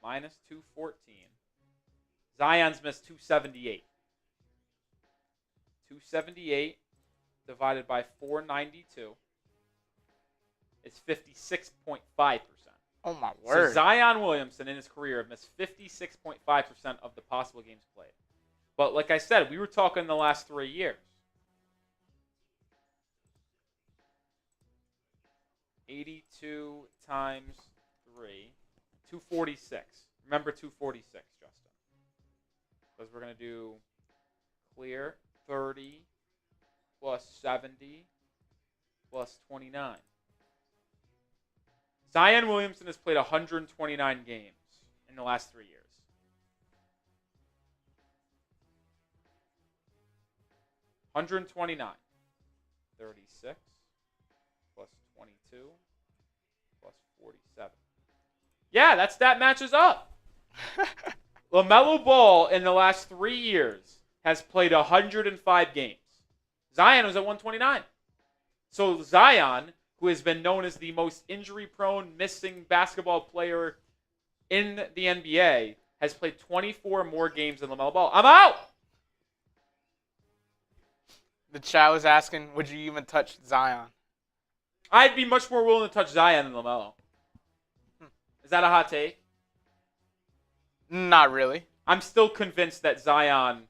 Minus 214. Zion's missed 278. 278 divided by 492 is 56.5%. Oh, my word. So Zion Williamson in his career missed 56.5% of the possible games played. But like I said, we were talking the last 3 years. 82 times 3, 246. Remember 246, Justin. Because we're going to do clear 30 plus 70 plus 29. Zion Williamson has played 129 games in the last 3 years. 129. 36 plus 22 plus 47. Yeah, that matches up. LaMelo Ball in the last 3 years has played 105 games. Zion was at 129. So Zion, who has been known as the most injury-prone, missing basketball player in the NBA, has played 24 more games than LaMelo Ball. I'm out! The chat was asking, would you even touch Zion? I'd be much more willing to touch Zion than LaMelo. Is that a hot take? Not really. I'm still convinced that Zion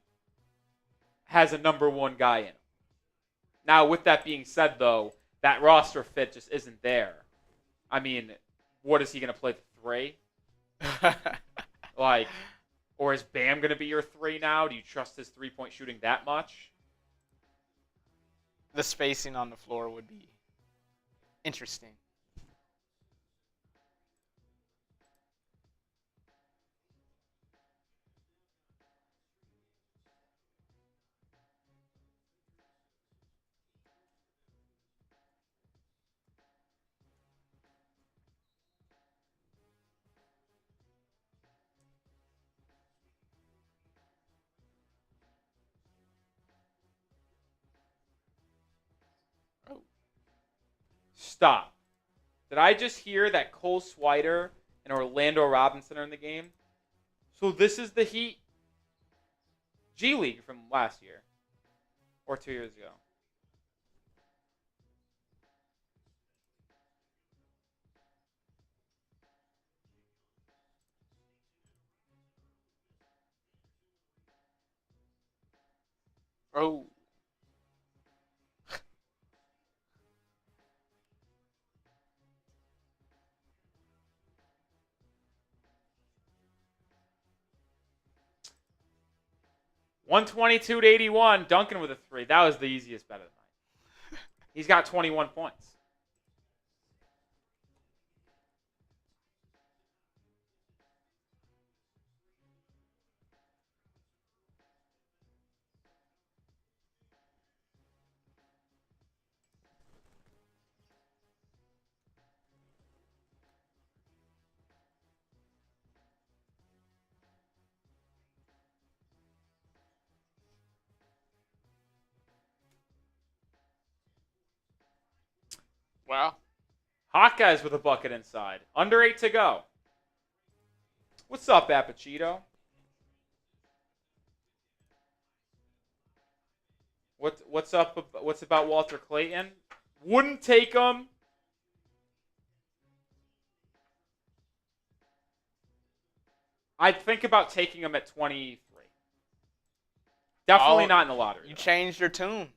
has a number one guy in him. Now, with that being said, though, that roster fit just isn't there. I mean, what is he going to play, the 3? Or is Bam going to be your 3 now? Do you trust his three-point shooting that much? The spacing on the floor would be interesting. Stop. Did I just hear that Cole Swider and Orlando Robinson are in the game? So this is the Heat G League from last year. Or 2 years ago. Oh. $122-81. Duncan with a 3. That was the easiest bet of the night. He's got 21 points. Wow. Hawkeyes with a bucket inside. Under 8 to go. What's up, Apachito? What's up? What's about Walter Clayton? Wouldn't take him. I'd think about taking him at 23. Definitely not in the lottery. You changed your tune.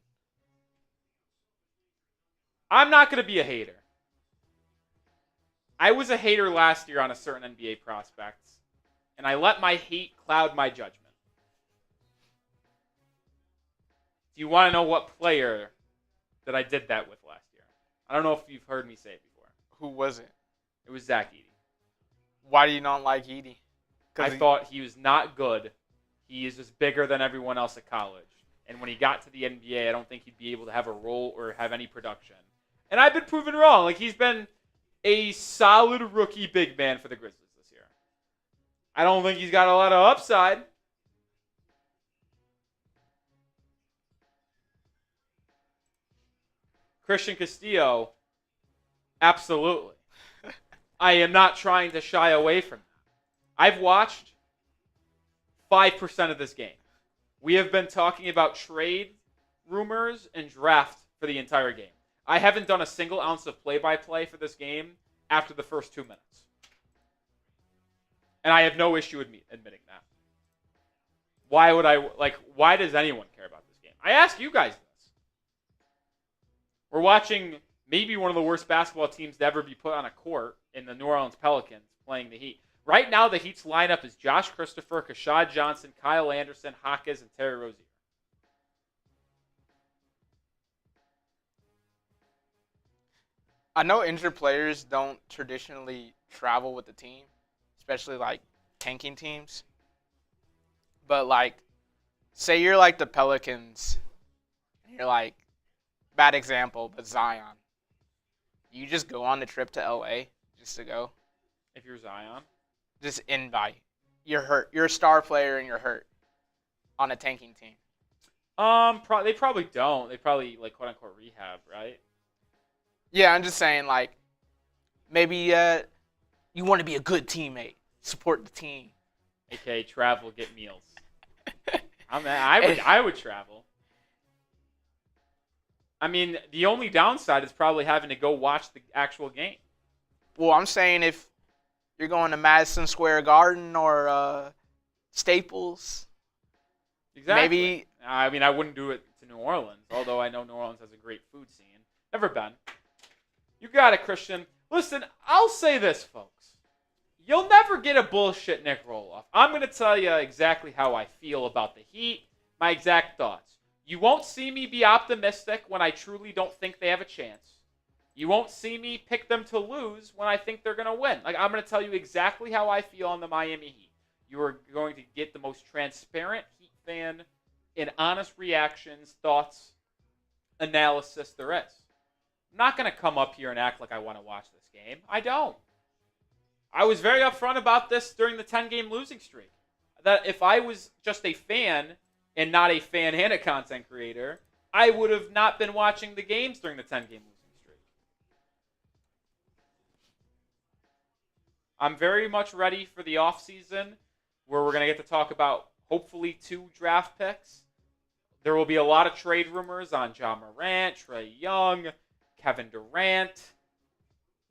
I'm not going to be a hater. I was a hater last year on a certain NBA prospect, and I let my hate cloud my judgment. Do you want to know what player that I did that with last year? I don't know if you've heard me say it before. Who was it? It was Zach Edey. Why do you not like Edey? I thought he was not good. He is just bigger than everyone else at college. And when he got to the NBA, I don't think he'd be able to have a role or have any production. And I've been proven wrong. Like, he's been a solid rookie big man for the Grizzlies this year. I don't think he's got a lot of upside. Christian Castillo, absolutely. I am not trying to shy away from that. I've watched 5% of this game. We have been talking about trade rumors and draft for the entire game. I haven't done a single ounce of play-by-play for this game after the first 2 minutes. And I have no issue admitting that. Why does anyone care about this game? I ask you guys this. We're watching maybe one of the worst basketball teams to ever be put on a court in the New Orleans Pelicans playing the Heat. Right now, the Heat's lineup is Josh Christopher, Kashad Johnson, Kyle Anderson, Hawkes, and Terry Rozier. I know injured players don't traditionally travel with the team, especially like tanking teams. But like, say you're like the Pelicans You're like, bad example, but Zion. You just go on the trip to LA just to go. If you're Zion. Just invite. You're hurt. You're a star player and you're hurt on a tanking team. They probably don't. They probably like quote unquote rehab, right? Yeah, I'm just saying like maybe you want to be a good teammate, support the team. AKA travel, get meals. I would travel. I mean, the only downside is probably having to go watch the actual game. Well, I'm saying if you're going to Madison Square Garden or Staples, Exactly. maybe. I mean, I wouldn't do it to New Orleans, although I know New Orleans has a great food scene. Never been. You got it, Christian. Listen, I'll say this, folks. You'll never get a bullshit Nic Rohloff. I'm going to tell you exactly how I feel about the Heat, my exact thoughts. You won't see me be optimistic when I truly don't think they have a chance. You won't see me pick them to lose when I think they're going to win. Like, I'm going to tell you exactly how I feel on the Miami Heat. You are going to get the most transparent Heat fan and honest reactions, thoughts, analysis there is. I'm not going to come up here and act like I want to watch this game. I don't. I was very upfront about this during the 10-game losing streak. That if I was just a fan and not a fan and a content creator, I would have not been watching the games during the 10-game losing streak. I'm very much ready for the offseason where we're going to get to talk about hopefully 2 draft picks. There will be a lot of trade rumors on Ja Morant, Trae Young, Kevin Durant.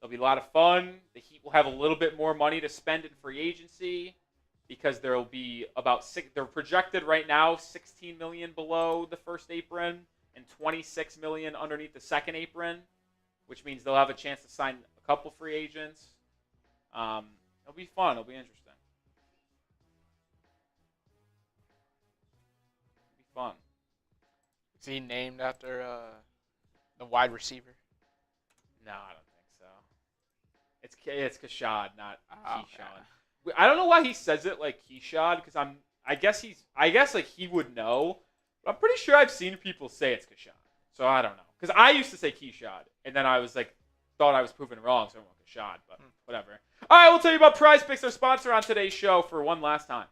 It'll be a lot of fun. The Heat will have a little bit more money to spend in free agency because there will be about they're projected right now $16 million below the first apron and $26 million underneath the second apron, which means they'll have a chance to sign a couple free agents. It'll be fun. It'll be interesting. It'll be fun. Is he named after the wide receiver? No, I don't think so. It's Kashad, not Keyshawn. Okay. I don't know why he says it like Keshad, because I guess like he would know, but I'm pretty sure I've seen people say it's Keshad. So I don't know. Because I used to say Keshad, and then I was like, thought I was proven wrong, so I went Kashad, but whatever. All right, we'll tell you about Prize Picks, our sponsor on today's show, for one last time.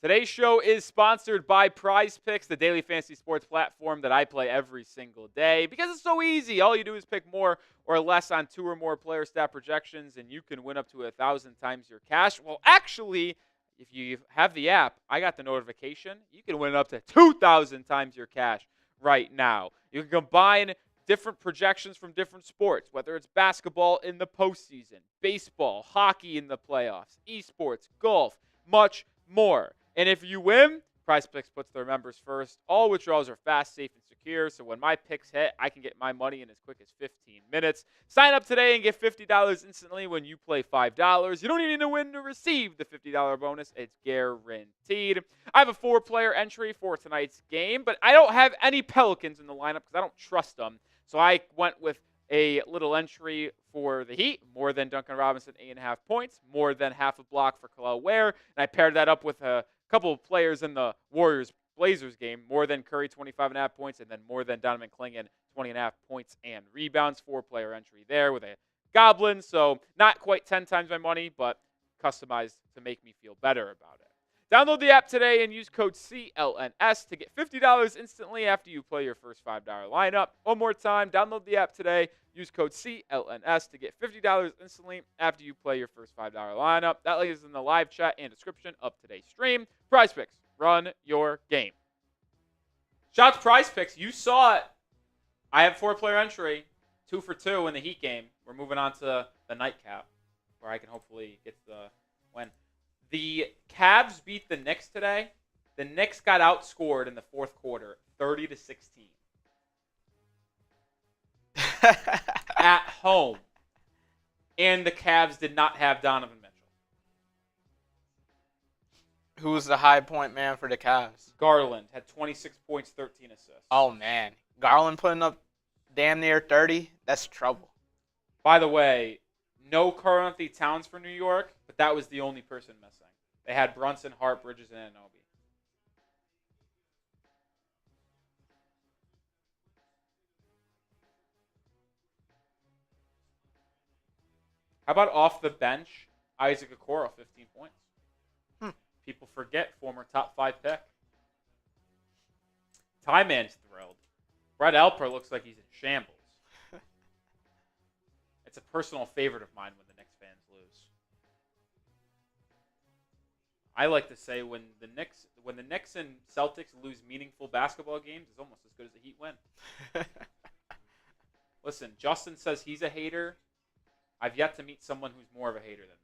Today's show is sponsored by Prize Picks, the daily fantasy sports platform that I play every single day because it's so easy. All you do is pick more or less on 2 or more player stat projections, and you can win up to 1,000 times your cash. Well, actually, if you have the app, I got the notification. You can win up to 2,000 times your cash right now. You can combine different projections from different sports, whether it's basketball in the postseason, baseball, hockey in the playoffs, esports, golf, much more. And if you win, PrizePicks puts their members first. All withdrawals are fast, safe, and secure. So when my picks hit, I can get my money in as quick as 15 minutes. Sign up today and get $50 instantly when you play $5. You don't even need to win to receive the $50 bonus. It's guaranteed. I have a 4-player entry for tonight's game, but I don't have any Pelicans in the lineup because I don't trust them. So I went with a little entry for the Heat, more than Duncan Robinson, 8.5 points, more than half a block for Kel'el Ware, and I paired that up with a couple of players in the Warriors-Blazers game, more than Curry, 25.5 points, and then more than Donovan Clingan, 20.5 points and rebounds. 4-player entry there with a Goblin, so not quite 10 times my money, but customized to make me feel better about it. Download the app today and use code CLNS to get $50 instantly after you play your first $5 lineup. One more time, download the app today. Use code CLNS to get $50 instantly after you play your first $5 lineup. That link is in the live chat and description of today's stream. Prize Picks, run your game. Shout out to Prize Picks. You saw it. I have 4-player entry, 2 for 2 in the Heat game. We're moving on to the nightcap, where I can hopefully get the win. The Cavs beat the Knicks today. The Knicks got outscored in the fourth quarter, 30-16. At home. And the Cavs did not have Donovan Mitchell. Who's the high point man for the Cavs? Garland had 26 points, 13 assists. Oh, man. Garland putting up damn near 30? That's trouble. By the way, no Karl-Anthony Towns for New York, but that was the only person missing. They had Brunson, Hart, Bridges, and Anunoby. How about off the bench, Isaac Okoro, 15 points. People forget former top 5 pick. Ty Man's thrilled. Brett Elper looks like he's in shambles. It's a personal favorite of mine when the Knicks fans lose. I like to say when the Knicks and Celtics lose meaningful basketball games, it's almost as good as the Heat win. Listen, Justin says he's a hater. I've yet to meet someone who's more of a hater than me.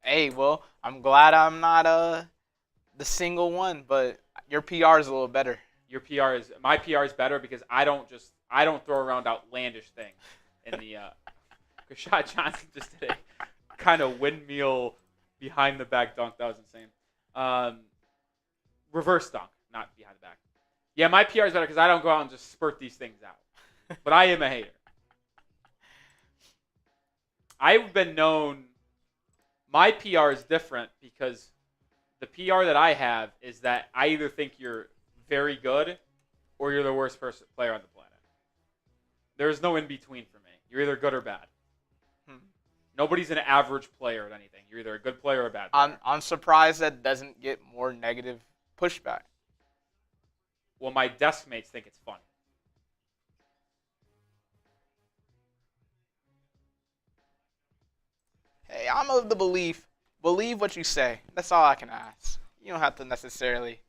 Hey, well, I'm glad I'm not the single one, but your PR is a little better. My PR is better because I don't throw around outlandish things. In the Rashad Johnson just did a kind of windmill behind the back dunk. That was insane. Reverse dunk, not behind the back. Yeah, my PR is better because I don't go out and just spurt these things out. But I am a hater. I've been known. My PR is different because the PR that I have is that I either think you're very good or you're the worst player on the planet. There's no in between for me. You're either good or bad. Nobody's an average player at anything. You're either a good player or a bad player. I'm surprised that doesn't get more negative pushback. Well, my desk mates think it's funny. Hey, I'm of the believe what you say. That's all I can ask. You don't have to necessarily.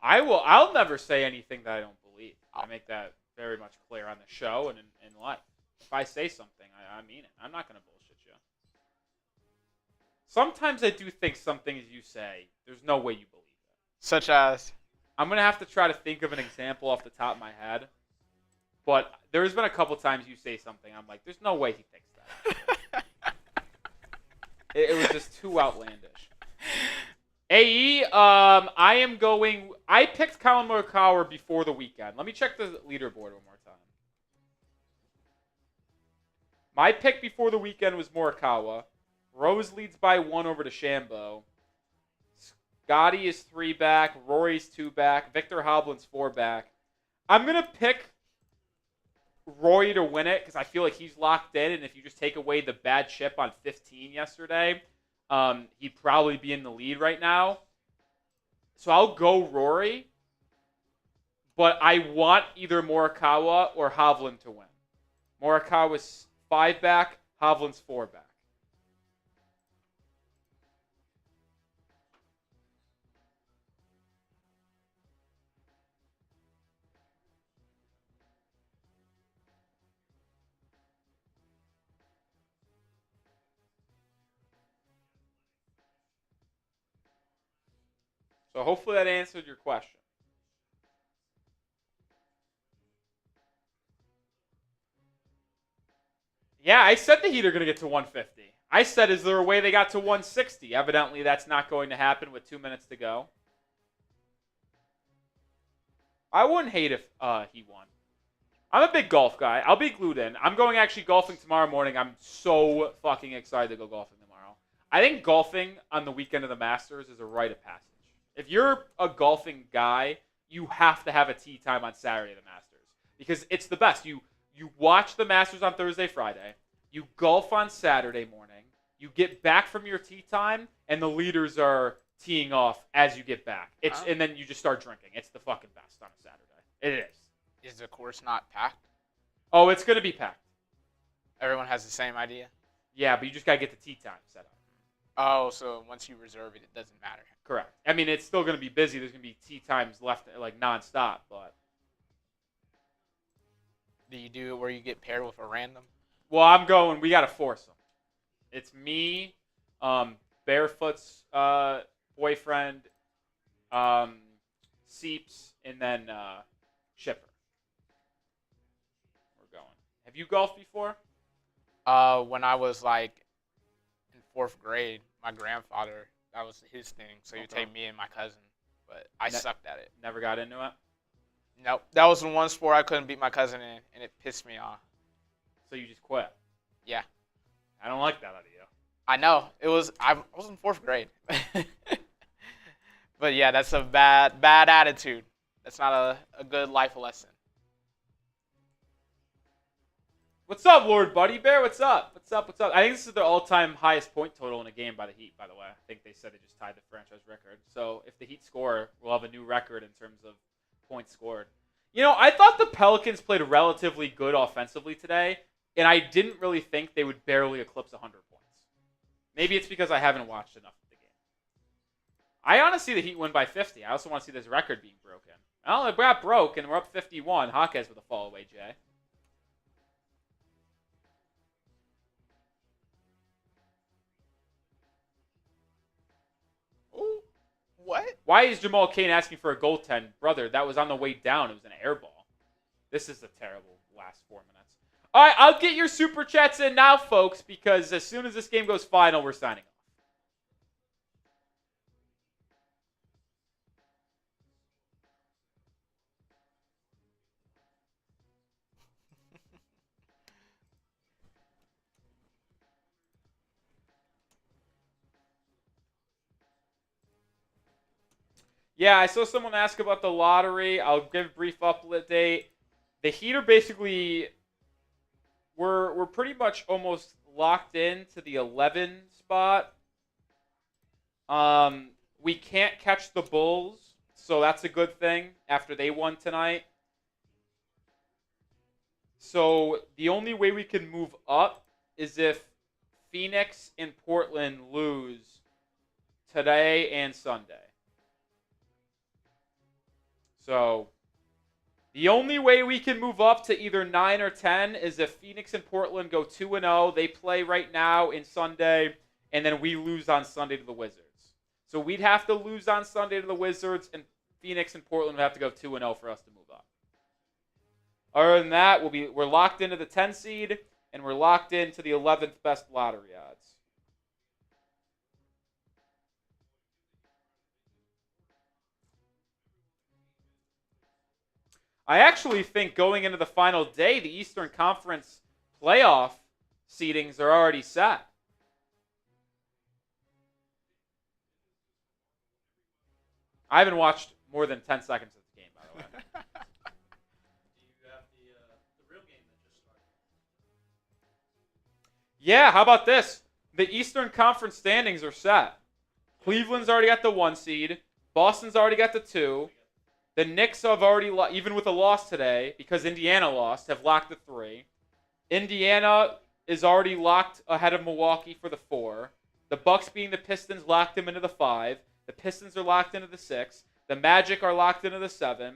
I'll never say anything that I don't believe. I make that very much clear on the show and in life. If I say something, I mean it. I'm not going to bullshit you. Sometimes I do think some things you say, there's no way you believe it. Such as? I'm going to have to try to think of an example off the top of my head. But there's been a couple times you say something, I'm like, there's no way he thinks that. It was just too outlandish. AE, I picked Colin Morikawa before the weekend. Let me check the leaderboard one more time. My pick before the weekend was Morikawa. Rose leads by 1 over to Shambo. Scotty is 3 back. Rory's 2 back. Victor Hovland's 4 back. I'm going to pick Rory to win it because I feel like he's locked in, and if you just take away the bad chip on 15 yesterday, he'd probably be in the lead right now. So I'll go Rory, but I want either Morikawa or Hovland to win. Morikawa's 5 back, Hovland's 4 back. So hopefully that answered your question. Yeah, I said the Heat are going to get to 150. I said, is there a way they got to 160? Evidently, that's not going to happen with 2 minutes to go. I wouldn't hate if he won. I'm a big golf guy. I'll be glued in. I'm going actually golfing tomorrow morning. I'm so fucking excited to go golfing tomorrow. I think golfing on the weekend of the Masters is a rite of passage. If you're a golfing guy, you have to have a tee time on Saturday at the Masters because it's the best. You watch the Masters on Thursday, Friday. You golf on Saturday morning. You get back from your tee time, and the leaders are teeing off as you get back. And then you just start drinking. It's the fucking best on a Saturday. It is. Is the course not packed? Oh, it's going to be packed. Everyone has the same idea? Yeah, but you just got to get the tee time set up. Oh, so once you reserve it, it doesn't matter. Correct. I mean, it's still going to be busy. There's going to be tee times left, like, nonstop, but... Do you do it where you get paired with a random? Well, we got to force them. It's me, Barefoot's boyfriend, Seeps, and then Shipper. We're going. Have you golfed before? When I was, like, in 4th grade, my grandfather, that was his thing. So he'd take me and my cousin. But I sucked at it. Never got into it? Nope. That was the one sport I couldn't beat my cousin in, and it pissed me off. So you just quit? Yeah. I don't like that out of you. I know. I was in 4th grade. But yeah, that's a bad attitude. That's not a good life lesson. What's up, Lord Buddy Bear? What's up? What's up? What's up? I think this is their all-time highest point total in a game by the Heat, by the way. I think they said they just tied the franchise record. So if the Heat score, we'll have a new record in terms of points scored. You know, I thought the Pelicans played relatively good offensively today, and I didn't really think they would barely eclipse 100 points. Maybe it's because I haven't watched enough of the game. I want to see the Heat win by 50. I also want to see this record being broken. Well, it got broke, and we're up 51. Hawkes with a fall away, Jay. What? Why is Jamal Cain asking for a goaltend? Brother, that was on the way down. It was an air ball. This is a terrible last 4 minutes. All right, I'll get your super chats in now, folks, because as soon as this game goes final, we're signing off. Yeah, I saw someone ask about the lottery. I'll give a brief update. The Heat are basically we're pretty much almost locked in to the 11 spot. We can't catch the Bulls, so that's a good thing after they won tonight. So the only way we can move up is if Phoenix and Portland lose today and Sunday. So the only way we can move up to either 9 or 10 is if Phoenix and Portland go 2-0. They play right now in Sunday, and then we lose on Sunday to the Wizards. So we'd have to lose on Sunday to the Wizards, and Phoenix and Portland would have to go 2-0 for us to move up. Other than that, we're locked into the 10 seed, and we're locked into the 11th best lottery odds. I actually think going into the final day, the Eastern Conference playoff seedings are already set. I haven't watched more than 10 seconds of the game, by the way. Do you have the real game that just started? Yeah, how about this? The Eastern Conference standings are set. Cleveland's already got the 1 seed. Boston's already got the 2. The Knicks have already, even with a loss today, because Indiana lost, have locked the 3. Indiana is already locked ahead of Milwaukee for the 4. The Bucks being the Pistons locked them into the 5. The Pistons are locked into the 6. The Magic are locked into the 7.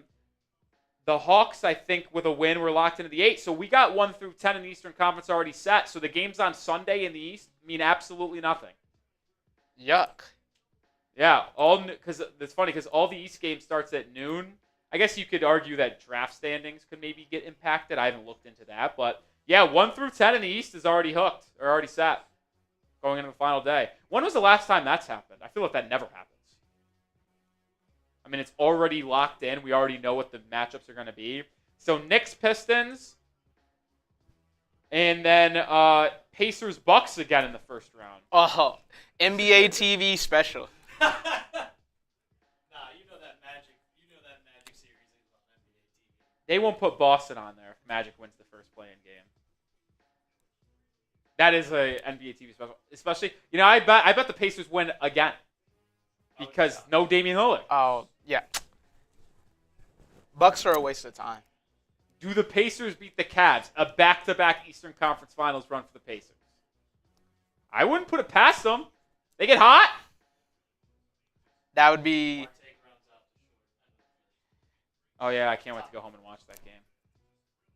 The Hawks, I think, with a win, were locked into the 8. So we got 1 through 10 in the Eastern Conference already set. So the games on Sunday in the East mean absolutely nothing. Yuck. Yeah, because it's funny because all the East game starts at noon. I guess you could argue that draft standings could maybe get impacted. I haven't looked into that, but yeah, 1 through 10 in the East is already hooked or already set going into the final day. When was the last time that's happened? I feel like that never happens. I mean, it's already locked in. We already know what the matchups are going to be. So Knicks, Pistons, and then Pacers, Bucks again in the first round. Oh, NBA TV special. Nah, you know that Magic series is on NBA TV. They won't put Boston on there if Magic wins the first play-in game. That is a NBA TV special. Especially, you know, I bet the Pacers win again. Because no Damian Lillard. Oh, yeah. Bucks are a waste of time. Do the Pacers beat the Cavs? A back-to-back Eastern Conference Finals run for the Pacers. I wouldn't put it past them. They get hot. That would be... Oh, yeah, I can't wait to go home and watch that game.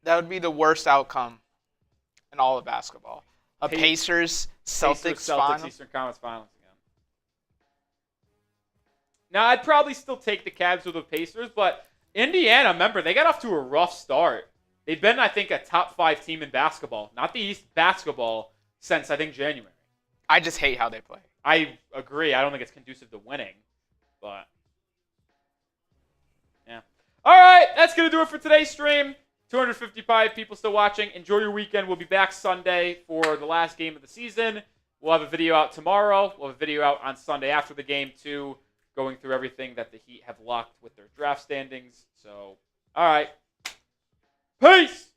That would be the worst outcome in all of basketball. Pacers, Celtics final. Eastern Conference Finals again. Now, I'd probably still take the Cavs with the Pacers, but Indiana, remember, they got off to a rough start. They've been, I think, a top 5 team in basketball. Not the East basketball since, I think, January. I just hate how they play. I agree. I don't think it's conducive to winning, but yeah. All right, that's going to do it for today's stream. 255 people still watching. Enjoy your weekend. We'll be back Sunday for the last game of the season. We'll have a video out tomorrow. We'll have a video out on Sunday after the game, too, going through everything that the Heat have locked with their draft standings. So, all right. Peace!